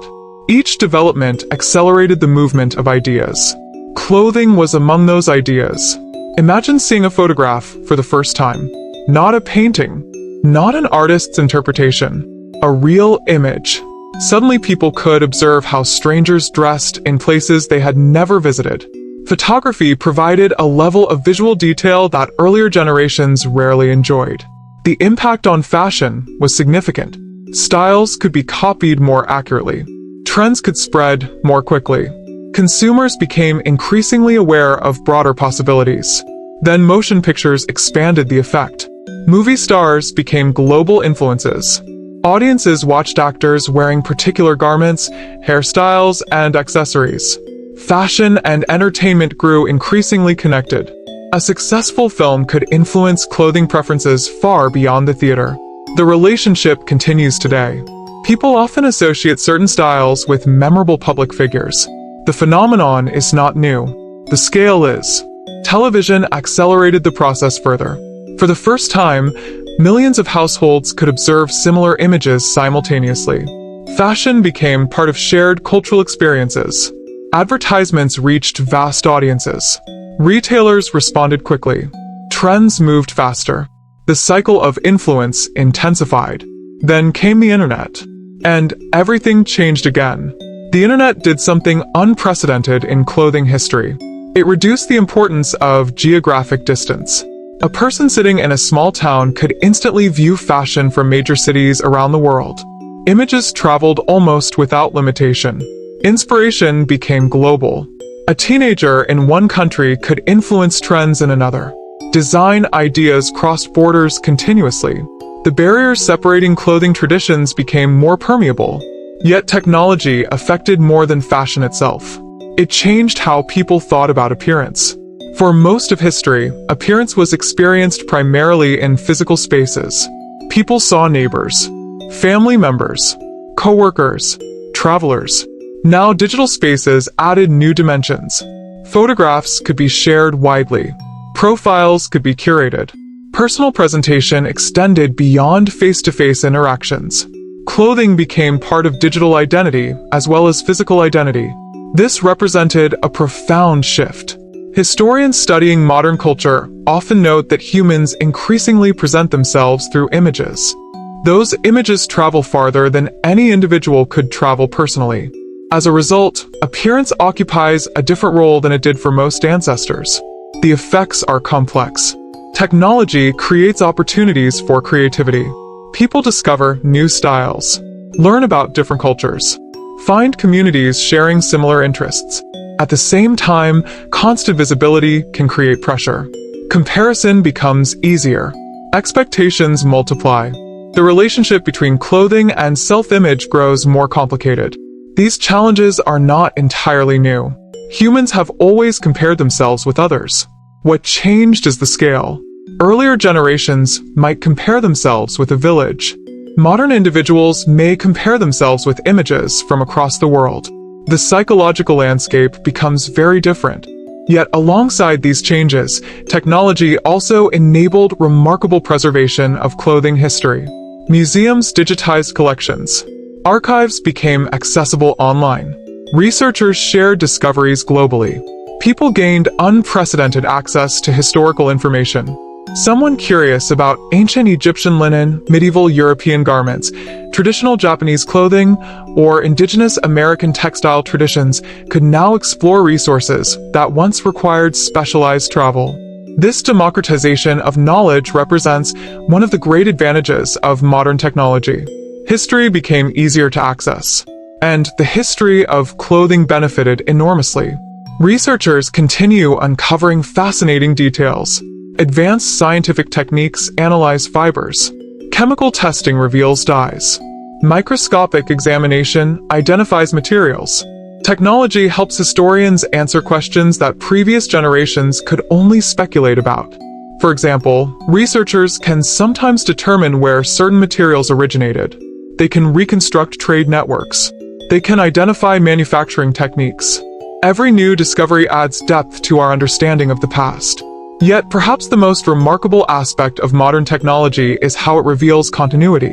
Each development accelerated the movement of ideas. Clothing was among those ideas. Imagine seeing a photograph for the first time. Not a painting, not an artist's interpretation, a real image. Suddenly people could observe how strangers dressed in places they had never visited. Photography provided a level of visual detail that earlier generations rarely enjoyed. The impact on fashion was significant. Styles could be copied more accurately. Trends could spread more quickly. Consumers became increasingly aware of broader possibilities. Then motion pictures expanded the effect. Movie stars became global influences. Audiences watched actors wearing particular garments, hairstyles, and accessories. Fashion and entertainment grew increasingly connected. A successful film could influence clothing preferences far beyond the theater. The relationship continues today. People often associate certain styles with memorable public figures. The phenomenon is not new. The scale is. Television accelerated the process further. For the first time, millions of households could observe similar images simultaneously. Fashion became part of shared cultural experiences. Advertisements reached vast audiences. Retailers responded quickly. Trends moved faster. The cycle of influence intensified. Then came the internet. And everything changed again. The internet did something unprecedented in clothing history. It reduced the importance of geographic distance. A person sitting in a small town could instantly view fashion from major cities around the world. Images traveled almost without limitation. Inspiration became global. A teenager in one country could influence trends in another. Design ideas crossed borders continuously. The barriers separating clothing traditions became more permeable. Yet technology affected more than fashion itself. It changed how people thought about appearance. For most of history, appearance was experienced primarily in physical spaces. People saw neighbors, family members, co-workers, travelers. Now digital spaces added new dimensions. Photographs could be shared widely. Profiles could be curated. Personal presentation extended beyond face-to-face interactions. Clothing became part of digital identity as well as physical identity. This represented a profound shift. Historians studying modern culture often note that humans increasingly present themselves through images. Those images travel farther than any individual could travel personally. As a result, appearance occupies a different role than it did for most ancestors. The effects are complex. Technology creates opportunities for creativity. People discover new styles, learn about different cultures, find communities sharing similar interests. At the same time, constant visibility can create pressure. Comparison becomes easier. Expectations multiply. The relationship between clothing and self-image grows more complicated. These challenges are not entirely new. Humans have always compared themselves with others. What changed is the scale. Earlier generations might compare themselves with a village. Modern individuals may compare themselves with images from across the world. The psychological landscape becomes very different. Yet alongside these changes, technology also enabled remarkable preservation of clothing history. Museums digitized collections. Archives became accessible online. Researchers shared discoveries globally. People gained unprecedented access to historical information. Someone curious about ancient Egyptian linen, medieval European garments, traditional Japanese clothing, or indigenous American textile traditions could now explore resources that once required specialized travel. This democratization of knowledge represents one of the great advantages of modern technology. History became easier to access, and the history of clothing benefited enormously. Researchers continue uncovering fascinating details. Advanced scientific techniques analyze fibers. Chemical testing reveals dyes. Microscopic examination identifies materials. Technology helps historians answer questions that previous generations could only speculate about. For example, researchers can sometimes determine where certain materials originated. They can reconstruct trade networks. They can identify manufacturing techniques. Every new discovery adds depth to our understanding of the past. Yet, perhaps the most remarkable aspect of modern technology is how it reveals continuity.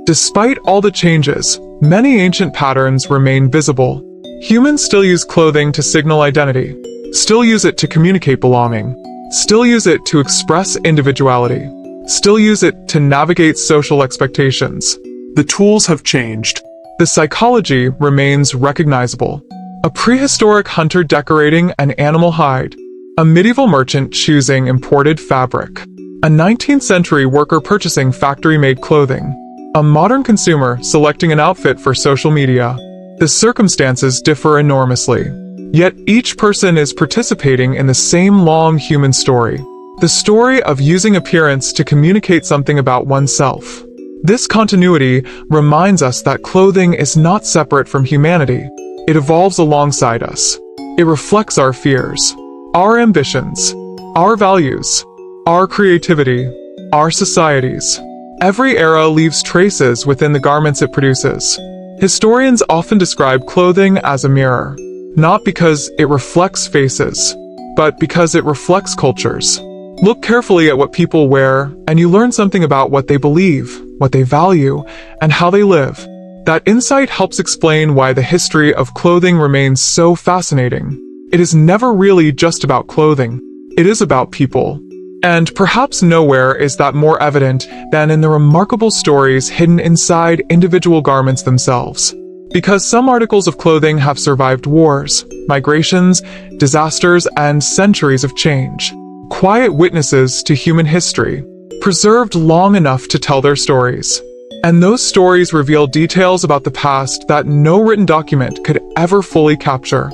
Despite all the changes, many ancient patterns remain visible. Humans still use clothing to signal identity, still use it to communicate belonging, still use it to express individuality, still use it to navigate social expectations. The tools have changed. The psychology remains recognizable. A prehistoric hunter decorating an animal hide. A medieval merchant choosing imported fabric. A 19th century worker purchasing factory-made clothing. A modern consumer selecting an outfit for social media. The circumstances differ enormously. Yet each person is participating in the same long human story. the story of using appearance to communicate something about oneself. This continuity reminds us that clothing is not separate from humanity. It evolves alongside us. It reflects our fears, our ambitions, our values, our creativity, our societies. Every era leaves traces within the garments it produces. Historians often describe clothing as a mirror, not because it reflects faces, but because it reflects cultures. Look carefully at what people wear, and you learn something about what they believe, what they value, and how they live. That insight helps explain why the history of clothing remains so fascinating. It is never really just about clothing. It is about people. And perhaps nowhere is that more evident than in the remarkable stories hidden inside individual garments themselves. Because some articles of clothing have survived wars, migrations, disasters, and centuries of change. Quiet witnesses to human history, preserved long enough to tell their stories. And those stories reveal details about the past that no written document could ever fully capture.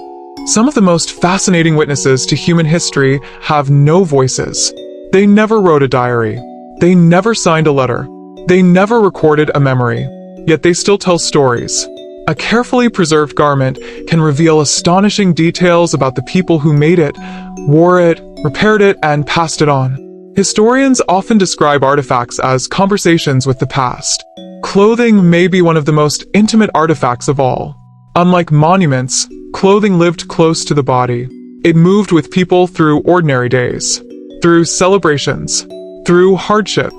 Some of the most fascinating witnesses to human history have no voices. They never wrote a diary. They never signed a letter. They never recorded a memory. Yet they still tell stories. A carefully preserved garment can reveal astonishing details about the people who made it, wore it, repaired it, and passed it on. Historians often describe artifacts as conversations with the past. Clothing may be one of the most intimate artifacts of all. Unlike monuments, clothing lived close to the body. It moved with people through ordinary days, through celebrations, through hardship,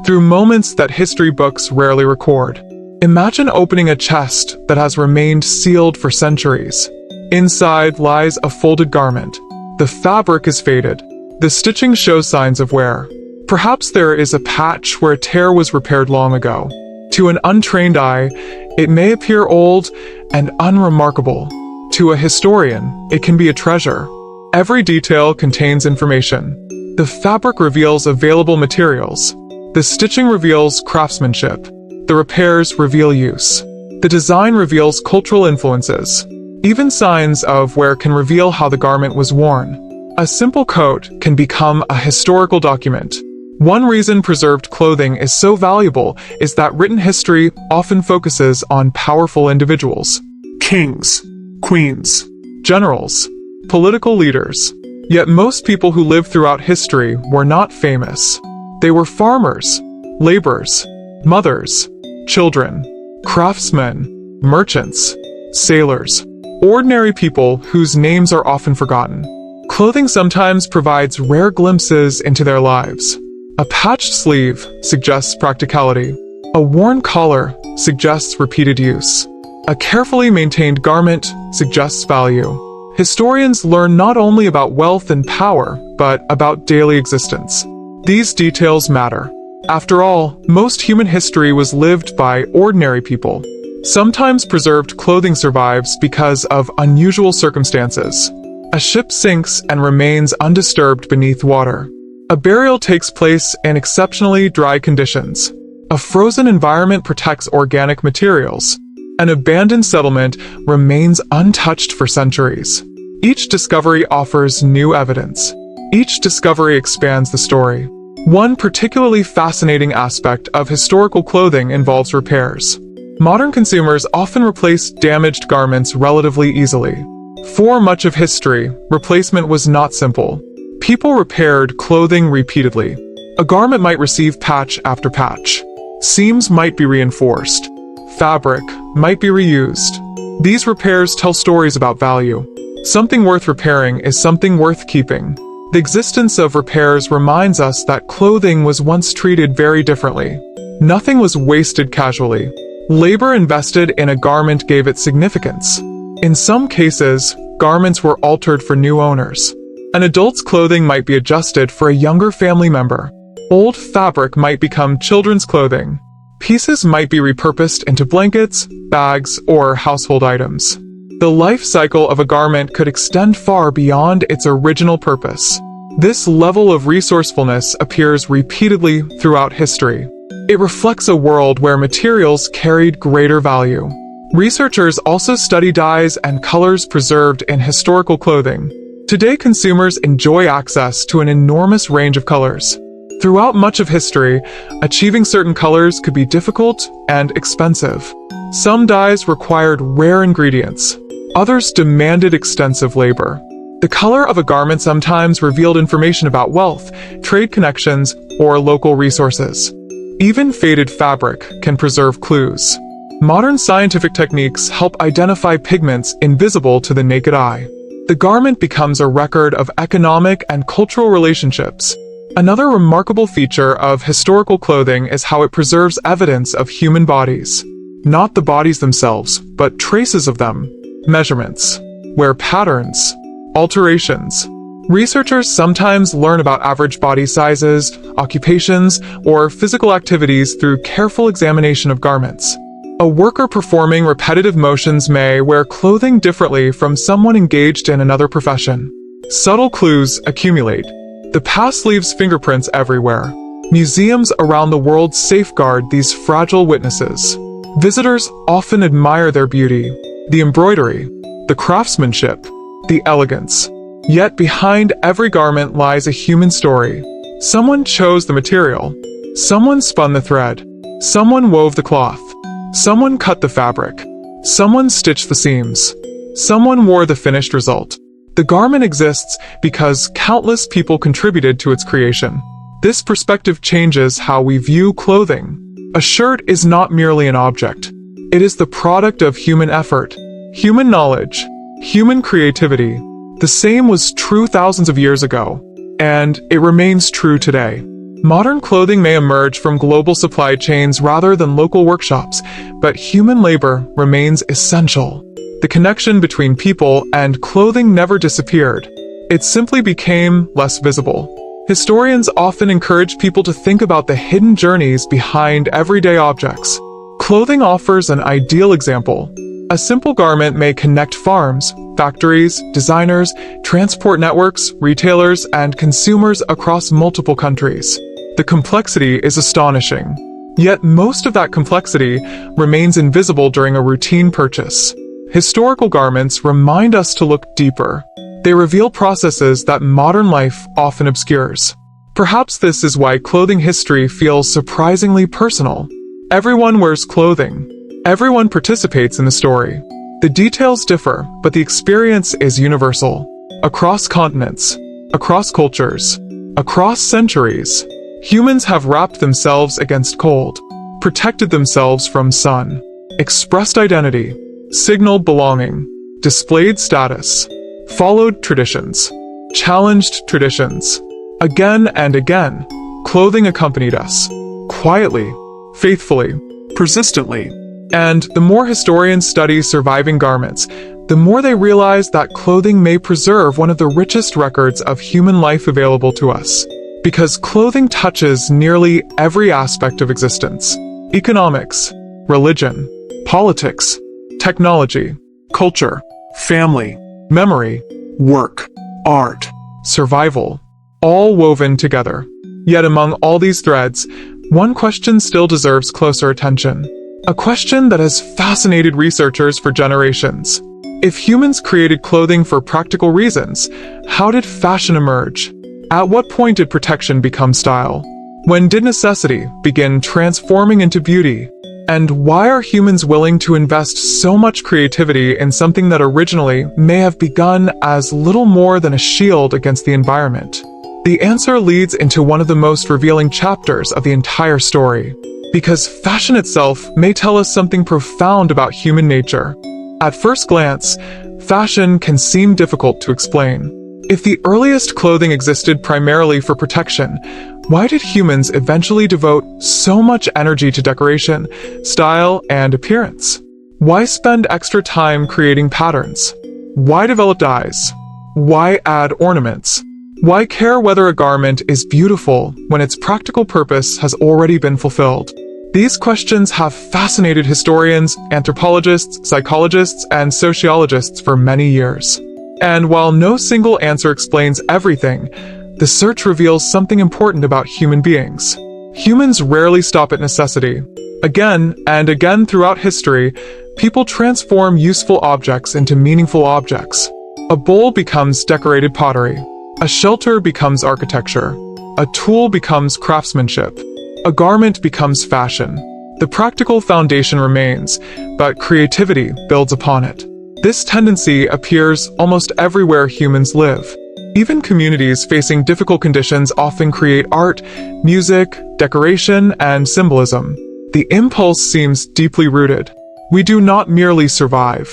through moments that history books rarely record. Imagine opening a chest that has remained sealed for centuries. Inside lies a folded garment. The fabric is faded. The stitching shows signs of wear. Perhaps there is a patch where a tear was repaired long ago. To an untrained eye, it may appear old and unremarkable. To a historian, it can be a treasure. Every detail contains information. The fabric reveals available materials. The stitching reveals craftsmanship. The repairs reveal use. The design reveals cultural influences. Even signs of wear can reveal how the garment was worn. A simple coat can become a historical document. One reason preserved clothing is so valuable is that written history often focuses on powerful individuals. Kings, queens, generals, political leaders. Yet most people who lived throughout history were not famous. They were farmers, laborers, mothers, children, craftsmen, merchants, sailors, ordinary people whose names are often forgotten. Clothing sometimes provides rare glimpses into their lives. A patched sleeve suggests practicality. A worn collar suggests repeated use. A carefully maintained garment suggests value. Historians learn not only about wealth and power, but about daily existence. These details matter. After all, most human history was lived by ordinary people. Sometimes preserved clothing survives because of unusual circumstances. A ship sinks and remains undisturbed beneath water. A burial takes place in exceptionally dry conditions. A frozen environment protects organic materials. An abandoned settlement remains untouched for centuries. Each discovery offers new evidence. Each discovery expands the story. One particularly fascinating aspect of historical clothing involves repairs. Modern consumers often replace damaged garments relatively easily. For much of history, replacement was not simple. People repaired clothing repeatedly. A garment might receive patch after patch. Seams might be reinforced. Fabric might be reused. These repairs tell stories about value. Something worth repairing is something worth keeping. The existence of repairs reminds us that clothing was once treated very differently. Nothing was wasted casually. Labor invested in a garment gave it significance. In some cases, garments were altered for new owners. An adult's clothing might be adjusted for a younger family member. Old fabric might become children's clothing. Pieces might be repurposed into blankets, bags, or household items. The life cycle of a garment could extend far beyond its original purpose. This level of resourcefulness appears repeatedly throughout history. It reflects a world where materials carried greater value. Researchers also study dyes and colors preserved in historical clothing. Today, consumers enjoy access to an enormous range of colors. Throughout much of history, achieving certain colors could be difficult and expensive. Some dyes required rare ingredients. Others demanded extensive labor. The color of a garment sometimes revealed information about wealth, trade connections, or local resources. Even faded fabric can preserve clues. Modern scientific techniques help identify pigments invisible to the naked eye. The garment becomes a record of economic and cultural relationships. Another remarkable feature of historical clothing is how it preserves evidence of human bodies. Not the bodies themselves, but traces of them. Measurements, wear patterns, alterations. Researchers sometimes learn about average body sizes, occupations, or physical activities through careful examination of garments. A worker performing repetitive motions may wear clothing differently from someone engaged in another profession. Subtle clues accumulate. The past leaves fingerprints everywhere. Museums around the world safeguard these fragile witnesses. Visitors often admire their beauty, the embroidery, the craftsmanship, the elegance. Yet behind every garment lies a human story. Someone chose the material. Someone spun the thread. Someone wove the cloth. Someone cut the fabric. Someone stitched the seams. Someone wore the finished result. The garment exists because countless people contributed to its creation. This perspective changes how we view clothing. A shirt is not merely an object. It is the product of human effort, human knowledge, human creativity. The same was true thousands of years ago, and it remains true today. Modern clothing may emerge from global supply chains rather than local workshops, but human labor remains essential. The connection between people and clothing never disappeared. It simply became less visible. Historians often encourage people to think about the hidden journeys behind everyday objects. Clothing offers an ideal example. A simple garment may connect farms, factories, designers, transport networks, retailers, and consumers across multiple countries. The complexity is astonishing. Yet most of that complexity remains invisible during a routine purchase. Historical garments remind us to look deeper. They reveal processes that modern life often obscures. Perhaps this is why clothing history feels surprisingly personal. Everyone wears clothing. Everyone participates in the story. The details differ, but the experience is universal. Across continents, across cultures, across centuries, humans have wrapped themselves against cold, protected themselves from sun, expressed identity, signaled belonging, displayed status, followed traditions, challenged traditions. Again and again, clothing accompanied us, quietly, faithfully, persistently. And the more historians study surviving garments, the more they realize that clothing may preserve one of the richest records of human life available to us. Because clothing touches nearly every aspect of existence: economics, religion, politics, technology, culture, family, memory, work, art, survival, all woven together. Yet among all these threads, one question still deserves closer attention. A question that has fascinated researchers for generations. If humans created clothing for practical reasons, how did fashion emerge? At what point did protection become style? When did necessity begin transforming into beauty? And why are humans willing to invest so much creativity in something that originally may have begun as little more than a shield against the environment? The answer leads into one of the most revealing chapters of the entire story. Because fashion itself may tell us something profound about human nature. At first glance, fashion can seem difficult to explain. If the earliest clothing existed primarily for protection, why did humans eventually devote so much energy to decoration, style, and appearance? Why spend extra time creating patterns? Why develop dyes? Why add ornaments? Why care whether a garment is beautiful when its practical purpose has already been fulfilled? These questions have fascinated historians, anthropologists, psychologists, and sociologists for many years. And while no single answer explains everything, the search reveals something important about human beings. Humans rarely stop at necessity. Again and again throughout history, people transform useful objects into meaningful objects. A bowl becomes decorated pottery. A shelter becomes architecture. A tool becomes craftsmanship. A garment becomes fashion. The practical foundation remains, but creativity builds upon it. This tendency appears almost everywhere humans live. Even communities facing difficult conditions often create art, music, decoration, and symbolism. The impulse seems deeply rooted. We do not merely survive.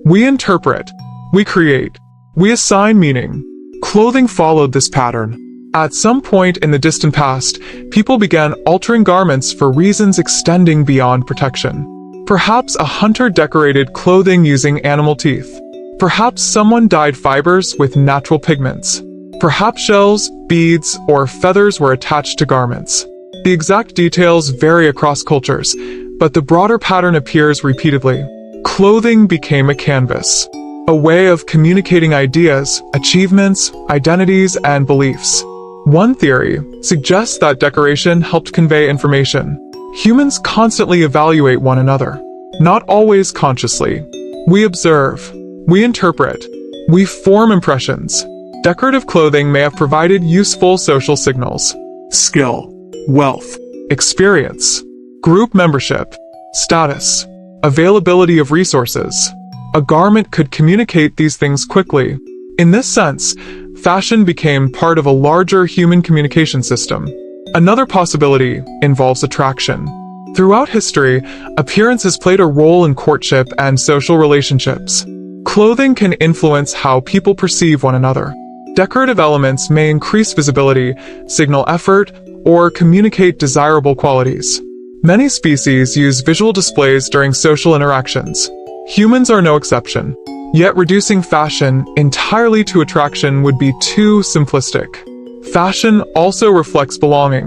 We interpret. We create. We assign meaning. Clothing followed this pattern. At some point in the distant past, people began altering garments for reasons extending beyond protection. Perhaps a hunter decorated clothing using animal teeth. Perhaps someone dyed fibers with natural pigments. Perhaps shells, beads, or feathers were attached to garments. The exact details vary across cultures, but the broader pattern appears repeatedly. Clothing became a canvas, a way of communicating ideas, achievements, identities, and beliefs. One theory suggests that decoration helped convey information. Humans constantly evaluate one another, not always consciously. We observe, we interpret, we form impressions. Decorative clothing may have provided useful social signals. Skill, wealth, experience, group membership, status, availability of resources. A garment could communicate these things quickly. In this sense, fashion became part of a larger human communication system. Another possibility involves attraction. Throughout history, appearance has played a role in courtship and social relationships. Clothing can influence how people perceive one another. Decorative elements may increase visibility, signal effort, or communicate desirable qualities. Many species use visual displays during social interactions. Humans are no exception. Yet reducing fashion entirely to attraction would be too simplistic. Fashion also reflects belonging.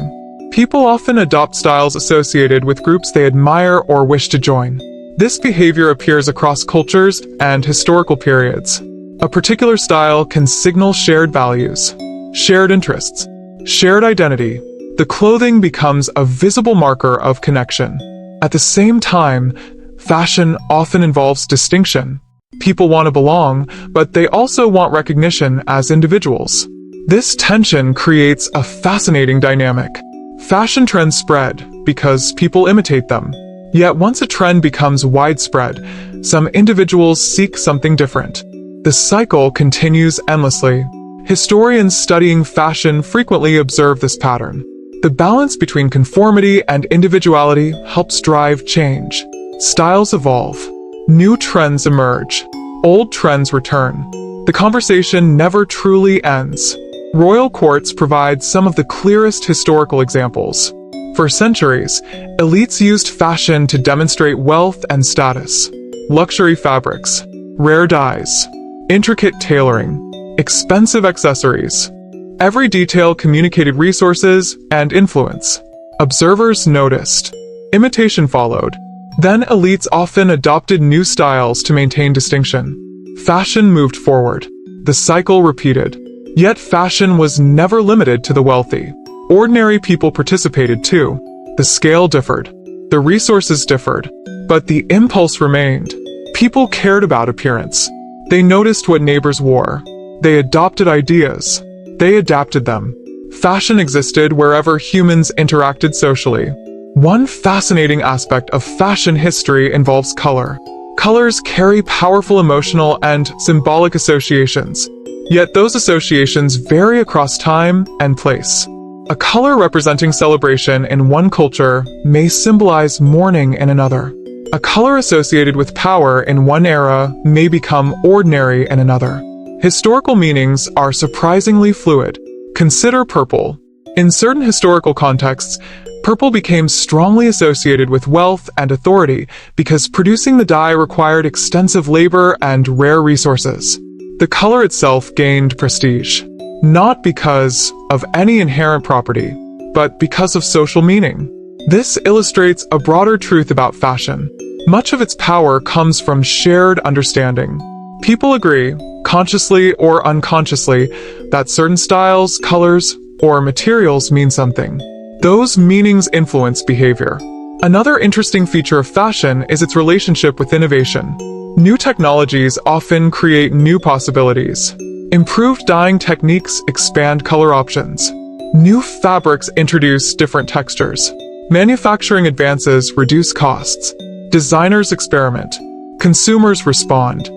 People often adopt styles associated with groups they admire or wish to join. This behavior appears across cultures and historical periods. A particular style can signal shared values, shared interests, shared identity. The clothing becomes a visible marker of connection. At the same time, fashion often involves distinction. People want to belong, but they also want recognition as individuals. This tension creates a fascinating dynamic. Fashion trends spread because people imitate them. Yet once a trend becomes widespread, some individuals seek something different. The cycle continues endlessly. Historians studying fashion frequently observe this pattern. The balance between conformity and individuality helps drive change. Styles evolve. New trends emerge. Old trends return. The conversation never truly ends. Royal courts provide some of the clearest historical examples. For centuries, elites used fashion to demonstrate wealth and status. Luxury fabrics, rare dyes, intricate tailoring, expensive accessories. Every detail communicated resources and influence. Observers noticed. Imitation followed. Then elites often adopted new styles to maintain distinction. Fashion moved forward. The cycle repeated. Yet fashion was never limited to the wealthy. Ordinary people participated too. The scale differed. The resources differed. But the impulse remained. People cared about appearance. They noticed what neighbors wore. They adopted ideas. They adapted them. Fashion existed wherever humans interacted socially. One fascinating aspect of fashion history involves color. Colors carry powerful emotional and symbolic associations. Yet those associations vary across time and place. A color representing celebration in one culture may symbolize mourning in another. A color associated with power in one era may become ordinary in another. Historical meanings are surprisingly fluid. Consider purple. In certain historical contexts, purple became strongly associated with wealth and authority because producing the dye required extensive labor and rare resources. The color itself gained prestige, not because of any inherent property, but because of social meaning. This illustrates a broader truth about fashion. Much of its power comes from shared understanding. People agree, consciously or unconsciously, that certain styles, colors, or materials mean something. Those meanings influence behavior. Another interesting feature of fashion is its relationship with innovation. New technologies often create new possibilities. Improved dyeing techniques expand color options. New fabrics introduce different textures. Manufacturing advances reduce costs. Designers experiment. Consumers respond.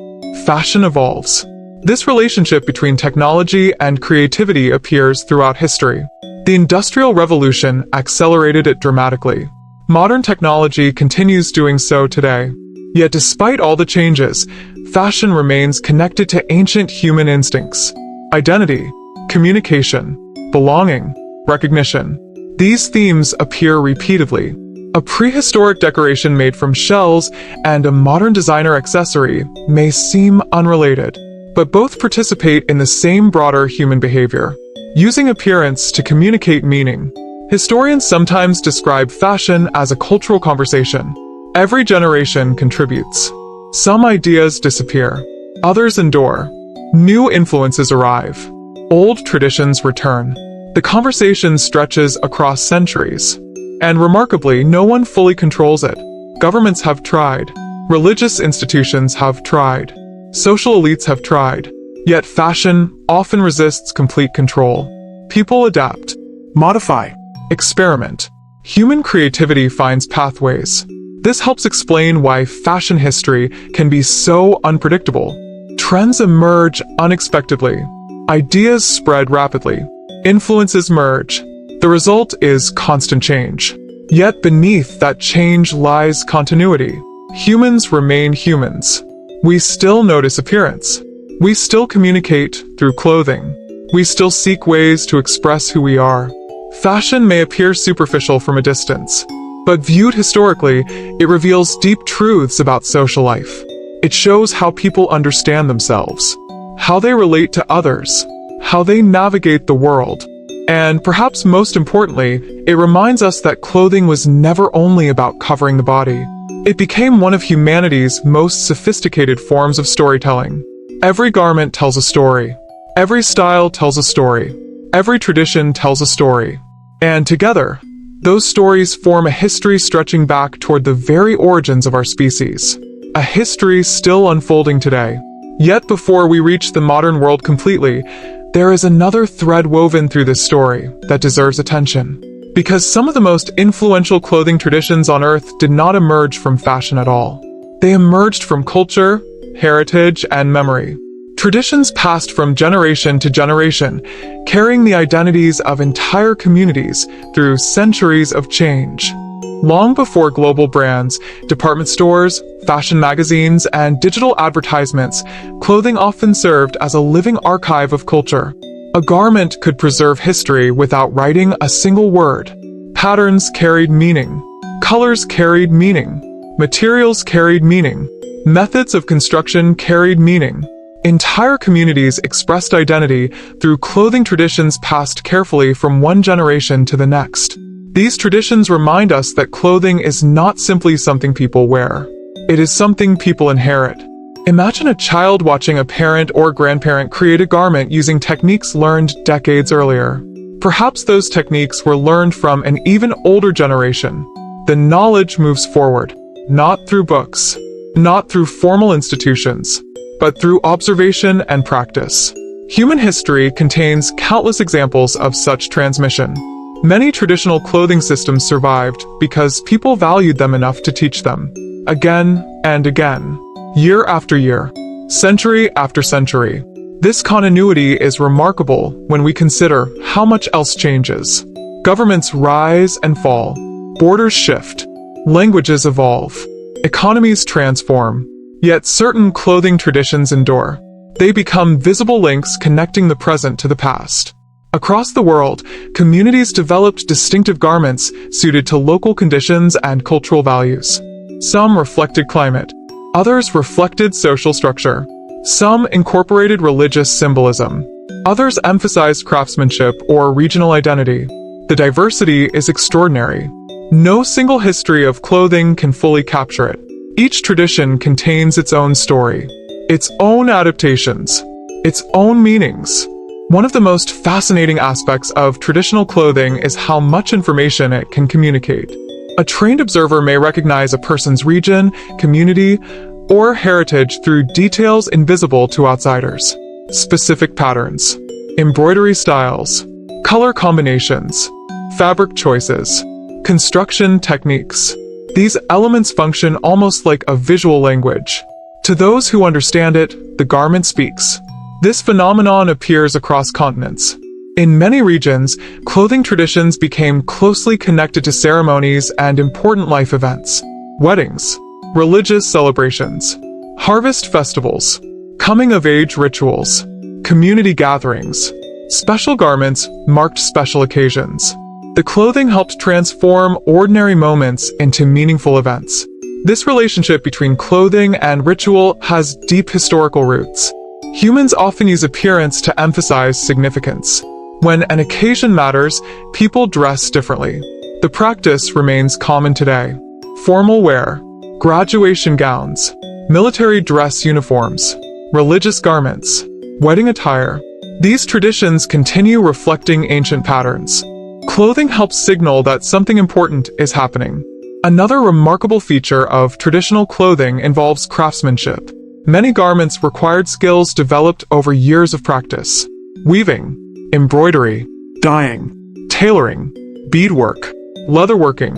Fashion evolves. This relationship between technology and creativity appears throughout history. The Industrial Revolution accelerated it dramatically. Modern technology continues doing so today. Yet despite all the changes, fashion remains connected to ancient human instincts. Identity, communication, belonging, recognition. These themes appear repeatedly. A prehistoric decoration made from shells and a modern designer accessory may seem unrelated, but both participate in the same broader human behavior, using appearance to communicate meaning. Historians sometimes describe fashion as a cultural conversation. Every generation contributes. Some ideas disappear, others endure. New influences arrive. Old traditions return. The conversation stretches across centuries. And remarkably, no one fully controls it. Governments have tried. Religious institutions have tried. Social elites have tried. Yet fashion often resists complete control. People adapt, modify, experiment. Human creativity finds pathways. This helps explain why fashion history can be so unpredictable. Trends emerge unexpectedly. Ideas spread rapidly. Influences merge. The result is constant change. Yet beneath that change lies continuity. Humans remain humans. We still notice appearance. We still communicate through clothing. We still seek ways to express who we are. Fashion may appear superficial from a distance, but viewed historically, it reveals deep truths about social life. It shows how people understand themselves, how they relate to others, how they navigate the world. And perhaps most importantly, it reminds us that clothing was never only about covering the body. It became one of humanity's most sophisticated forms of storytelling. Every garment tells a story. Every style tells a story. Every tradition tells a story. And together, those stories form a history stretching back toward the very origins of our species. A history still unfolding today. Yet before we reach the modern world completely, there is another thread woven through this story that deserves attention. Because some of the most influential clothing traditions on Earth did not emerge from fashion at all. They emerged from culture, heritage, and memory. Traditions passed from generation to generation, carrying the identities of entire communities through centuries of change. Long before global brands, department stores, fashion magazines, and digital advertisements, clothing often served as a living archive of culture. A garment could preserve history without writing a single word. Patterns carried meaning. Colors carried meaning. Materials carried meaning. Methods of construction carried meaning. Entire communities expressed identity through clothing traditions passed carefully from one generation to the next. These traditions remind us that clothing is not simply something people wear. It is something people inherit. Imagine a child watching a parent or grandparent create a garment using techniques learned decades earlier. Perhaps those techniques were learned from an even older generation. The knowledge moves forward, not through books, not through formal institutions, but through observation and practice. Human history contains countless examples of such transmission. Many traditional clothing systems survived because people valued them enough to teach them, again and again, year after year, century after century. This continuity is remarkable when we consider how much else changes. Governments rise and fall, borders shift, languages evolve, economies transform. Yet certain clothing traditions endure. They become visible links connecting the present to the past. Across the world, communities developed distinctive garments suited to local conditions and cultural values. Some reflected climate. Others reflected social structure. Some incorporated religious symbolism. Others emphasized craftsmanship or regional identity. The diversity is extraordinary. No single history of clothing can fully capture it. Each tradition contains its own story, its own adaptations, its own meanings. One of the most fascinating aspects of traditional clothing is how much information it can communicate. A trained observer may recognize a person's region, community, or heritage through details invisible to outsiders. Specific patterns, embroidery styles, color combinations, fabric choices, construction techniques. These elements function almost like a visual language. To those who understand it, the garment speaks. This phenomenon appears across continents. In many regions, clothing traditions became closely connected to ceremonies and important life events. Weddings, religious celebrations, harvest festivals, coming-of-age rituals, community gatherings. Special garments marked special occasions. The clothing helped transform ordinary moments into meaningful events. This relationship between clothing and ritual has deep historical roots. Humans often use appearance to emphasize significance. When an occasion matters, people dress differently. The practice remains common today. Formal wear, graduation gowns, military dress uniforms, religious garments, wedding attire. These traditions continue reflecting ancient patterns. Clothing helps signal that something important is happening. Another remarkable feature of traditional clothing involves craftsmanship. Many garments required skills developed over years of practice. Weaving, embroidery, dyeing, tailoring, beadwork, leatherworking.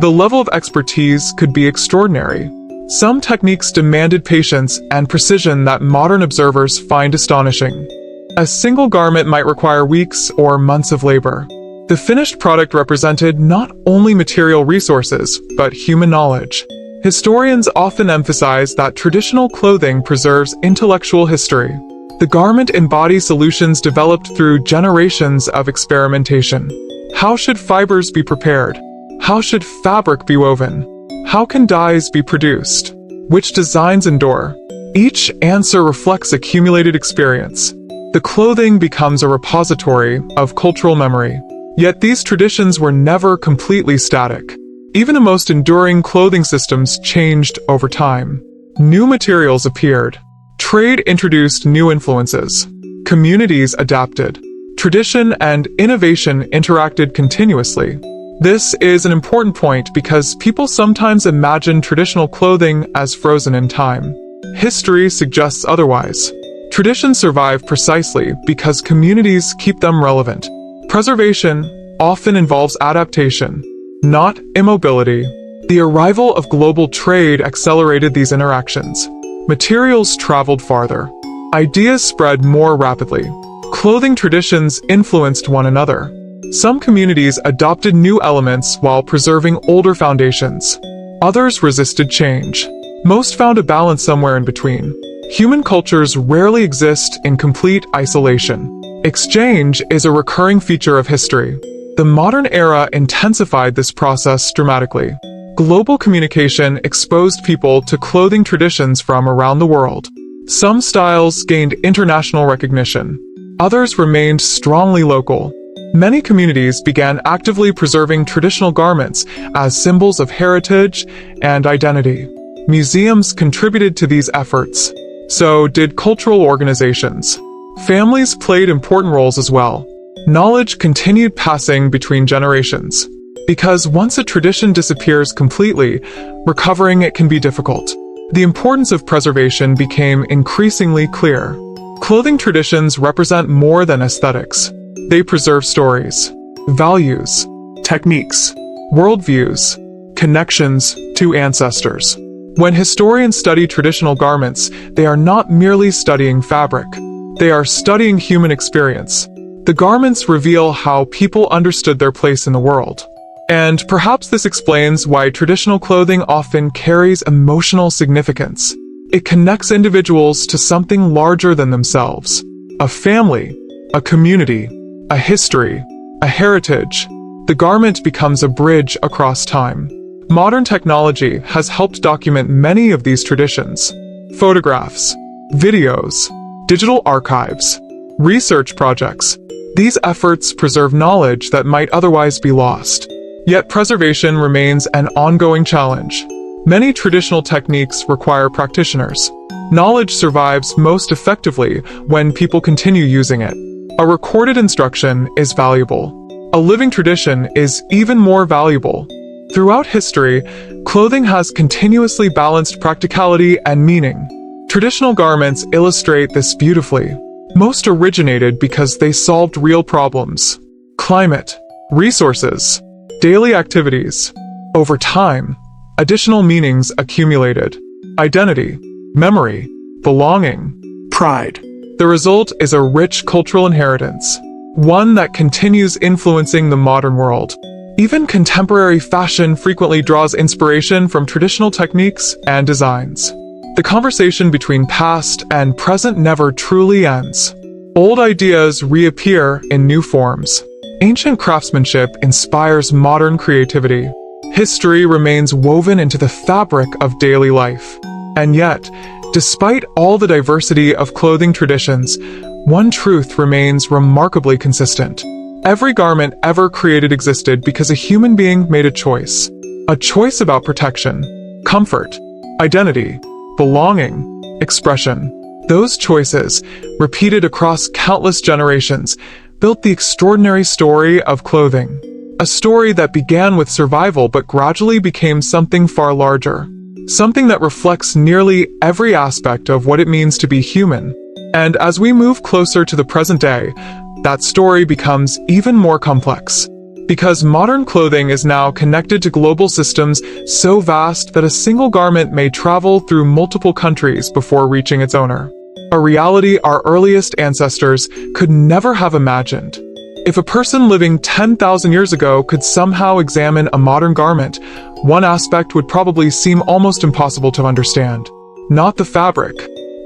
The level of expertise could be extraordinary. Some techniques demanded patience and precision that modern observers find astonishing. A single garment might require weeks or months of labor. The finished product represented not only material resources, but human knowledge. Historians often emphasize that traditional clothing preserves intellectual history. The garment embodies solutions developed through generations of experimentation. How should fibers be prepared? How should fabric be woven? How can dyes be produced? Which designs endure? Each answer reflects accumulated experience. The clothing becomes a repository of cultural memory. Yet these traditions were never completely static. Even the most enduring clothing systems changed over time. New materials appeared. Trade introduced new influences. Communities adapted. Tradition and innovation interacted continuously. This is an important point because people sometimes imagine traditional clothing as frozen in time. History suggests otherwise. Traditions survive precisely because communities keep them relevant. Preservation often involves adaptation, not immobility. The arrival of global trade accelerated these interactions. Materials traveled farther. Ideas spread more rapidly. Clothing traditions influenced one another. Some communities adopted new elements while preserving older foundations. Others resisted change. Most found a balance somewhere in between. Human cultures rarely exist in complete isolation. Exchange is a recurring feature of history. The modern era intensified this process dramatically. Global communication exposed people to clothing traditions from around the world. Some styles gained international recognition. Others remained strongly local. Many communities began actively preserving traditional garments as symbols of heritage and identity. Museums contributed to these efforts. So did cultural organizations. Families played important roles as well. Knowledge continued passing between generations. Because once a tradition disappears completely, recovering it can be difficult. The importance of preservation became increasingly clear. Clothing traditions represent more than aesthetics. They preserve stories, values, techniques, worldviews, connections to ancestors. When historians study traditional garments, they are not merely studying fabric. They are studying human experience. The garments reveal how people understood their place in the world. And perhaps this explains why traditional clothing often carries emotional significance. It connects individuals to something larger than themselves. A family, a community, a history, a heritage. The garment becomes a bridge across time. Modern technology has helped document many of these traditions. Photographs, videos, digital archives, research projects. These efforts preserve knowledge that might otherwise be lost. Yet preservation remains an ongoing challenge. Many traditional techniques require practitioners. Knowledge survives most effectively when people continue using it. A recorded instruction is valuable. A living tradition is even more valuable. Throughout history, clothing has continuously balanced practicality and meaning. Traditional garments illustrate this beautifully. Most originated because they solved real problems: climate, resources, daily activities. Over time, additional meanings accumulated: identity, memory, belonging, pride. The result is a rich cultural inheritance, one that continues influencing the modern world. Even contemporary fashion frequently draws inspiration from traditional techniques and designs. The conversation between past and present never truly ends. Old ideas reappear in new forms. Ancient craftsmanship inspires modern creativity. History remains woven into the fabric of daily life. And yet, despite all the diversity of clothing traditions, one truth remains remarkably consistent. Every garment ever created existed because a human being made a choice. A choice about protection, comfort, identity, belonging, expression. Those choices, repeated across countless generations, built the extraordinary story of clothing. A story that began with survival but gradually became something far larger. Something that reflects nearly every aspect of what it means to be human. And as we move closer to the present day, that story becomes even more complex. Because modern clothing is now connected to global systems so vast that a single garment may travel through multiple countries before reaching its owner. A reality our earliest ancestors could never have imagined. If a person living 10,000 years ago could somehow examine a modern garment, one aspect would probably seem almost impossible to understand. Not the fabric,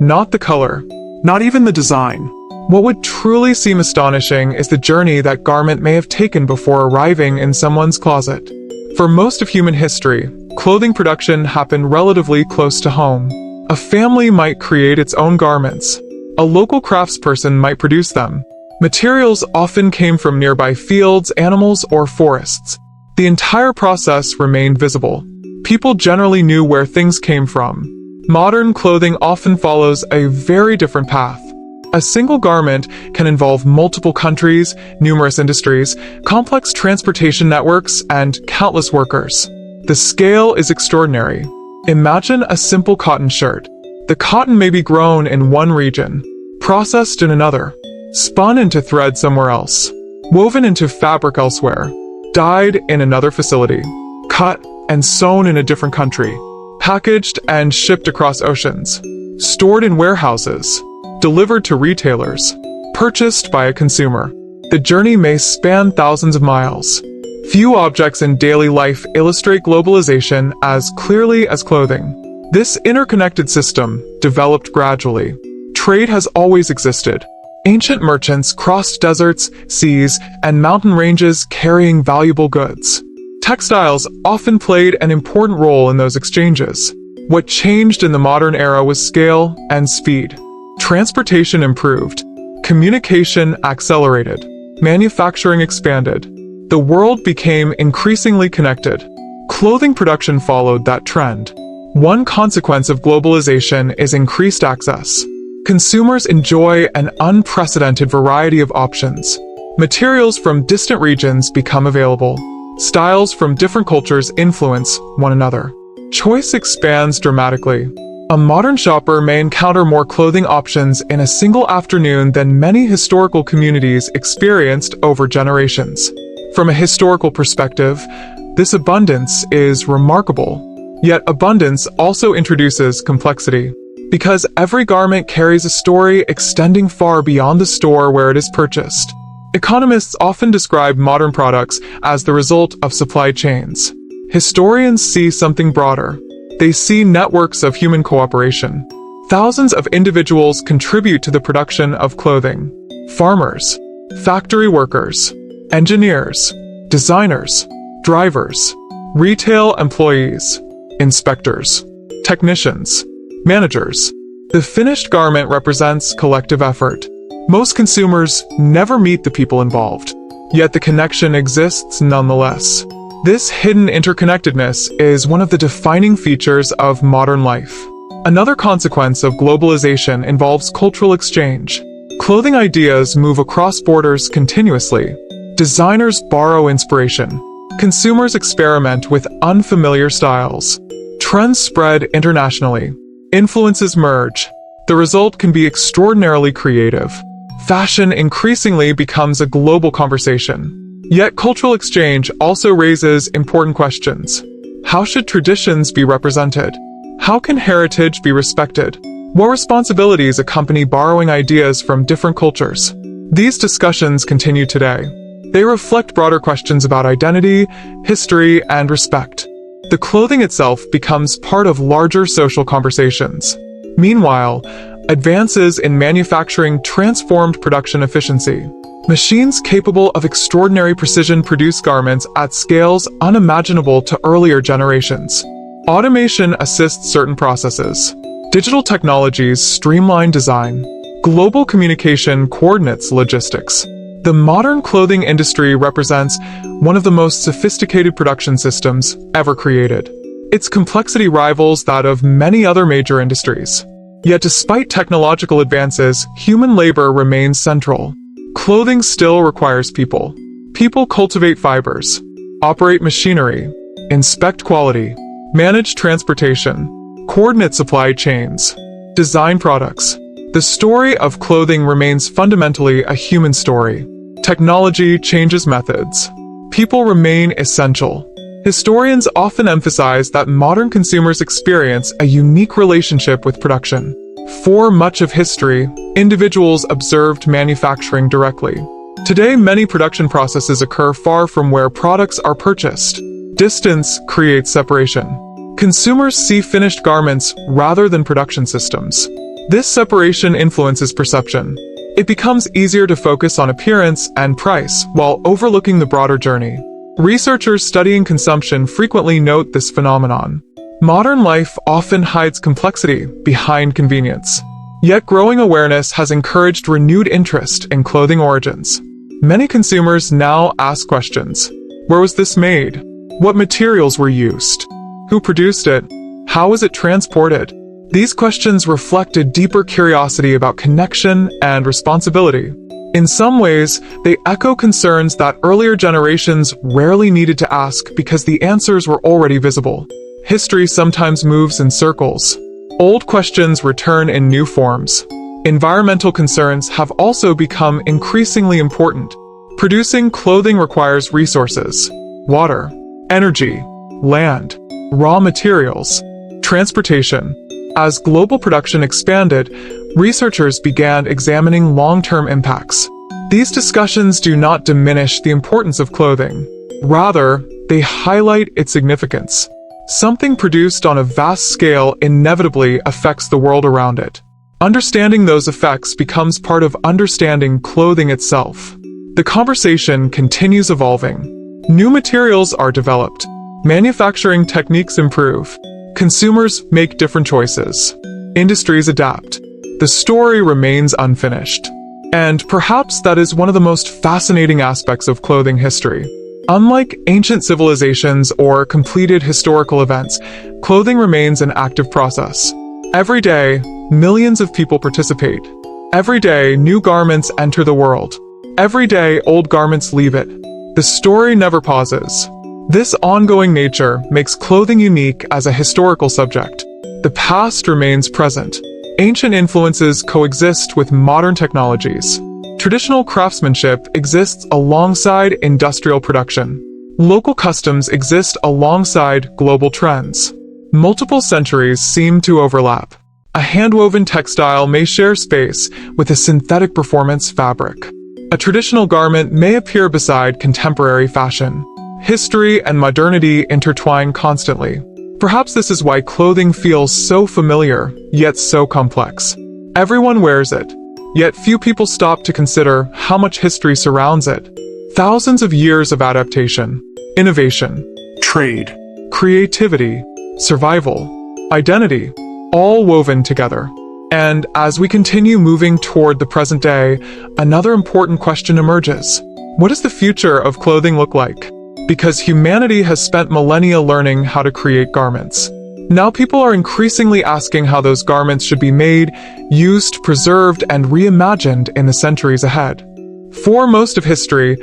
not the color, not even the design. What would truly seem astonishing is the journey that garment may have taken before arriving in someone's closet. For most of human history, clothing production happened relatively close to home. A family might create its own garments. A local craftsperson might produce them. Materials often came from nearby fields, animals, or forests. The entire process remained visible. People generally knew where things came from. Modern clothing often follows a very different path. A single garment can involve multiple countries, numerous industries, complex transportation networks, and countless workers. The scale is extraordinary. Imagine a simple cotton shirt. The cotton may be grown in one region, processed in another, spun into thread somewhere else, woven into fabric elsewhere, dyed in another facility, cut and sewn in a different country, packaged and shipped across oceans, stored in warehouses, delivered to retailers, purchased by a consumer. The journey may span thousands of miles. Few objects in daily life illustrate globalization as clearly as clothing. This interconnected system developed gradually. Trade has always existed. Ancient merchants crossed deserts, seas, and mountain ranges carrying valuable goods. Textiles often played an important role in those exchanges. What changed in the modern era was scale and speed. Transportation improved. Communication accelerated. Manufacturing expanded. The world became increasingly connected. Clothing production followed that trend. One consequence of globalization is increased access. Consumers enjoy an unprecedented variety of options. Materials from distant regions become available. Styles from different cultures influence one another. Choice expands dramatically. A modern shopper may encounter more clothing options in a single afternoon than many historical communities experienced over generations. From a historical perspective, this abundance is remarkable. Yet abundance also introduces complexity. Because every garment carries a story extending far beyond the store where it is purchased. Economists often describe modern products as the result of supply chains. Historians see something broader. They see networks of human cooperation. Thousands of individuals contribute to the production of clothing. Farmers, factory workers, engineers, designers, drivers, retail employees, inspectors, technicians, managers. The finished garment represents collective effort. Most consumers never meet the people involved, yet the connection exists nonetheless. This hidden interconnectedness is one of the defining features of modern life. Another consequence of globalization involves cultural exchange. Clothing ideas move across borders continuously. Designers borrow inspiration. Consumers experiment with unfamiliar styles. Trends spread internationally. Influences merge. The result can be extraordinarily creative. Fashion increasingly becomes a global conversation. Yet cultural exchange also raises important questions. How should traditions be represented? How can heritage be respected? What responsibilities accompany borrowing ideas from different cultures? These discussions continue today. They reflect broader questions about identity, history, and respect. The clothing itself becomes part of larger social conversations. Meanwhile, advances in manufacturing transformed production efficiency. Machines capable of extraordinary precision produce garments at scales unimaginable to earlier generations. Automation assists certain processes. Digital technologies streamline design. Global communication coordinates logistics. The modern clothing industry represents one of the most sophisticated production systems ever created. Its complexity rivals that of many other major industries. Yet despite technological advances, human labor remains central. Clothing still requires people. People cultivate fibers, operate machinery, inspect quality, manage transportation, coordinate supply chains, design products. The story of clothing remains fundamentally a human story. Technology changes methods. People remain essential. Historians often emphasize that modern consumers experience a unique relationship with production. For much of history, individuals observed manufacturing directly. Today, many production processes occur far from where products are purchased. Distance creates separation. Consumers see finished garments rather than production systems. This separation influences perception. It becomes easier to focus on appearance and price while overlooking the broader journey. Researchers studying consumption frequently note this phenomenon. Modern life often hides complexity behind convenience. Yet growing awareness has encouraged renewed interest in clothing origins. Many consumers now ask questions. Where was this made? What materials were used? Who produced it? How was it transported? These questions reflect a deeper curiosity about connection and responsibility. In some ways, they echo concerns that earlier generations rarely needed to ask because the answers were already visible. History sometimes moves in circles. Old questions return in new forms. Environmental concerns have also become increasingly important. Producing clothing requires resources: water, energy, land, raw materials, transportation. As global production expanded, researchers began examining long-term impacts. These discussions do not diminish the importance of clothing. Rather, they highlight its significance. Something produced on a vast scale inevitably affects the world around it. Understanding those effects becomes part of understanding clothing itself. The conversation continues evolving. New materials are developed. Manufacturing techniques improve. Consumers make different choices. Industries adapt. The story remains unfinished. And perhaps that is one of the most fascinating aspects of clothing history. Unlike ancient civilizations or completed historical events, clothing remains an active process. Every day, millions of people participate. Every day, new garments enter the world. Every day, old garments leave it. The story never pauses. This ongoing nature makes clothing unique as a historical subject. The past remains present. Ancient influences coexist with modern technologies. Traditional craftsmanship exists alongside industrial production. Local customs exist alongside global trends. Multiple centuries seem to overlap. A hand-woven textile may share space with a synthetic performance fabric. A traditional garment may appear beside contemporary fashion. History and modernity intertwine constantly. Perhaps this is why clothing feels so familiar, yet so complex. Everyone wears it, yet few people stop to consider how much history surrounds it. Thousands of years of adaptation, innovation, trade, creativity, survival, identity, all woven together. And as we continue moving toward the present day, another important question emerges. What does the future of clothing look like? Because humanity has spent millennia learning how to create garments. Now people are increasingly asking how those garments should be made, used, preserved, and reimagined in the centuries ahead. For most of history,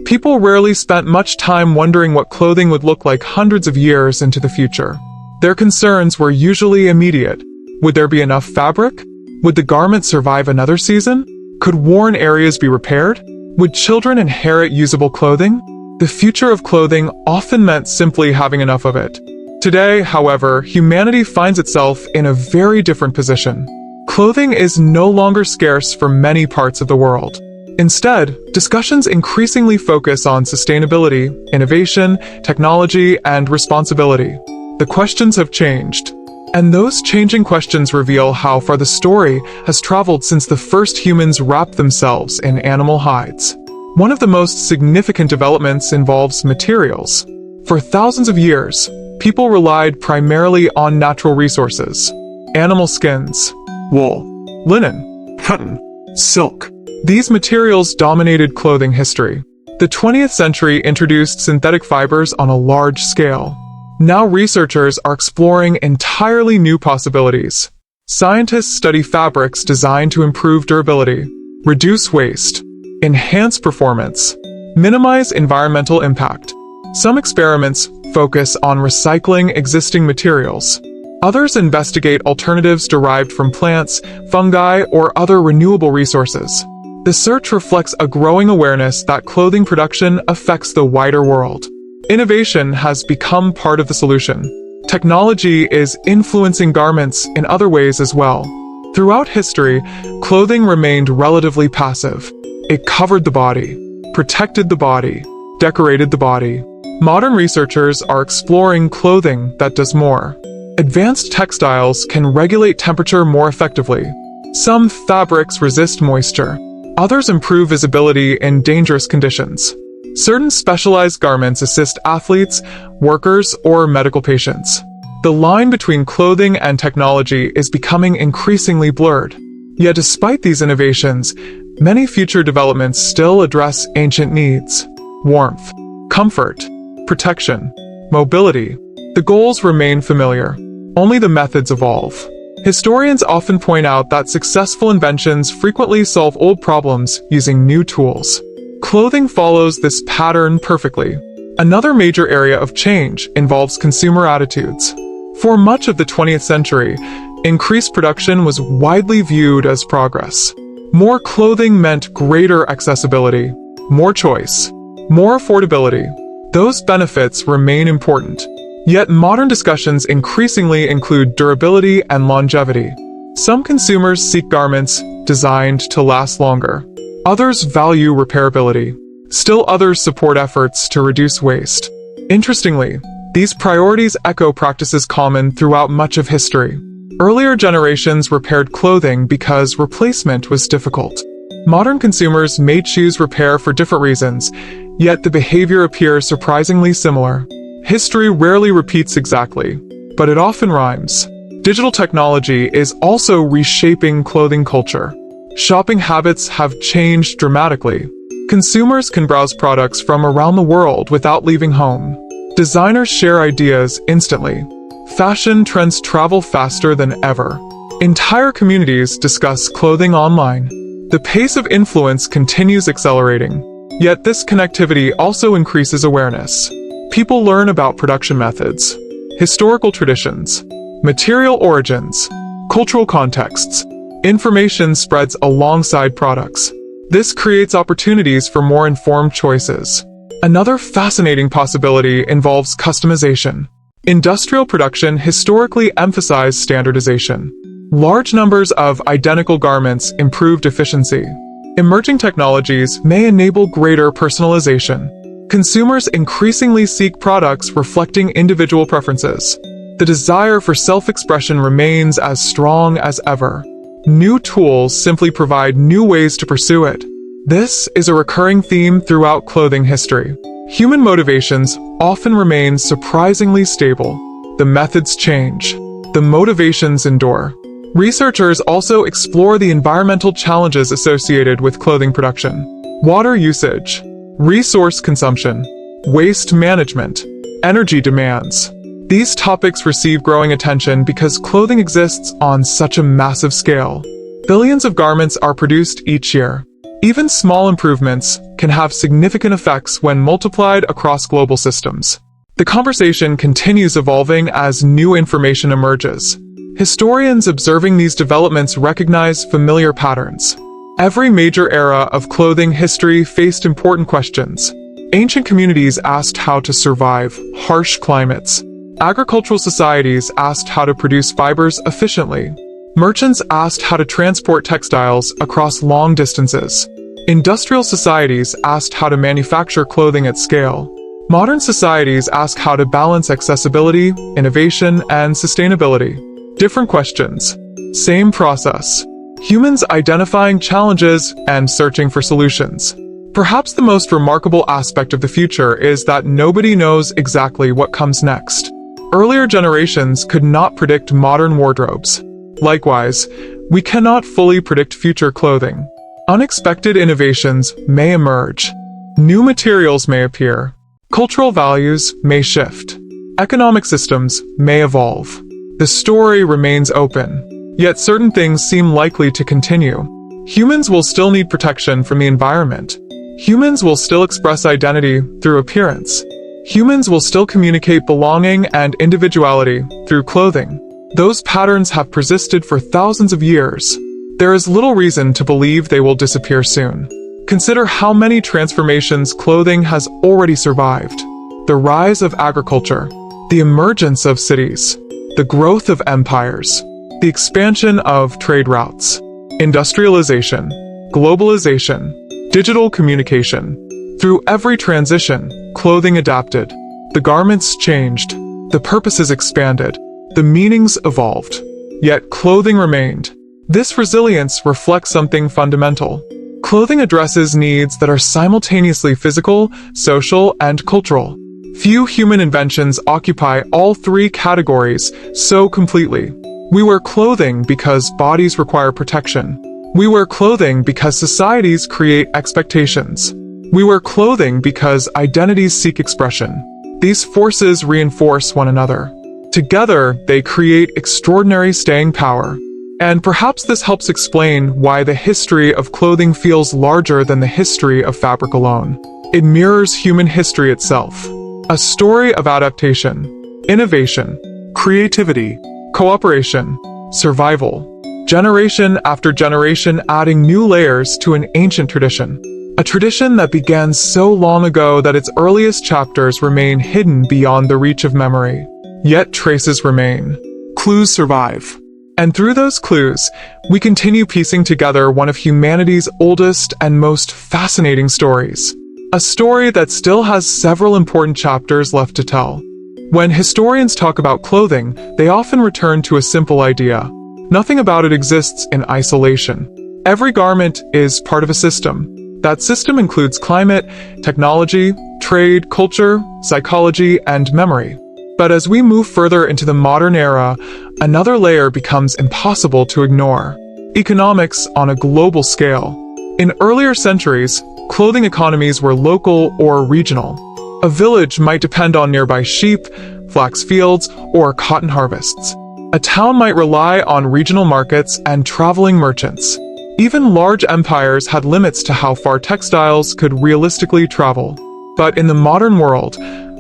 People rarely spent much time wondering what clothing would look like hundreds of years into the future. Their concerns were usually immediate. Would there be enough fabric? Would the garment survive another season? Could worn areas be repaired? Would children inherit usable clothing? The future of clothing often meant simply having enough of it. Today, however, humanity finds itself in a very different position. Clothing is no longer scarce for many parts of the world. Instead, discussions increasingly focus on sustainability, innovation, technology, and responsibility. The questions have changed. And those changing questions reveal how far the story has traveled since the first humans wrapped themselves in animal hides. One of the most significant developments involves materials. For thousands of years, people relied primarily on natural resources. Animal skins, wool, linen, cotton, silk. These materials dominated clothing history. The 20th century introduced synthetic fibers on a large scale. Now researchers are exploring entirely new possibilities. Scientists study fabrics designed to improve durability, reduce waste, enhance performance, minimize environmental impact. Some experiments focus on recycling existing materials. Others investigate alternatives derived from plants, fungi, or other renewable resources. The search reflects a growing awareness that clothing production affects the wider world. Innovation has become part of the solution. Technology is influencing garments in other ways as well. Throughout history, clothing remained relatively passive. It covered the body, protected the body, decorated the body. Modern researchers are exploring clothing that does more. Advanced textiles can regulate temperature more effectively. Some fabrics resist moisture. Others improve visibility in dangerous conditions. Certain specialized garments assist athletes, workers, or medical patients. The line between clothing and technology is becoming increasingly blurred. Yet despite these innovations, many future developments still address ancient needs: warmth, comfort, protection, mobility. The goals remain familiar. Only the methods evolve. Historians often point out that successful inventions frequently solve old problems using new tools. Clothing follows this pattern perfectly. Another major area of change involves consumer attitudes. For much of the 20th century, increased production was widely viewed as progress. More clothing meant greater accessibility, more choice, more affordability. Those benefits remain important. Yet modern discussions increasingly include durability and longevity. Some consumers seek garments designed to last longer. Others value repairability. Still others support efforts to reduce waste. Interestingly, these priorities echo practices common throughout much of history. Earlier generations repaired clothing because replacement was difficult. Modern consumers may choose repair for different reasons, yet the behavior appears surprisingly similar. History rarely repeats exactly, but it often rhymes. Digital technology is also reshaping clothing culture. Shopping habits have changed dramatically. Consumers can browse products from around the world without leaving home. Designers share ideas instantly. Fashion trends travel faster than ever. Entire communities discuss clothing online. The pace of influence continues accelerating. Yet this connectivity also increases awareness. People learn about production methods, historical traditions, material origins, cultural contexts. Information spreads alongside products. This creates opportunities for more informed choices. Another fascinating possibility involves customization. Industrial production historically emphasized standardization. Large numbers of identical garments improved efficiency. Emerging technologies may enable greater personalization. Consumers increasingly seek products reflecting individual preferences. The desire for self-expression remains as strong as ever. New tools simply provide new ways to pursue it. This is a recurring theme throughout clothing history. Human motivations often remain surprisingly stable. The methods change. The motivations endure. Researchers also explore the environmental challenges associated with clothing production. Water usage, resource consumption, waste management, energy demands. These topics receive growing attention because clothing exists on such a massive scale. Billions of garments are produced each year. Even small improvements can have significant effects when multiplied across global systems. The conversation continues evolving as new information emerges. Historians observing these developments recognize familiar patterns. Every major era of clothing history faced important questions. Ancient communities asked how to survive harsh climates. Agricultural societies asked how to produce fibers efficiently. Merchants asked how to transport textiles across long distances. Industrial societies asked how to manufacture clothing at scale. Modern societies ask how to balance accessibility, innovation, and sustainability. Different questions. Same process. Humans identifying challenges and searching for solutions. Perhaps the most remarkable aspect of the future is that nobody knows exactly what comes next. Earlier generations could not predict modern wardrobes. Likewise, we cannot fully predict future clothing. Unexpected innovations may emerge. New materials may appear. Cultural values may shift. Economic systems may evolve. The story remains open, yet certain things seem likely to continue. Humans will still need protection from the environment. Humans will still express identity through appearance. Humans will still communicate belonging and individuality through clothing. Those patterns have persisted for thousands of years. There is little reason to believe they will disappear soon. Consider how many transformations clothing has already survived. The rise of agriculture, the emergence of cities, the growth of empires, the expansion of trade routes, industrialization, globalization, digital communication. Through every transition, clothing adapted. The garments changed. The purposes expanded. The meanings evolved. Yet clothing remained. This resilience reflects something fundamental. Clothing addresses needs that are simultaneously physical, social, and cultural. Few human inventions occupy all three categories so completely. We wear clothing because bodies require protection. We wear clothing because societies create expectations. We wear clothing because identities seek expression. These forces reinforce one another. Together, they create extraordinary staying power. And perhaps this helps explain why the history of clothing feels larger than the history of fabric alone. It mirrors human history itself. A story of adaptation, innovation, creativity, cooperation, survival. Generation after generation adding new layers to an ancient tradition. A tradition that began so long ago that its earliest chapters remain hidden beyond the reach of memory. Yet traces remain. Clues survive. And through those clues, we continue piecing together one of humanity's oldest and most fascinating stories. A story that still has several important chapters left to tell. When historians talk about clothing, they often return to a simple idea. Nothing about it exists in isolation. Every garment is part of a system. That system includes climate, technology, trade, culture, psychology, and memory. But as we move further into the modern era, another layer becomes impossible to ignore. Economics on a global scale. In earlier centuries, clothing economies were local or regional. A village might depend on nearby sheep, flax fields, or cotton harvests. A town might rely on regional markets and traveling merchants. Even large empires had limits to how far textiles could realistically travel. But in the modern world,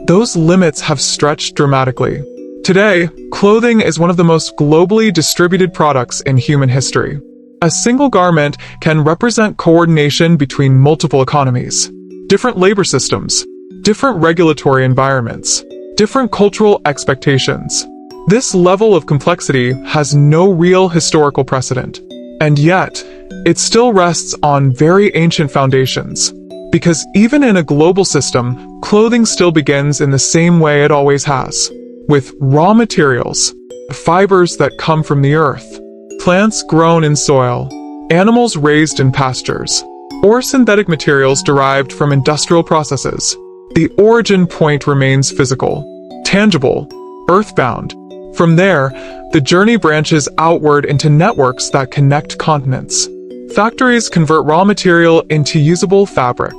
those limits have stretched dramatically. Today, clothing is one of the most globally distributed products in human history. A single garment can represent coordination between multiple economies, different labor systems, different regulatory environments, different cultural expectations. This level of complexity has no real historical precedent. And yet, it still rests on very ancient foundations. Because even in a global system, clothing still begins in the same way it always has. With raw materials, fibers that come from the earth, plants grown in soil, animals raised in pastures, or synthetic materials derived from industrial processes. The origin point remains physical, tangible, earthbound. From there, the journey branches outward into networks that connect continents. Factories convert raw material into usable fabric.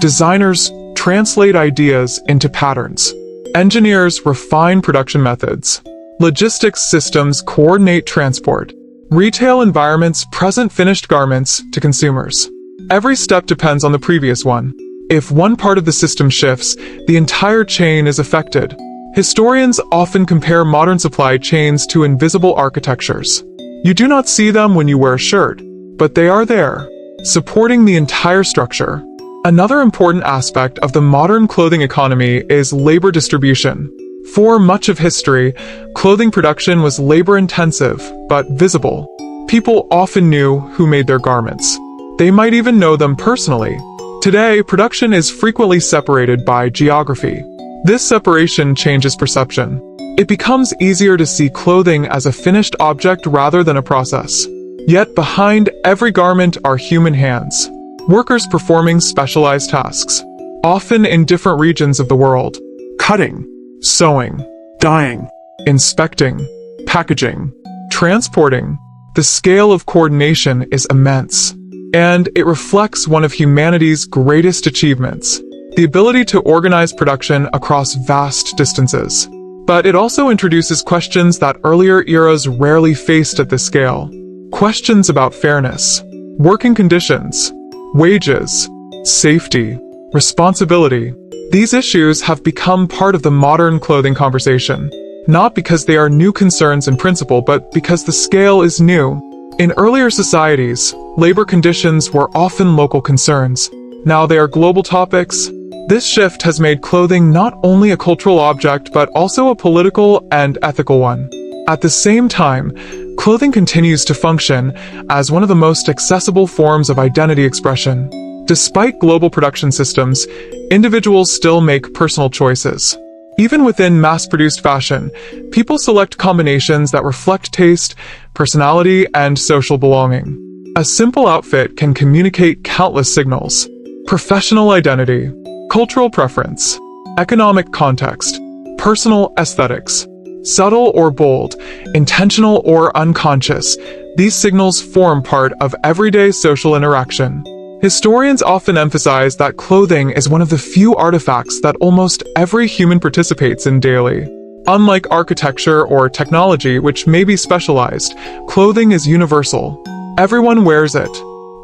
Designers translate ideas into patterns. Engineers refine production methods. Logistics systems coordinate transport. Retail environments present finished garments to consumers. Every step depends on the previous one. If one part of the system shifts, the entire chain is affected. Historians often compare modern supply chains to invisible architectures. You do not see them when you wear a shirt, but they are there, supporting the entire structure. Another important aspect of the modern clothing economy is labor distribution. For much of history, clothing production was labor-intensive, but visible. People often knew who made their garments. They might even know them personally. Today, production is frequently separated by geography. This separation changes perception. It becomes easier to see clothing as a finished object rather than a process. Yet behind every garment are human hands, workers performing specialized tasks, often in different regions of the world. Cutting, sewing, dyeing, inspecting, packaging, transporting. The scale of coordination is immense, and it reflects one of humanity's greatest achievements, the ability to organize production across vast distances. But it also introduces questions that earlier eras rarely faced at this scale. Questions about fairness, working conditions, wages, safety, responsibility. These issues have become part of the modern clothing conversation, not because they are new concerns in principle, but because the scale is new. In earlier societies, labor conditions were often local concerns. Now they are global topics. This shift has made clothing not only a cultural object, but also a political and ethical one. At the same time, clothing continues to function as one of the most accessible forms of identity expression. Despite global production systems, individuals still make personal choices. Even within mass-produced fashion, people select combinations that reflect taste, personality, and social belonging. A simple outfit can communicate countless signals: professional identity, cultural preference, economic context, personal aesthetics. Subtle or bold, intentional or unconscious, these signals form part of everyday social interaction. Historians often emphasize that clothing is one of the few artifacts that almost every human participates in daily. Unlike architecture or technology, which may be specialized, clothing is universal. Everyone wears it.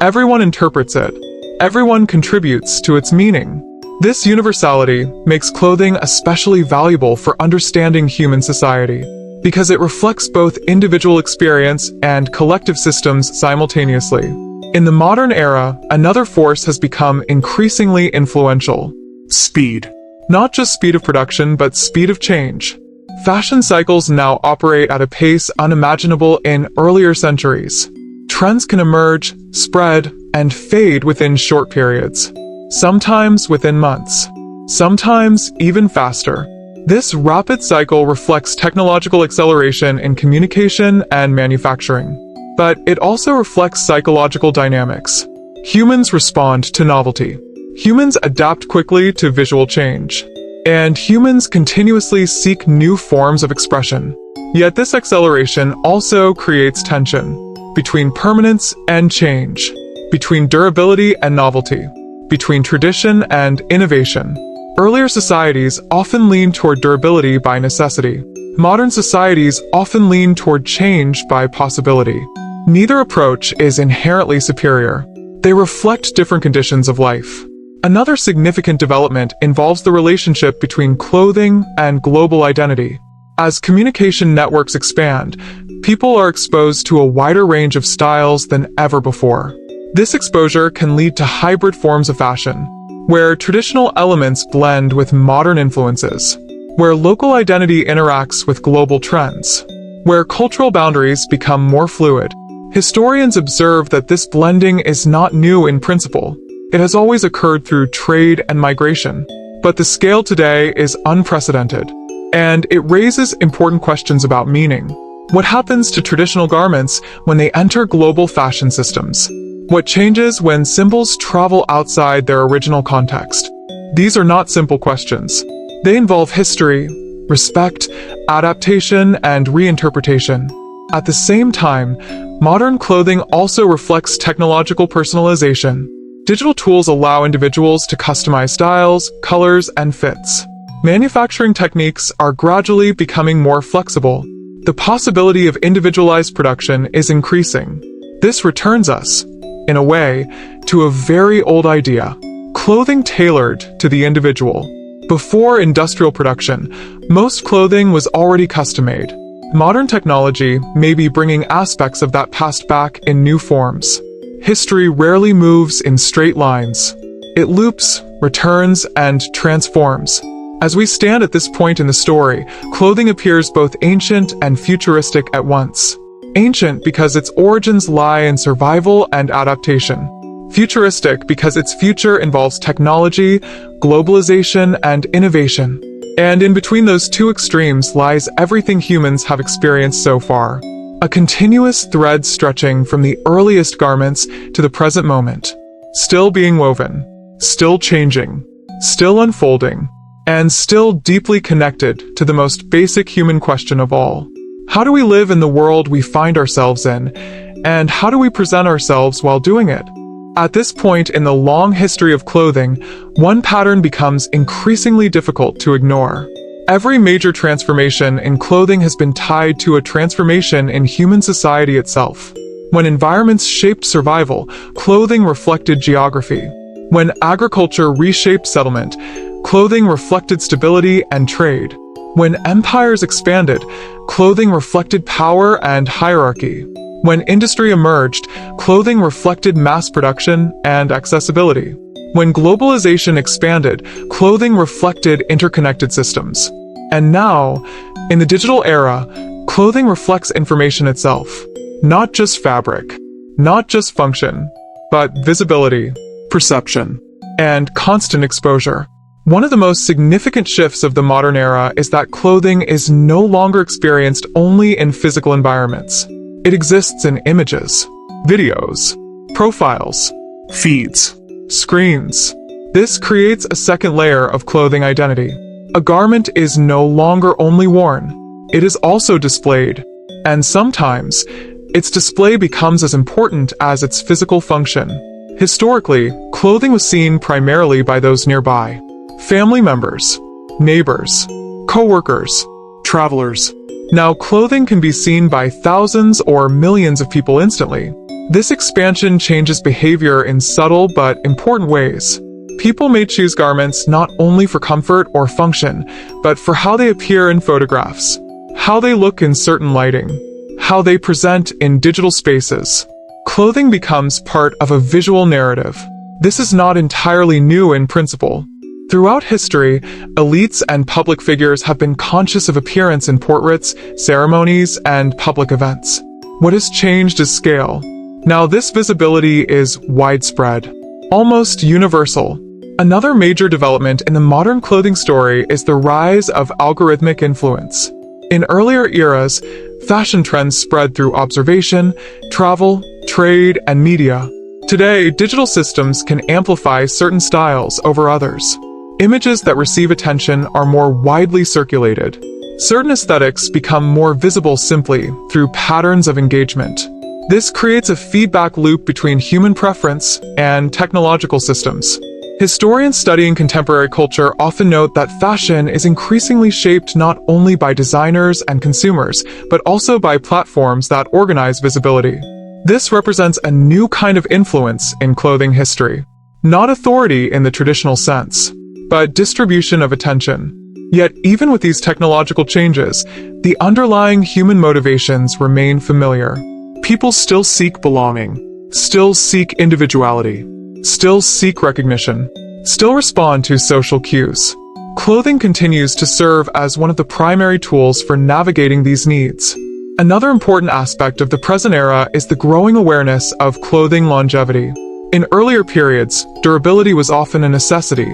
Everyone interprets it. Everyone contributes to its meaning. This universality makes clothing especially valuable for understanding human society, because it reflects both individual experience and collective systems simultaneously. In the modern era, another force has become increasingly influential: speed. Not just speed of production, but speed of change. Fashion cycles now operate at a pace unimaginable in earlier centuries. Trends can emerge, spread, and fade within short periods. Sometimes within months, sometimes even faster. This rapid cycle reflects technological acceleration in communication and manufacturing. But it also reflects psychological dynamics. Humans respond to novelty. Humans adapt quickly to visual change. And humans continuously seek new forms of expression. Yet this acceleration also creates tension between permanence and change, between durability and novelty, between tradition and innovation. Earlier societies often leaned toward durability by necessity. Modern societies often lean toward change by possibility. Neither approach is inherently superior. They reflect different conditions of life. Another significant development involves the relationship between clothing and global identity. As communication networks expand, people are exposed to a wider range of styles than ever before. This exposure can lead to hybrid forms of fashion, where traditional elements blend with modern influences, where local identity interacts with global trends, where cultural boundaries become more fluid. Historians observe that this blending is not new in principle. It has always occurred through trade and migration, but the scale today is unprecedented, and it raises important questions about meaning. What happens to traditional garments when they enter global fashion systems? What changes when symbols travel outside their original context? These are not simple questions. They involve history, respect, adaptation, and reinterpretation. At the same time, modern clothing also reflects technological personalization. Digital tools allow individuals to customize styles, colors, and fits. Manufacturing techniques are gradually becoming more flexible. The possibility of individualized production is increasing. This returns us, in a way, to a very old idea: clothing tailored to the individual. Before industrial production, most clothing was already custom-made. Modern technology may be bringing aspects of that past back in new forms. History rarely moves in straight lines. It loops, returns, and transforms. As we stand at this point in the story, clothing appears both ancient and futuristic at once. Ancient because its origins lie in survival and adaptation. Futuristic because its future involves technology, globalization, and innovation. And in between those two extremes lies everything humans have experienced so far. A continuous thread stretching from the earliest garments to the present moment. Still being woven, still changing, still unfolding, and still deeply connected to the most basic human question of all. How do we live in the world we find ourselves in, and how do we present ourselves while doing it? At this point in the long history of clothing, one pattern becomes increasingly difficult to ignore. Every major transformation in clothing has been tied to a transformation in human society itself. When environments shaped survival, clothing reflected geography. When agriculture reshaped settlement, clothing reflected stability and trade. When empires expanded, clothing reflected power and hierarchy. When industry emerged, clothing reflected mass production and accessibility. When globalization expanded, clothing reflected interconnected systems. And now, in the digital era, clothing reflects information itself. Not just fabric, not just function, but visibility, perception, and constant exposure. One of the most significant shifts of the modern era is that clothing is no longer experienced only in physical environments. It exists in images, videos, profiles, feeds, screens. This creates a second layer of clothing identity. A garment is no longer only worn, it is also displayed. And sometimes, its display becomes as important as its physical function. Historically, clothing was seen primarily by those nearby. Family members, neighbors, co-workers, travelers. Now clothing can be seen by thousands or millions of people instantly. This expansion changes behavior in subtle but important ways. People may choose garments not only for comfort or function, but for how they appear in photographs, how they look in certain lighting, how they present in digital spaces. Clothing becomes part of a visual narrative. This is not entirely new in principle. Throughout history, elites and public figures have been conscious of appearance in portraits, ceremonies, and public events. What has changed is scale. Now this visibility is widespread, almost universal. Another major development in the modern clothing story is the rise of algorithmic influence. In earlier eras, fashion trends spread through observation, travel, trade, and media. Today, digital systems can amplify certain styles over others. Images that receive attention are more widely circulated. Certain aesthetics become more visible simply through patterns of engagement. This creates a feedback loop between human preference and technological systems. Historians studying contemporary culture often note that fashion is increasingly shaped not only by designers and consumers, but also by platforms that organize visibility. This represents a new kind of influence in clothing history. Not authority in the traditional sense, but distribution of attention. Yet even with these technological changes, the underlying human motivations remain familiar. People still seek belonging, still seek individuality, still seek recognition, still respond to social cues. Clothing continues to serve as one of the primary tools for navigating these needs. Another important aspect of the present era is the growing awareness of clothing longevity. In earlier periods, durability was often a necessity.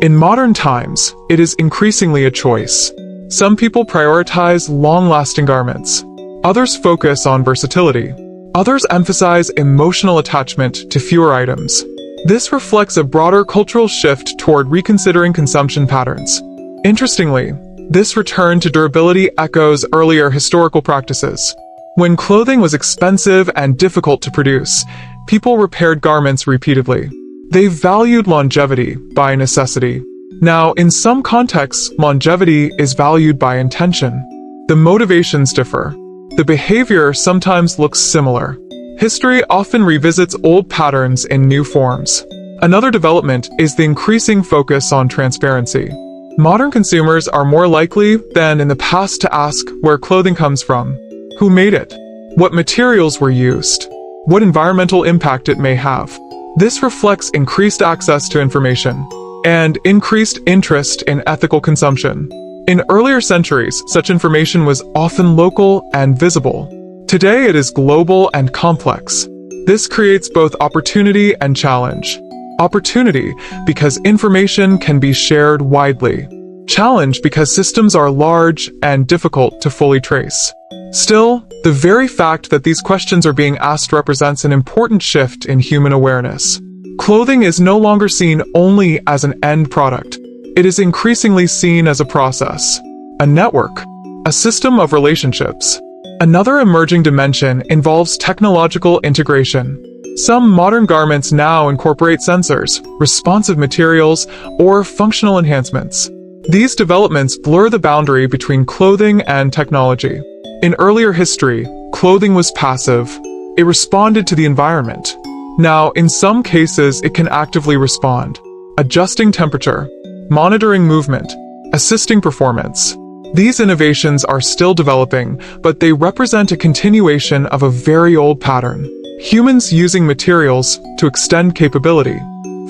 In modern times, it is increasingly a choice. Some people prioritize long-lasting garments. Others focus on versatility. Others emphasize emotional attachment to fewer items. This reflects a broader cultural shift toward reconsidering consumption patterns. Interestingly, this return to durability echoes earlier historical practices. When clothing was expensive and difficult to produce, people repaired garments repeatedly. They valued longevity by necessity. Now, in some contexts, longevity is valued by intention. The motivations differ. The behavior sometimes looks similar. History often revisits old patterns in new forms. Another development is the increasing focus on transparency. Modern consumers are more likely than in the past to ask where clothing comes from, who made it, what materials were used, what environmental impact it may have. This reflects increased access to information and increased interest in ethical consumption. In earlier centuries, such information was often local and visible. Today it is global and complex. This creates both opportunity and challenge. Opportunity because information can be shared widely. Challenge because systems are large and difficult to fully trace. Still, the very fact that these questions are being asked represents an important shift in human awareness. Clothing is no longer seen only as an end product. It is increasingly seen as a process, a network, a system of relationships. Another emerging dimension involves technological integration. Some modern garments now incorporate sensors, responsive materials, or functional enhancements. These developments blur the boundary between clothing and technology. In earlier history, clothing was passive. It responded to the environment. Now, in some cases, it can actively respond, adjusting temperature, monitoring movement, assisting performance. These innovations are still developing, but they represent a continuation of a very old pattern. Humans using materials to extend capability.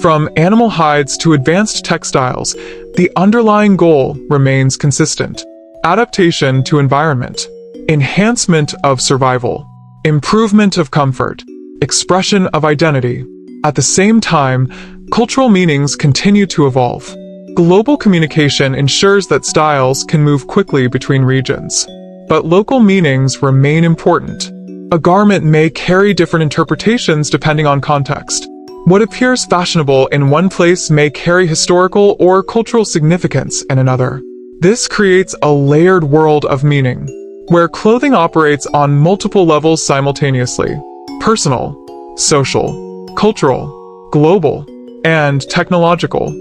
From animal hides to advanced textiles, the underlying goal remains consistent. Adaptation to environment, enhancement of survival, improvement of comfort, expression of identity. At the same time, cultural meanings continue to evolve. Global communication ensures that styles can move quickly between regions. But local meanings remain important. A garment may carry different interpretations depending on context. What appears fashionable in one place may carry historical or cultural significance in another. This creates a layered world of meaning, where clothing operates on multiple levels simultaneously: personal, social, cultural, global, and technological.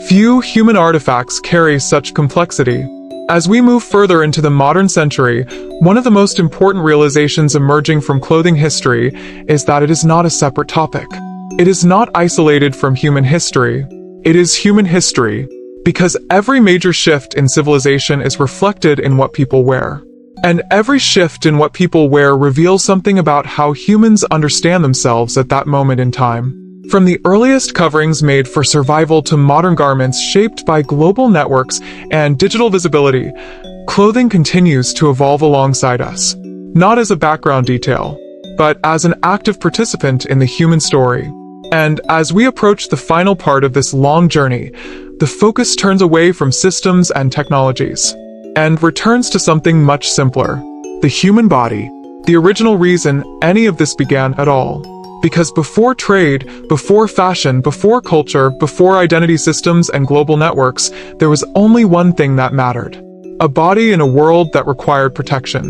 Few human artifacts carry such complexity. As we move further into the modern century, one of the most important realizations emerging from clothing history is that it is not a separate topic. It is not isolated from human history. It is human history, because every major shift in civilization is reflected in what people wear. And every shift in what people wear reveals something about how humans understand themselves at that moment in time. From the earliest coverings made for survival to modern garments shaped by global networks and digital visibility, clothing continues to evolve alongside us, not as a background detail, but as an active participant in the human story. And as we approach the final part of this long journey, the focus turns away from systems and technologies, and returns to something much simpler: the human body, the original reason any of this began at all. Because before trade, before fashion, before culture, before identity systems and global networks, there was only one thing that mattered: a body in a world that required protection.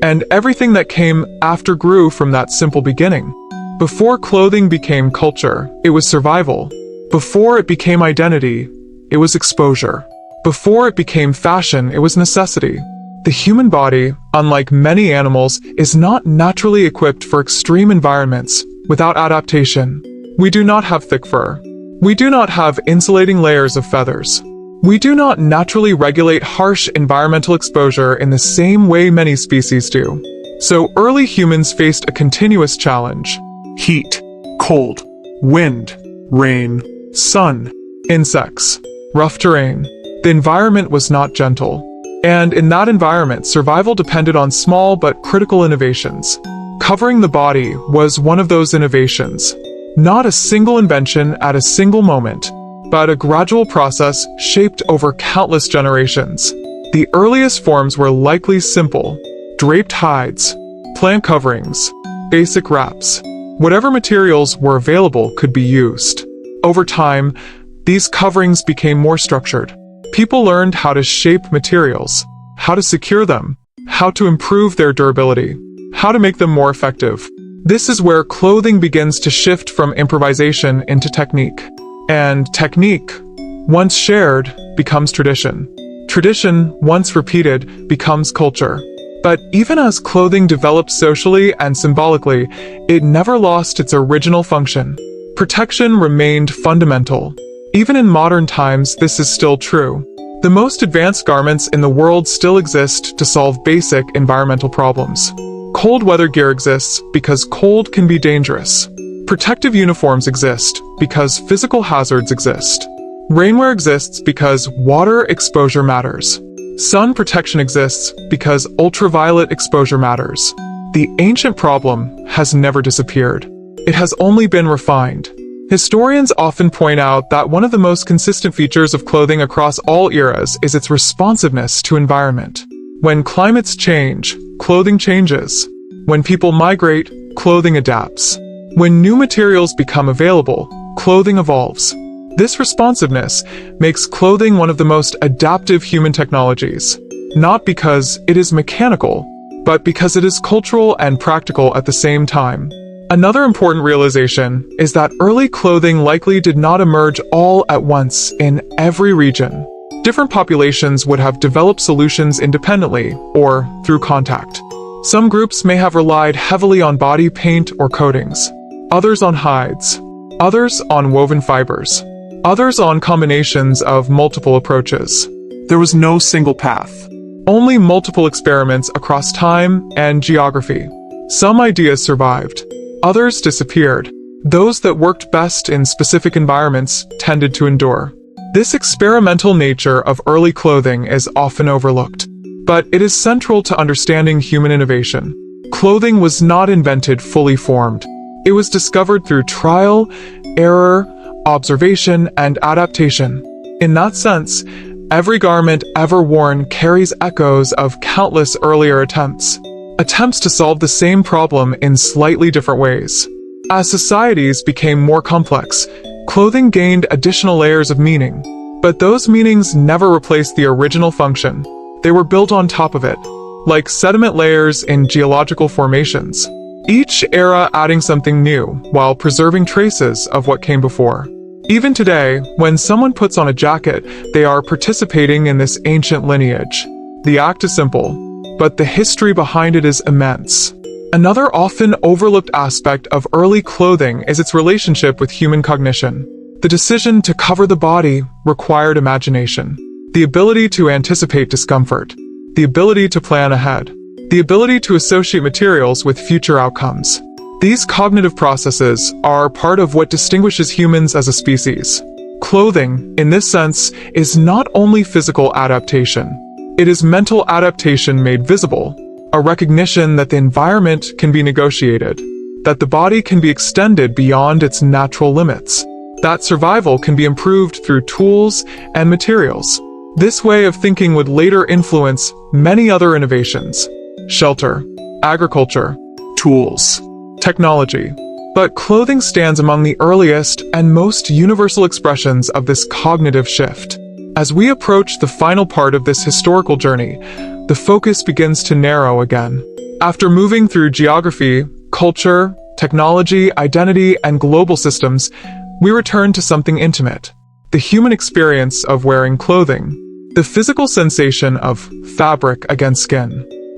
And everything that came after grew from that simple beginning. Before clothing became culture, it was survival. Before it became identity, it was exposure. Before it became fashion, it was necessity. The human body, unlike many animals, is not naturally equipped for extreme environments. Without adaptation, we do not have thick fur. We do not have insulating layers of feathers. We do not naturally regulate harsh environmental exposure in the same way many species do. So early humans faced a continuous challenge: heat, cold, wind, rain, sun, insects, rough terrain. The environment was not gentle. And in that environment, survival depended on small but critical innovations. Covering the body was one of those innovations. Not a single invention at a single moment, but a gradual process shaped over countless generations. The earliest forms were likely simple: draped hides, plant coverings, basic wraps. Whatever materials were available could be used. Over time, these coverings became more structured. People learned how to shape materials, how to secure them, how to improve their durability, how to make them more effective. This is where clothing begins to shift from improvisation into technique. And technique, once shared, becomes tradition. Tradition, once repeated, becomes culture. But even as clothing developed socially and symbolically, it never lost its original function. Protection remained fundamental. Even in modern times, this is still true. The most advanced garments in the world still exist to solve basic environmental problems. Cold weather gear exists because cold can be dangerous. Protective uniforms exist because physical hazards exist. Rainwear exists because water exposure matters. Sun protection exists because ultraviolet exposure matters. The ancient problem has never disappeared. It has only been refined. Historians often point out that one of the most consistent features of clothing across all eras is its responsiveness to environment. When climates change, clothing changes. When people migrate, clothing adapts. When new materials become available, clothing evolves. This responsiveness makes clothing one of the most adaptive human technologies, not because it is mechanical, but because it is cultural and practical at the same time. Another important realization is that early clothing likely did not emerge all at once in every region. Different populations would have developed solutions independently or through contact. Some groups may have relied heavily on body paint or coatings, others on hides, others on woven fibers, others on combinations of multiple approaches. There was no single path, only multiple experiments across time and geography. Some ideas survived. Others disappeared. Those that worked best in specific environments tended to endure. This experimental nature of early clothing is often overlooked, but it is central to understanding human innovation. Clothing was not invented fully formed. It was discovered through trial, error, observation, and adaptation. In that sense, every garment ever worn carries echoes of countless earlier attempts to solve the same problem in slightly different ways. As societies became more complex, clothing gained additional layers of meaning, but those meanings never replaced the original function. They were built on top of it, like sediment layers in geological formations, each era adding something new while preserving traces of what came before. Even today, when someone puts on a jacket, they are participating in this ancient lineage. The act is simple, but the history behind it is immense. Another often overlooked aspect of early clothing is its relationship with human cognition. The decision to cover the body required imagination, the ability to anticipate discomfort, the ability to plan ahead, the ability to associate materials with future outcomes. These cognitive processes are part of what distinguishes humans as a species. Clothing, in this sense, is not only physical adaptation. It is mental adaptation made visible, a recognition that the environment can be negotiated, that the body can be extended beyond its natural limits, that survival can be improved through tools and materials. This way of thinking would later influence many other innovations: shelter, agriculture, tools, technology. But clothing stands among the earliest and most universal expressions of this cognitive shift. As we approach the final part of this historical journey, the focus begins to narrow again. After moving through geography, culture, technology, identity, and global systems, we return to something intimate: the human experience of wearing clothing, the physical sensation of fabric against skin,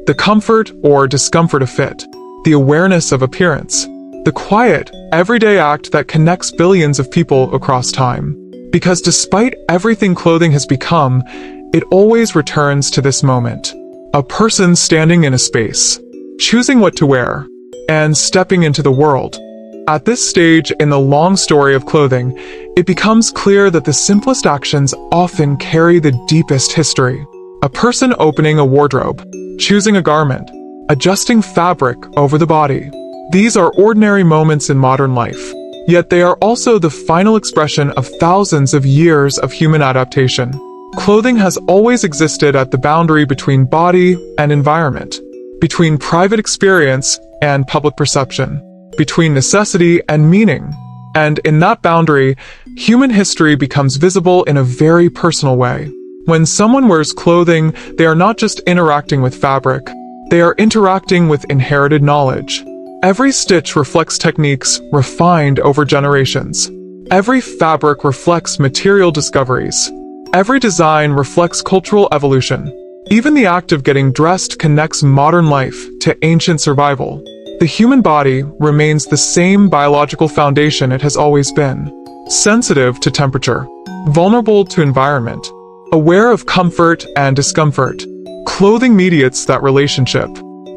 the comfort or discomfort of fit, the awareness of appearance, the quiet, everyday act that connects billions of people across time. Because despite everything clothing has become, it always returns to this moment. A person standing in a space, choosing what to wear, and stepping into the world. At this stage in the long story of clothing, it becomes clear that the simplest actions often carry the deepest history. A person opening a wardrobe, choosing a garment, adjusting fabric over the body. These are ordinary moments in modern life. Yet they are also the final expression of thousands of years of human adaptation. Clothing has always existed at the boundary between body and environment, between private experience and public perception, between necessity and meaning. And in that boundary, human history becomes visible in a very personal way. When someone wears clothing, they are not just interacting with fabric, they are interacting with inherited knowledge. Every stitch reflects techniques refined over generations. Every fabric reflects material discoveries. Every design reflects cultural evolution. Even the act of getting dressed connects modern life to ancient survival. The human body remains the same biological foundation it has always been. Sensitive to temperature, vulnerable to environment, aware of comfort and discomfort. Clothing mediates that relationship.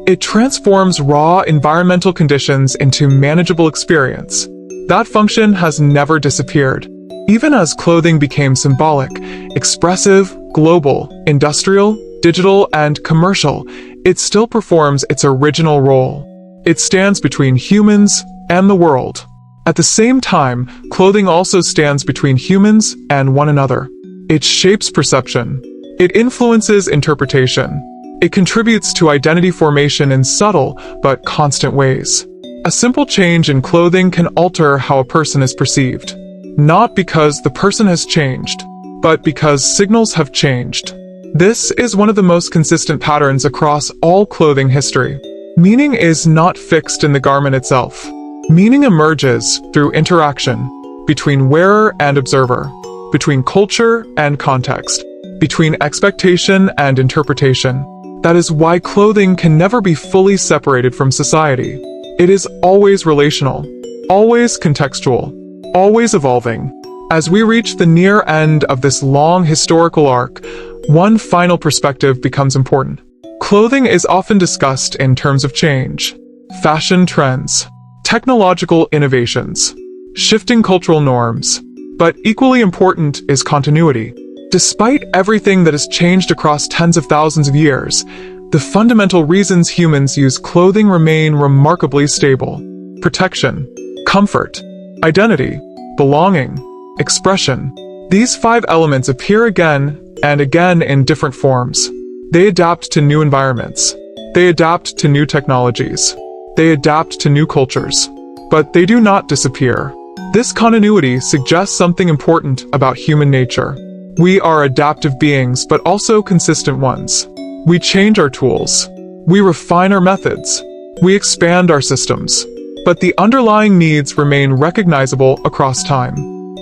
It transforms raw environmental conditions into manageable experience. That function has never disappeared. Even as clothing became symbolic, expressive, global, industrial, digital, and commercial, it still performs its original role. It stands between humans and the world. At the same time, clothing also stands between humans and one another. It shapes perception. It influences interpretation. It contributes to identity formation in subtle but constant ways. A simple change in clothing can alter how a person is perceived. Not because the person has changed, but because signals have changed. This is one of the most consistent patterns across all clothing history. Meaning is not fixed in the garment itself. Meaning emerges through interaction between wearer and observer, between culture and context, between expectation and interpretation. That is why clothing can never be fully separated from society. It is always relational, always contextual, always evolving. As we reach the near end of this long historical arc, one final perspective becomes important. Clothing is often discussed in terms of change, fashion trends, technological innovations, shifting cultural norms, but equally important is continuity. Despite everything that has changed across tens of thousands of years, the fundamental reasons humans use clothing remain remarkably stable. Protection, comfort, identity, belonging, expression. These 5 elements appear again and again in different forms. They adapt to new environments. They adapt to new technologies. They adapt to new cultures. But they do not disappear. This continuity suggests something important about human nature. We are adaptive beings, but also consistent ones. We change our tools. We refine our methods. We expand our systems. But the underlying needs remain recognizable across time.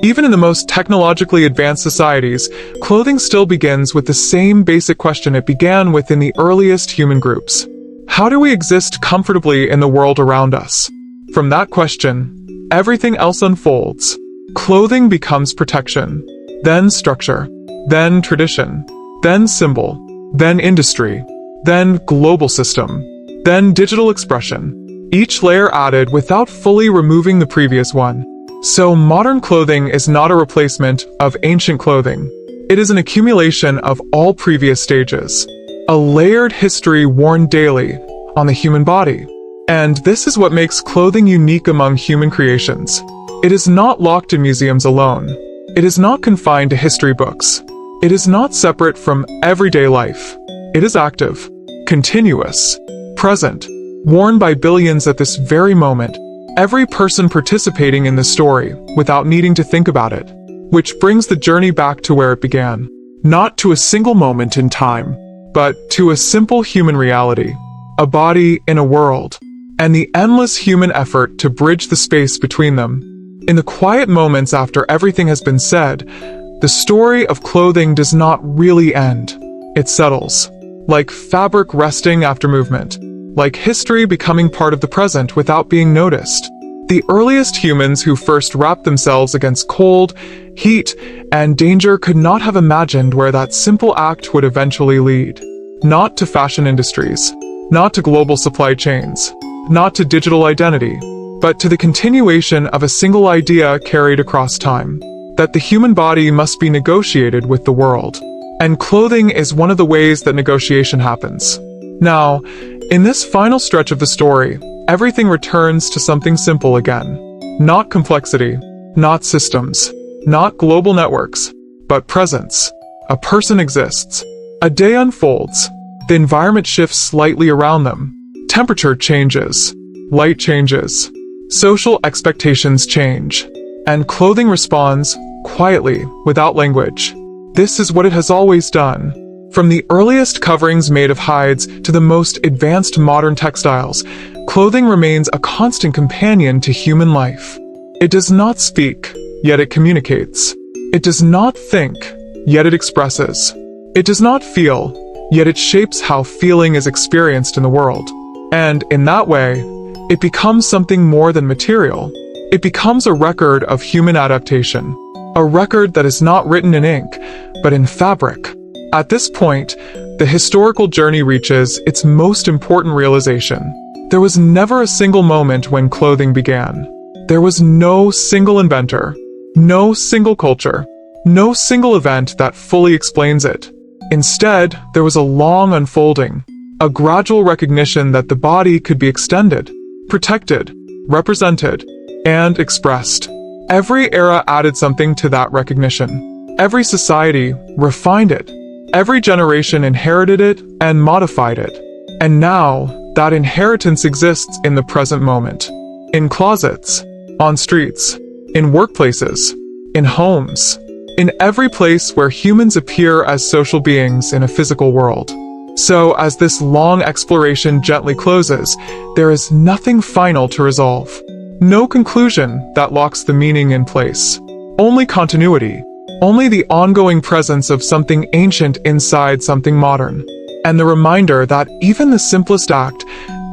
Even in the most technologically advanced societies, clothing still begins with the same basic question it began with in the earliest human groups. How do we exist comfortably in the world around us? From that question, everything else unfolds. Clothing becomes protection, then structure, then tradition, then symbol, then industry, then global system, then digital expression. Each layer added without fully removing the previous one. So modern clothing is not a replacement of ancient clothing. It is an accumulation of all previous stages. A layered history worn daily on the human body. And this is what makes clothing unique among human creations. It is not locked in museums alone. It is not confined to history books. It is not separate from everyday life. It is active, continuous, present, worn by billions at this very moment. Every person participating in the story without needing to think about it. Which brings the journey back to where it began. Not to a single moment in time, but to a simple human reality. A body in a world. And the endless human effort to bridge the space between them. In the quiet moments after everything has been said, the story of clothing does not really end. It settles. Like fabric resting after movement. Like history becoming part of the present without being noticed. The earliest humans who first wrapped themselves against cold, heat, and danger could not have imagined where that simple act would eventually lead. Not to fashion industries. Not to global supply chains. Not to digital identity. But to the continuation of a single idea carried across time. That the human body must be negotiated with the world. And clothing is one of the ways that negotiation happens. Now, in this final stretch of the story, everything returns to something simple again. Not complexity, not systems, not global networks, but presence. A person exists. A day unfolds. The environment shifts slightly around them. Temperature changes. Light changes. Social expectations change. And clothing responds, quietly, without language. This is what it has always done. From the earliest coverings made of hides to the most advanced modern textiles, clothing remains a constant companion to human life. It does not speak, yet it communicates. It does not think, yet it expresses. It does not feel, yet it shapes how feeling is experienced in the world. And in that way, it becomes something more than material. It becomes a record of human adaptation, a record that is not written in ink, but in fabric. At this point, the historical journey reaches its most important realization. There was never a single moment when clothing began. There was no single inventor, no single culture, no single event that fully explains it. Instead, there was a long unfolding, a gradual recognition that the body could be extended, protected, represented, and expressed. Every era added something to that recognition. Every society refined it. Every generation inherited it and modified it. And now, that inheritance exists in the present moment. In closets, on streets, in workplaces, in homes, in every place where humans appear as social beings in a physical world. So, as this long exploration gently closes, there is nothing final to resolve. No conclusion that locks the meaning in place. Only continuity. Only the ongoing presence of something ancient inside something modern. And the reminder that even the simplest act,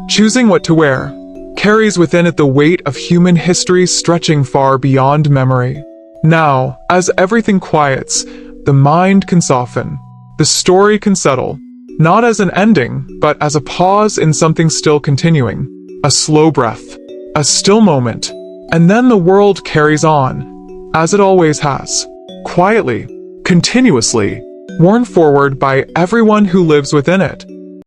choosing what to wear, carries within it the weight of human history stretching far beyond memory. Now, as everything quiets, the mind can soften. The story can settle. Not as an ending, but as a pause in something still continuing. A slow breath. A still moment. And then the world carries on, as it always has. Quietly, continuously, worn forward by everyone who lives within it.